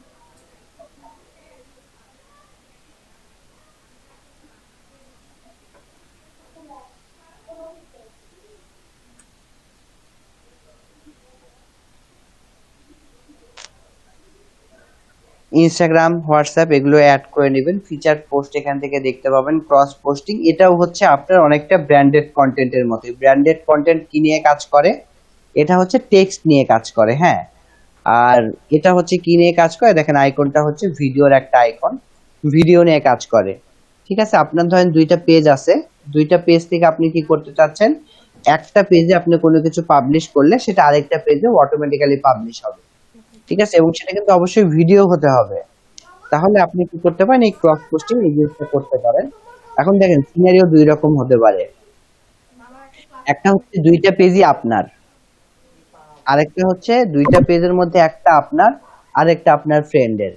ইনস্টাগ্রাম, হোয়াটসঅ্যাপ এগুলো অ্যাড করে নেবেন। ফিচার পোস্ট এখান থেকে দেখতে পাবেন, ক্রস পোস্টিং, এটাও হচ্ছে আপনার অনেকটা ব্র্যান্ডেড কন্টেন্টের মতো। ব্র্যান্ডেড কন্টেন্ট কি নিয়ে কাজ করে, এটা হচ্ছে টেক্সট নিয়ে কাজ করে। হ্যাঁ, আর এটা হচ্ছে কি নিয়ে কাজ করে, দেখেন আইকনটা হচ্ছে ভিডিওর একটা আইকন, ভিডিও নিয়ে কাজ করে। ঠিক আছে, আপনার ধরেন দুইটা পেজ আছে, দুইটা পেজ থেকে আপনি কি করতে চাচ্ছেন, একটা পেজে আপনি কোনো কিছু পাবলিশ করলে সেটা আরেকটা পেজে অটোমেটিক্যালি পাবলিশ হবে। ঠিক আছে, এবং সেটা কিন্তু অবশ্যই ভিডিও হতে হবে। তাহলে আপনি কি করতে পারেন, এই ক্রস পোস্টিং এই জিনিসটা করতে পারেন। এখন দেখেন সিনারিও দুই রকম হতে পারে, একটা হচ্ছে দুইটা পেজই আপনার, আরেকটা হচ্ছে দুইটা পেজের মধ্যে একটা আপনার আরেকটা আপনার ফ্রেন্ডের।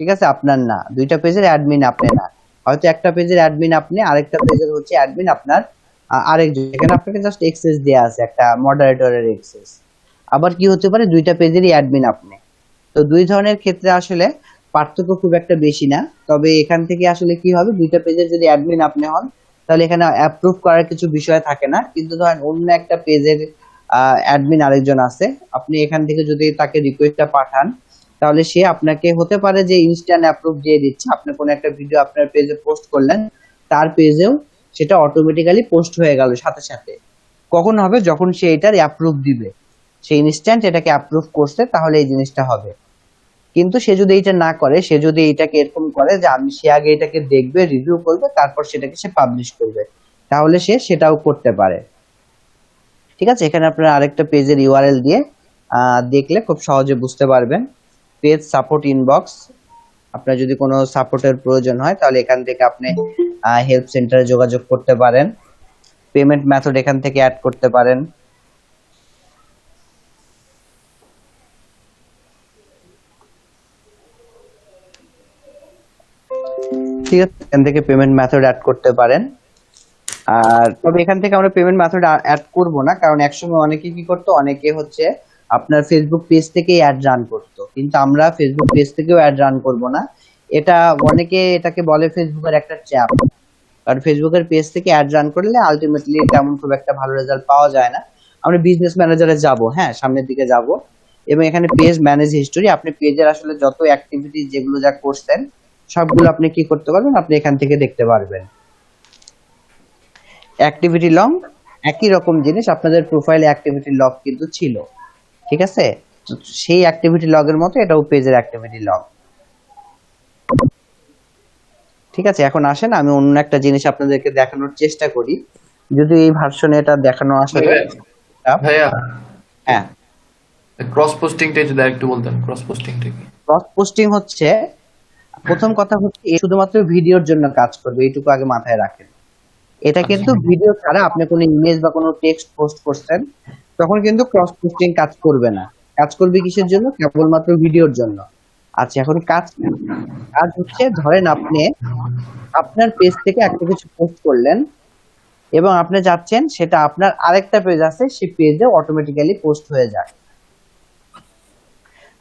ঠিক আছে, আপনার না, দুইটা পেজের অ্যাডমিন আপনি না, হয়তো একটা পেজের অ্যাডমিন আপনি, আরেকটা পেজের হচ্ছে অ্যাডমিন আপনার আরেকজন। এখানে আপনাকে জাস্ট এক্সেস দেয়া আছে, একটা মডারেটরের এক্সেস। আবার কি হতে পারে, দুইটা পেজেরই অ্যাডমিন আপনি। তো দুই ধরনের ক্ষেত্রে আসলে পার্থক্য খুব একটা বেশি না। তবে এখান থেকে আসলে কি হবে, দুইটা পেজের যদি অ্যাডমিন আপনি হন তাহলে এখানে অ্যাপ্রুভ করার কিছু বিষয় থাকে না। কিন্তু ধরেন অন্য একটা পেজের অ্যাডমিন আরেকজন আছে, আপনি এখান থেকে যদি তাকে রিকোয়েস্টটা পাঠান তাহলে সে আপনাকে হতে পারে যে ইনস্ট্যান্ট অ্যাপ্রুভ দিয়ে দিচ্ছে। আপনি কোনো একটা ভিডিও আপনার পেজে পোস্ট করলেন, তার পেজেও সেটা অটোমেটিক্যালি পোস্ট হয়ে গেল সাথে সাথে। কখন হবে, যখন সে এটার অ্যাপ্রুভ দিবে, সে ইনস্ট্যান্ট এটাকে অ্যাপ্রুভ করছে, তাহলে এই জিনিসটা হবে। কিন্তু সে যদি এটা না করে, সে যদি এটাকে এরকম করে যে সে আগে এটাকে দেখবে, রিভিউ করবে, তারপর সেটাকে সে পাবলিশ করবে, তাহলে সে সেটাও করতে পারে। ঠিক আছে, এখানে আপনারা আরেকটা পেজের ইউআরএল দিয়ে দেখলে খুব সহজে বুঝতে পারবেন। পেজ সাপোর্ট ইনবক্স, আপনার যদি কোনো সাপোর্টের প্রয়োজন হয় তাহলে এখান থেকে আপনি হেল্প সেন্টারে যোগাযোগ করতে পারেন। পেমেন্ট মেথড এখান থেকে অ্যাড করতে পারেন। ঠিক আছে, এখান থেকে পেমেন্ট মেথড অ্যাড করতে পারেন। আর তবে এখান থেকে আমরা পেমেন্ট মেথড অ্যাড করব না, কারণ একসময় অনেকে কি করতো, অনেকে হচ্ছে আপনার ফেসবুক পেজ থেকেই অ্যাড রান করতো, কিন্তু আমরা ফেসবুক পেজ থেকেও অ্যাড রান করব না। এটা অনেকে এটাকে বলে ফেসবুকের একটা ট্র্যাপ, কারণ ফেসবুকের পেজ থেকে অ্যাড রান করলে আলটিমেটলি তেমন খুব একটা ভালো রেজাল্ট পাওয়া যায় না। আমরা বিজনেস ম্যানেজারে যাব, হ্যাঁ সামনের দিকে যাব, এবং এখানে পেজ ম্যানেজ হিস্টোরি, আপনি পেজের আসলে যত অ্যাক্টিভিটি যেগুলো যা করছেন সবগুলো আপনি কি করতে পারবেন, আপনি এখান থেকে দেখতে পারবেন। অ্যাক্টিভিটি লগ একই রকম জিনিস, আপনাদের প্রোফাইলে অ্যাক্টিভিটি লগ কিন্তু ছিল, ঠিক আছে? তো সেই অ্যাক্টিভিটি লগের মতো এটাও পেজের অ্যাক্টিভিটি লগ। ঠিক আছে, এখন আসেন আমি অন্য একটা জিনিস আপনাদেরকে দেখানোর চেষ্টা করি, যদি এই ভার্সনে এটা দেখানো আসলে। ভাইয়া, হ্যাঁ, ক্রস পোস্টিংটা যদি আরেকটু বলতেন, ক্রস পোস্টিংটা কি? ক্রস পোস্টিং হচ্ছে, প্রথম কথা হচ্ছে এ শুধুমাত্র ভিডিওর জন্য কাজ করবে, এইটুকু আগে মাথায় রাখেন। এটা কিন্তু ভিডিও ছাড়া আপনি কোনো ইমেজ বা কোনো টেক্সট পোস্ট করছেন, তখন কিন্তু ক্রস পোস্টিং কাজ করবে না। কাজ করবে কিসের জন্য? কেবলমাত্র ভিডিওর জন্য। আচ্ছা, এখন কাজ হচ্ছে, ধরেন আপনি আপনার পেজ থেকে একটা কিছু পোস্ট করলেন এবং আপনি চাচ্ছেন সেটা আপনার আরেকটা পেজ আছে সেই পেজে অটোমেটিক্যালি পোস্ট হয়ে যায়,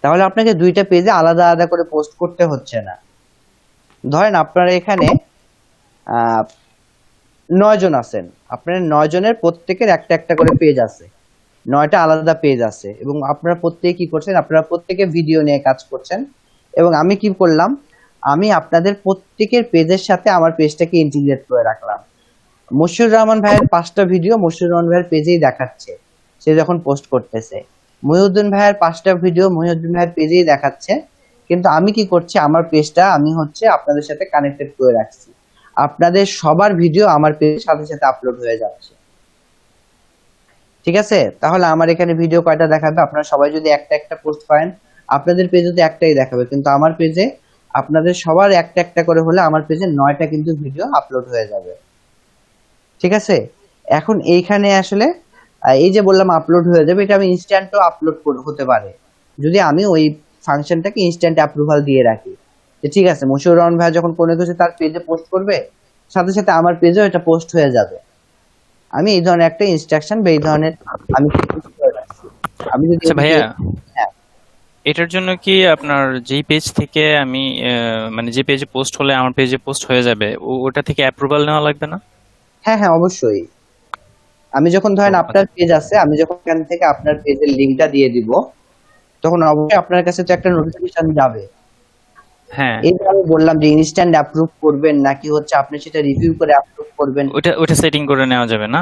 তাহলে আপনাকে দুইটা পেজে আলাদা আলাদা করে পোস্ট করতে হচ্ছে না। ধরেন আপনার এখানে 9 জন আছেন, আপনার 9 জনের প্রত্যেকের একটা একটা করে পেজ আছে, 9টা আলাদা পেজ আছে, এবং আপনারা প্রত্যেকে কি করছেন, আপনারা প্রত্যেকে ভিডিও নিয়ে কাজ করছেন। এবং আমি কি করলাম, আমি আপনাদের প্রত্যেকের পেজের সাথে আমার পেজটাকে ইন্টিগ্রেট করে রাখলাম। মশিউর রহমান ভাইয়ের 5টা ভিডিও মশিউর রহমান ভাইয়ের পেজেই দেখাচ্ছে সে যখন পোস্ট করতেছে, মহিউদ্দিন ভাইয়ের 5টা ভিডিও মহিউদ্দিন ভাইয়ের পেজেই দেখাচ্ছে, কিন্তু আমি কি করছি, আমার পেজটা আমি হচ্ছে আপনাদের সাথে কানেক্টেড করে রাখছি, আপনাদের সবার ভিডিও আমার পেজের সাথে সাথে আপলোড হয়ে যাচ্ছে। ঠিক আছে, তাহলে আমার এখানে ভিডিও কয়টা দেখাবে, আপনারা সবাই যদি একটা একটা পোস্ট করেন আপনাদের পেজে তো একটাই দেখাবে, কিন্তু আমার পেজে আপনাদের সবার একটা একটা করে হলে আমার পেজে 9টা কিন্তু ভিডিও আপলোড হয়ে যাবে। ঠিক আছে, এখন এইখানে আসলে এই যে বললাম আপলোড হয়ে যাবে, এটা আমি ইনস্ট্যান্টও আপলোড হতে পারে যদি আমি ওই ফাংশনটাকে ইনস্ট্যান্ট অ্যাপ্রুভাল দিয়ে রাখি। যে ঠিক আছে, মশিউর রহমান ভাই যখন কোনো কিছু তার পেজে পোস্ট করবে সাথে সাথে আমার পেজেও এটা পোস্ট হয়ে যাবে। আমি এই ধরনের একটা ইনস্ট্রাকশন বা এই ধরনের আমি করে রাখছি। আমি যদি আচ্ছা ভাইয়া, হ্যাঁ এটার জন্য কি আপনার যেই পেজ থেকে আমি মানে যে পেজে পোস্ট হলে আমার পেজে পোস্ট হয়ে যাবে ওটা থেকে অ্যাপ্রুভাল নেওয়া লাগবে না? হ্যাঁ হ্যাঁ অবশ্যই। আমি যখন ধরেন আপনার পেজ আছে, আমি যখন এখান থেকে আপনার পেজের লিংকটা দিয়ে দিব, তখন অবশ্যই আপনার কাছে তো একটা নোটিফিকেশন যাবে। হ্যাঁ, এই যে আমি বললাম যে ইনস্ট্যান্ট অ্যাপ্রুভ করবেন নাকি হচ্ছে আপনি সেটা রিভিউ করে অ্যাপ্রুভ করবেন। ওটা সেটিং করে নেওয়া যাবে না?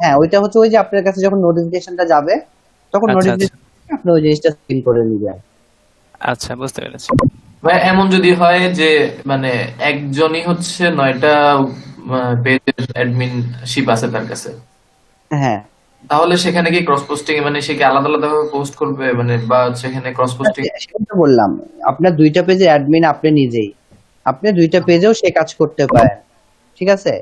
হ্যাঁ, ওইটা হচ্ছে ওই যে আপনার কাছে যখন নোটিফিকেশনটা যাবে তখন আচ্ছা, নোটিফিকেশন আপনি ওই জিনিসটা সিল করে নেবেন। আচ্ছা, বুঝতে পেরেছি। ভাই, এমন যদি হয় যে মানে একজনই হচ্ছে 9টা পেজের অ্যাডমিনশিপ আছে তার কাছে, হ্যাঁ, তাহলে সেখানে কি ক্রস পোস্টিং মানে সে কি আলাদা আলাদা ভাবে পোস্ট করবে, মানে বা সেখানে ক্রস পোস্টিং? সেটা তো বললাম, আপনার দুইটা পেজে অ্যাডমিন আপনি নিজেই, আপনি দুইটা পেজেও সে কাজ করতে পারেন। ঠিক আছে,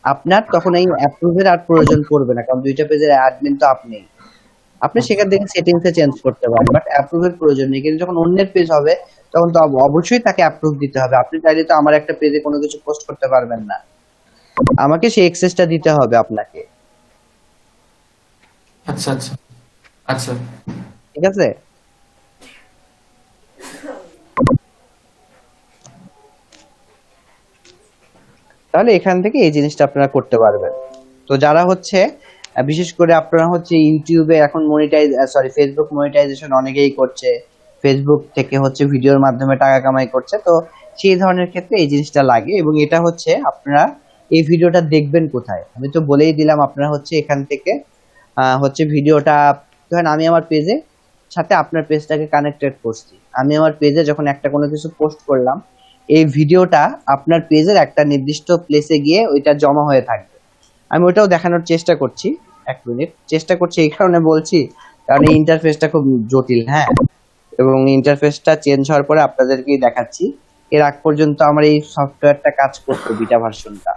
আপনার তখন এই অ্যাপ্রুভের আর প্রয়োজন পড়বে না, কারণ দুইটা পেজের অ্যাডমিন তো আপনি সেখান থেকে সেটিংসে চেঞ্জ করতে পারেন, বাট অ্যাপ্রুভের প্রয়োজন নেই। কিন্তু যখন অন্যের পেজ হবে তখন তো অবশ্যই তাকে অ্যাপ্রুভ দিতে হবে। আপনি চাইলে তো আমার একটা পেজে কোনো কিছু পোস্ট করতে পারবেন না, আমাকে সেই অ্যাক্সেসটা দিতে হবে আপনাকে। আচ্ছা আচ্ছা আচ্ছা। ঠিক আছে, তাহলে এখান থেকে এই জিনিসটা আপনারা করতে পারবেন। তো যারা হচ্ছে বিশেষ করে আপনারা হচ্ছে ইউটিউবে এখন ফেসবুক মনিটাইজেশন অনেকেই করছে, ফেসবুক থেকে হচ্ছে ভিডিওর মাধ্যমে টাকা কামাই করছে, তো সেই ধরনের ক্ষেত্রে এই জিনিসটা লাগে। এবং এটা হচ্ছে আপনারা এই ভিডিওটা দেখবেন কোথায়, আমি তো বলেই দিলাম, আপনারা হচ্ছে এখান থেকে হচ্ছে ভিডিওটা, ধরেন আমি আমার পেজে সাথে আপনার পেজটাকে কানেক্টেড করছি, আমি আমার পেজে যখন একটা কোনো কিছু পোস্ট করলাম এই ভিডিওটা আপনার পেজের একটা নির্দিষ্ট প্লেসে গিয়ে ওইটা জমা হয়ে থাকবে। আমি ওটাও দেখানোর চেষ্টা করছি, 1 মিনিট চেষ্টা করছি, এই কারণে বলছি কারণ এই ইন্টারফেসটা খুব জটিল। হ্যাঁ, এবং ইন্টারফেসটা চেঞ্জ হওয়ার পরে আপনাদেরকেই দেখাচ্ছি, এর আগ পর্যন্ত আমার এই সফটওয়্যারটা কাজ করতো বিটা ভার্সনটা।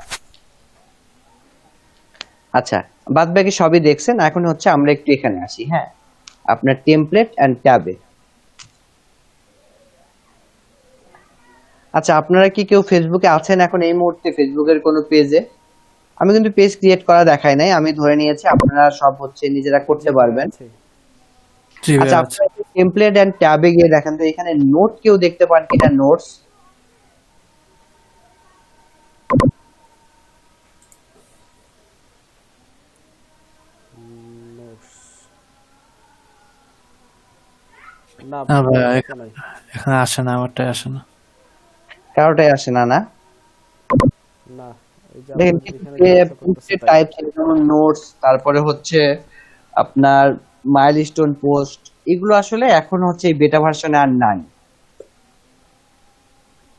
আচ্ছা, বাদ বাকি সবই দেখছেন, এখন হচ্ছে আমরা একটু এখানে আসি। হ্যাঁ, আপনার টেমপ্লেট এন্ড ট্যাবে। আচ্ছা, আপনারা কি কেউ ফেসবুকে আছেন এখন এই মুহূর্তে, ফেসবুকের কোনো পেজে? আমি কিন্তু পেজ ক্রিয়েট করা দেখাই নাই, আমি ধরে নিয়েছি আপনারা সব হচ্ছে নিজেরা করতে পারবেন। আছে। জি ভাই আচ্ছা, আছে। আপনারা টেমপ্লেট এন্ড ট্যাবে গিয়ে দেখেন তো এখানে নোট কেউ দেখতে পান কিনা, নোটস। নোটস না না ভাই নোটসটা নাই। এখানে আসে না, আমারটাই আসে না। কারোটাই আসে না, না? না এই যে দেখেন আপনার এখানে যা করতেছে তাই। টাইপ, যেমন নোটস, তারপরে হচ্ছে আপনার মাইলস্টোন পোস্ট, এগুলো আসলে এখন হচ্ছে এই বেটা ভার্সনে আর নাই।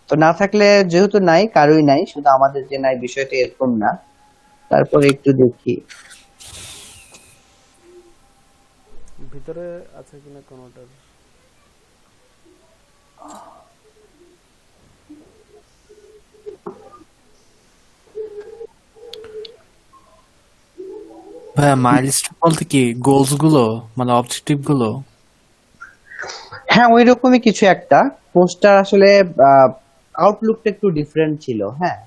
তো না থাকলে, যেহেতু নাই, কারোই নাই, শুধু আমাদের যে নাই বিষয়টা এরকম না। তারপরে একটু দেখি। ভিতরে আছে কিনা কোনোটার। ভাই মাইলস্টোন বলতে কি, গোলস গুলো মানে অবজেক্টিভ গুলো? হ্যাঁ, ওই রকমই কিছু একটা। পোস্টার আসলে আউটলুকটা একটু ডিফারেন্ট ছিল। হ্যাঁ,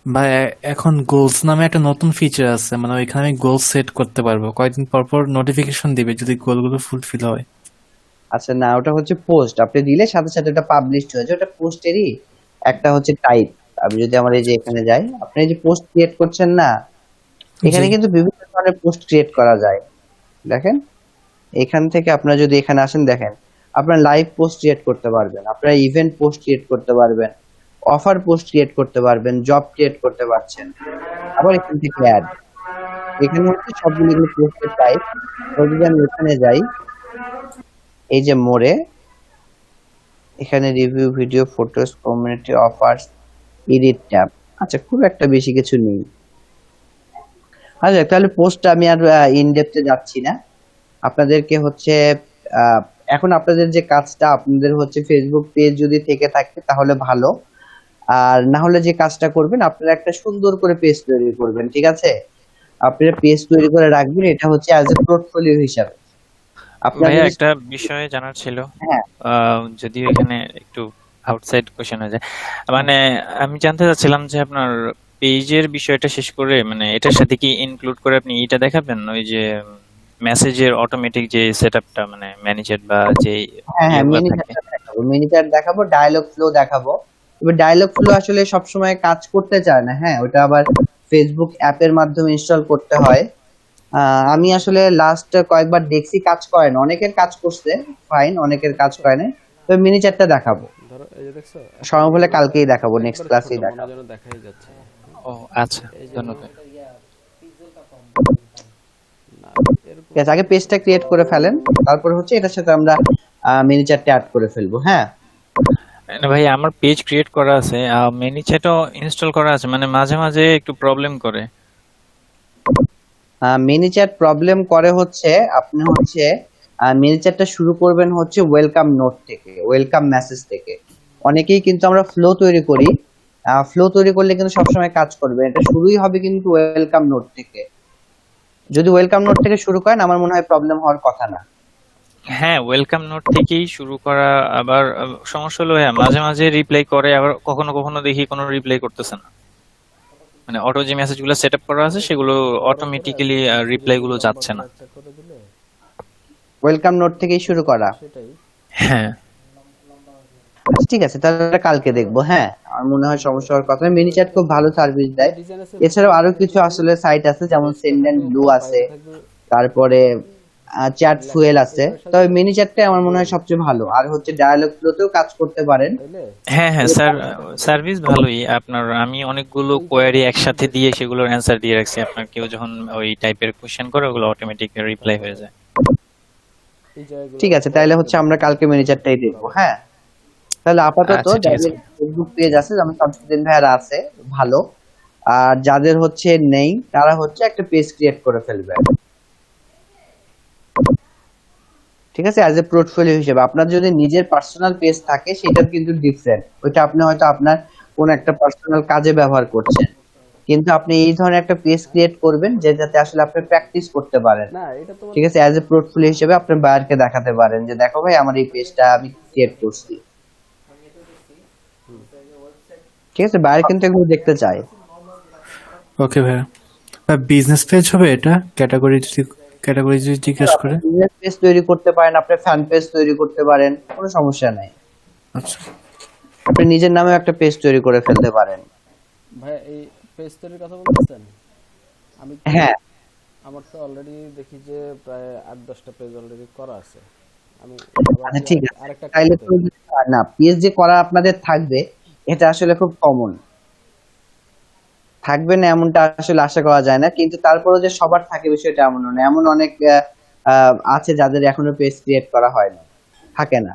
ভাই এখন গোলস নামে একটা নতুন ফিচার আছে, মানে ওইখানে আমি গোল সেট করতে পারবো, কয়েকদিন পর পর নোটিফিকেশন দিবে যদি গোলগুলো ফুলফিল হয়। আচ্ছা, না, ওটা হচ্ছে পোস্ট, আপনি দিলে সাথে সাথে ওটা পাবলিশড হয়ে যায়, ওটা পোস্টেরই একটা হচ্ছে টাইপ। আমি যদি আমার এই যে এখানে যাই, আপনি এই যে পোস্ট ক্রিয়েট করছেন না, এখানে জি। কিন্তু বিভিন্ন ধরনের পোস্ট ক্রিয়েট করা যায়। দেখেন, এখান থেকে আপনারা যদি এখানে আসেন, দেখেন আপনার লাইভ পোস্ট ক্রিয়েট করতে পারবেন, আপনারা ইভেন্ট পোস্ট ক্রিয়েট করতে পারবেন, অফার পোস্ট ক্রিয়েট করতে পারবেন, জব ক্রিয়েট করতে পারছেন। আবার এখান থেকে অ্যাড, এখানে হচ্ছে সবগুলো পোস্টের টাইপ। যদি আমি এখানে যাই, এই যে মোড়ে, এখানে review, video, photos, community, offers, edit tab. আচ্ছা, খুব একটা বেশি কিছু নেই। আচ্ছা, তাহলে পোস্টটা আমি আর ইন ডেপথে যাচ্ছি না। আপনাদেরকে হচ্ছে আহ, এখন আপনাদের যে কাজটা, আপনাদের হচ্ছে ফেসবুক পেজ যদি থেকে থাকে তাহলে ভালো। আর না হলে যে কাজটা করবেন, আপনারা একটা সুন্দর করে পেজ তৈরি করবেন, ঠিক আছে? আপনারা পেজ তৈরি করে রাখবেন, এটা হচ্ছে অ্যাজ এ পোর্টফোলিও হিসাবে। আপনার ভাইয়া যদি, একটা বিষয় জানার ছিল, হ্যাঁ, যদিও এখানে একটু আউটসাইড কোশ্চেন হয়ে যায়, মানে আমি জানতে চাচ্ছিলাম যে আপনার পেজের বিষয়টা শেষ করে মানে এটার সাথে কি ইনক্লুড করে আপনি এটা দেখাবেন, ওই যে মেসেজের অটোমেটিক যে সেটআপটা, মানে ম্যানেজার বা যে হ্যাঁ, হ্যাঁ, ইয়েগুলো মিনি থাকে। চ্যাট দেখাবো, মিনি চ্যাট দেখাবো, ডায়লগ ফ্লো দেখাবো। এবার ডায়লগ ফ্লো আসলে সবসময় কাজ করতে চায় না। হ্যাঁ, ওটা আবার ফেসবুক অ্যাপের মাধ্যমে ইনস্টল করতে হয়। আমি আসলে লাস্ট কয়েকবার দেখছি কাজ করে না, অনেকের কাজ করছে ফাইন, অনেকের কাজ করে না। তবে মিনি চ্যাটটা দেখাবো, ধরো এই যে দেখছো সময় হলে কালকেই দেখাবো, নেক্সট একবারে ক্লাসেই ছোট মনে দেখাবো। যেন দেখাই যাচ্ছে ও আচ্ছা, এই যে ধন্যবাদ। না এরকম ঠিক আছে, আগে পেজটা ক্রিয়েট করে ফেলেন, তারপর হচ্ছে এটার সাথে আমরা মিনি চ্যাটটা অ্যাড করে ফেলবো। হ্যাঁ, না ভাই, আমার পেজ ক্রিয়েট করা আছে, মিনি চ্যাটও ইনস্টল করা আছে, মানে মাঝে মাঝে একটু প্রবলেম করে। মিনি চ্যাট প্রবলেম করে হচ্ছে, আপনি হচ্ছে মিনি চ্যাটটা শুরু করবেন হচ্ছে ওয়েলকাম নোট থেকে, ওয়েলকাম মেসেজ থেকে। অনেকেই কিন্তু আমরা ফ্লো তৈরি করি, ফ্লো তৈরি করলে কিন্তু সবসময় কাজ করবে, এটা শুরুই হবে কিন্তু ওয়েলকাম নোট থেকে। যদি ওয়েলকাম নোট থেকে শুরু করেন, আমার মনে হয় প্রবলেম হওয়ার কথা না। হ্যাঁ, ওয়েলকাম নোট থেকেই শুরু করা, আবার সমস্যা হলো হ্যাঁ মাঝে মাঝে রিপ্লাই করে, আবার কখনো কখনো দেখি কোনো রিপ্লাই করতেছে না, মানে অটো যে মেসেজগুলো সেটআপ করা আছে সেগুলো অটোমেটিক্যালি রিপ্লাই গুলো যাচ্ছে না। একটা করে দিলে ওয়েলকাম নোট থেকেই শুরু করা। সেটাই হ্যাঁ, আচ্ছা, ঠিক আছে, তাহলে কালকে দেখবো। হ্যাঁ, আমার মনে হয় সমস্যা হওয়ার কথা। মিনি চ্যাট খুব ভালো সার্ভিস দেয়। ডিজাইন আছে এছাড়াও আরো কিছু আসলে সাইট আছে, যেমন সেন্ড এন্ড ব্লু আছে, থাকবে তারপরে চ্যাট ফুয়েল আছে। তবে মিনি চ্যাটটাই আমার মনে হয় সবচেয়ে ভালো। আর হচ্ছে ডায়ালগ ফ্লোতেও কাজ করতে পারেন। তাইলে হ্যাঁ, হ্যাঁ স্যার, সার্ভিস ভালোই আপনার। আমি অনেকগুলো কোয়েরি একসাথে দিয়ে সেগুলোর অ্যান্সার দিয়ে রাখছি, আপনার কেউ যখন ওই টাইপের কোশ্চেন করে ওগুলো অটোমেটিক রিপ্লাই হয়ে যায়। এই জায়গাগুলো ঠিক আছে, তাহলে হচ্ছে আমরা কালকে মিনি চ্যাটটাই দেখবো। হ্যাঁ, তাহলে আপাতত আচ্ছা, ঠিক আছে। যাদের ফেসবুক পেজ আছে, যেমন শামসুদ্দিন ভাইয়ার আছে, ভালো। আর যাদের হচ্ছে নেই, তারা হচ্ছে একটা পেজ ক্রিয়েট করে ফেলবে, ঠিক আছে, অ্যাজ এ পোর্টফোলিও হিসেবে। আপনার যদি নিজের পার্সোনাল পেজ থাকে, সেটা কিন্তু ডিফারেন্ট, ওইটা আপনি হয়তো আপনার কোন একটা পার্সোনাল কাজে ব্যবহার করছেন। কিন্তু আপনি এই ধরনের একটা পেজ ক্রিয়েট করবেন যে যাতে আসলে আপনি প্র্যাকটিস করতে পারেন। না এটা তো ঠিক আছে, অ্যাজ এ পোর্টফোলিও হিসেবে আপনি বায়ারকে দেখাতে পারেন যে দেখো ভাই আমার এই পেজটা আমি ক্রিয়েট করছি। ঠিক আছে, বায়ার কিন্তু এগুলো দেখতে চায়। ওকে ভাইয়া, বিজনেস পেজ হবে এটা? ক্যাটাগরি যদি জিজ্ঞেস করে। বিজনেস পেজ তৈরি করতে পারেন, আপনি ফ্যান পেজ তৈরি করতে পারেন, কোনো সমস্যা নাই। আচ্ছা, আপনি নিজের নামে একটা পেজ তৈরি করে ফেলতে পারেন। ভাই এই পেজ তৈরির কথা বলতেছেন, আমি তো- হ্যাঁ আমার তো অলরেডি দেখি যে প্রায় 8-10টা পেজ অলরেডি করা আছে। আমি আবার আচ্ছা ঠিক আছে, আরেকটা তাইলে করতে তো না, পেজ যে করা আপনাদের থাকবে এটা আসলে খুব কমন। থাকবে না এমনটা আসলে আশা করা যায় না, কিন্তু তারপরেও যে সবার থাকে বিষয়টা এমন না। এমন অনেক আছে যাদের এখনো পেজ ক্রিয়েট করা হয় না, থাকে না।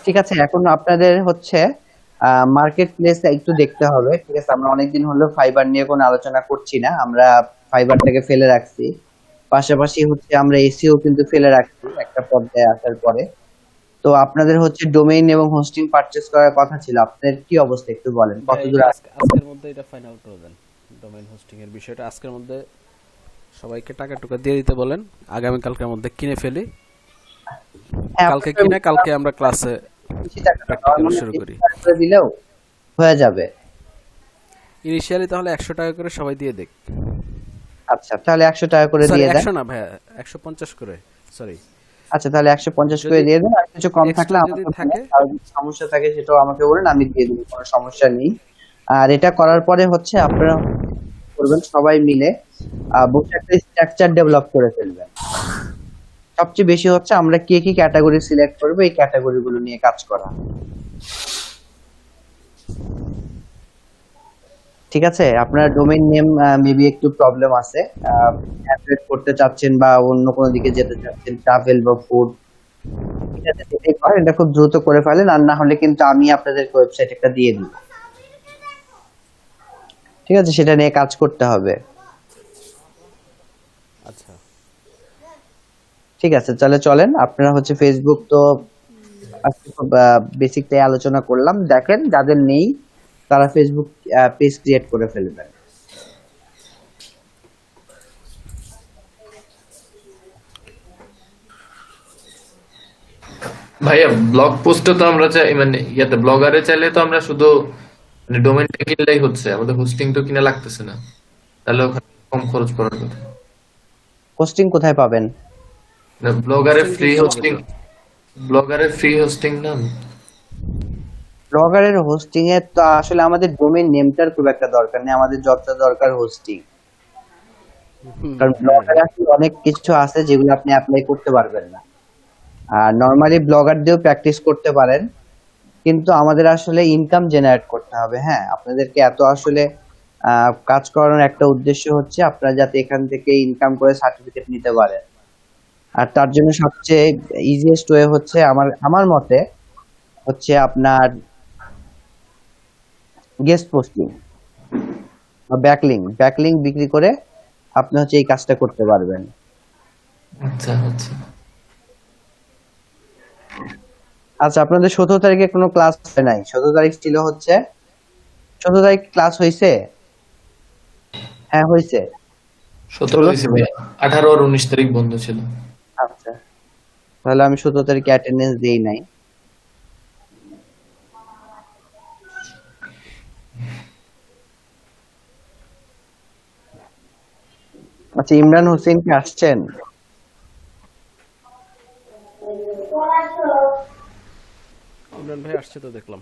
ঠিক আছে, এখন আপনাদের হচ্ছে মার্কেট প্লেস একটু দেখতে হবে। ঠিক আছে, আমরা অনেকদিন হলো ফাইবার নিয়ে কোনো আলোচনা করছি না, আমরা ফাইবারটাকে ফেলে রাখছি। পাশাপাশি হচ্ছে আমরা এসিও কিন্তু ফেলে রাখছি একটা পর্যায়ে আসার পরে। তো আপনাদের হচ্ছে ডোমেইন এবং হোস্টিং পারচেজ করার কথা ছিল, আপনাদের কি অবস্থা একটু বলেন, ভাই, কতদূর এটা আজকের মধ্যে এটা ফাইনাল করে দেন। ডোমেইন হোস্টিং এর বিষয়টা আজকের মধ্যে সবাইকে টাকা টুকা দিয়ে দিতে বলেন, আগামী কালকের মধ্যে কিনে ফেলি। হ্যাঁ, কালকে আপনাদের কিনে কালকে আমরা ক্লাসে বেশি টাকা না, প্র্যাকটিক্যাল normally শুরু করি। 20 টাকা করে দিলেও হয়ে যাবে। ইনিশিয়ালি তাহলে 100 টাকা করে সবাই দিয়ে দেখ। আচ্ছা, তাহলে 100 টাকা করে সরি দিয়ে দেন। 100 না ভাই, 150 করে, সরি। আচ্ছা, তাহলে 150 করে যদি দিয়ে দেন। আর কিছু কম extra থাকলে যদি আমাকে থাকে? বলেন, আর যদি সমস্যা থাকে সেটাও আমাকে বলেন, আমি দিয়ে দেবো, কোনো সমস্যা নেই। আর এটা করার পরে হচ্ছে আপনারা করবেন সবাই মিলে বসে একটা স্ট্রাকচার ডেভেলপ করে ফেলবেন। সবচেয়ে বেশি হচ্ছে আমরা কি কি ক্যাটাগরি সিলেক্ট করবো, এই ক্যাটাগরি গুলো নিয়ে কাজ করা। ঠিক আছে, আপনার ডোমেইন নেম মেবি একটু প্রবলেম আছে, অ্যাড্রেস করতে চাচ্ছেন বা অন্য কোনো দিকে যেতে চাচ্ছেন, ট্রাভেল বা ফুড। ঠিক আছে, সেটাই করেন, এটা খুব দ্রুত করে ফেলেন, আর না হলে কিন্তু আমি আপনাদের ওয়েবসাইট একটা দিয়ে দিব। ঠিক আছে, সেটা নিয়ে কাজ করতে হবে। আচ্ছা ঠিক আছে, তাহলে চলেন। আপনারা হচ্ছে ফেসবুক তো আজকে খুব বেসিকটাই আলোচনা করলাম, দেখেন যাদের নেই তারা ফেসবুক পেজ ক্রিয়েট করে ফেলবেন। ভাইয়া ব্লগ পোস্টে তো আমরা চাই, মানে ইয়াতে ব্লগারে চাইলে তো আমরা শুধু মানে ডোমেইনটা কিনলেই হচ্ছে, আমাদের হোস্টিং তো কিনা লাগতেছে না, তাহলে ওখানে কম খরচ পড়ার কথা। হোস্টিং কোথায় পাবেন? ব্লগারে Hosting ফ্রি কিনতে হবে হোস্টিং, তো। ব্লগারে ফ্রি হোস্টিং না। ব্লগারের হোস্টিং এর তো আসলে আমাদের ডোমেইন নেমটার খুব একটা দরকার নেই, আমাদের যতটা দরকার হোস্টিং। কারণ ব্লগারে আসলে অনেক কিছু আছে যেগুলো আপনি অ্যাপ্লাই করতে পারবেন না। আর নরমালি ব্লগার দিয়েও প্র্যাকটিস করতে পারেন, কিন্তু আমাদের আসলে ইনকাম জেনারেট করতে হবে। হ্যাঁ, আপনাদেরকে এত আসলে কাজ করানোর একটা উদ্দেশ্য হচ্ছে আপনারা যাতে এখান থেকে ইনকাম করে সার্টিফিকেট নিতে পারেন। আর তার জন্য সবচেয়ে ইজিয়েস্ট ওয়ে হচ্ছে আমার আমার মতে হচ্ছে আপনার গেস্ট পোস্টিং বা ব্যাকলিং বিক্রি করে আপনি হচ্ছে এই কাজটা করতে পারবেন। আচ্ছা আচ্ছা। আচ্ছা, আপনাদের 17 তারিখে কোনো ক্লাস হয় নাই? 17 তারিখ ছিল হচ্ছে, 17 তারিখ ক্লাস হয়েছে? হ্যাঁ হয়েছে। 17 হয়েছে ভাইয়া, 18 আর 19 তারিখ বন্ধ ছিল। আচ্ছা, তাহলে আমি 17 তারিখে অ্যাটেন্ডেন্স দেই নাই। আচ্ছা, ইমরান হোসেন কি আসছেন? ইমরান ভাই আসছে তো দেখলাম।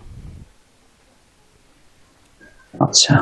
আচ্ছা।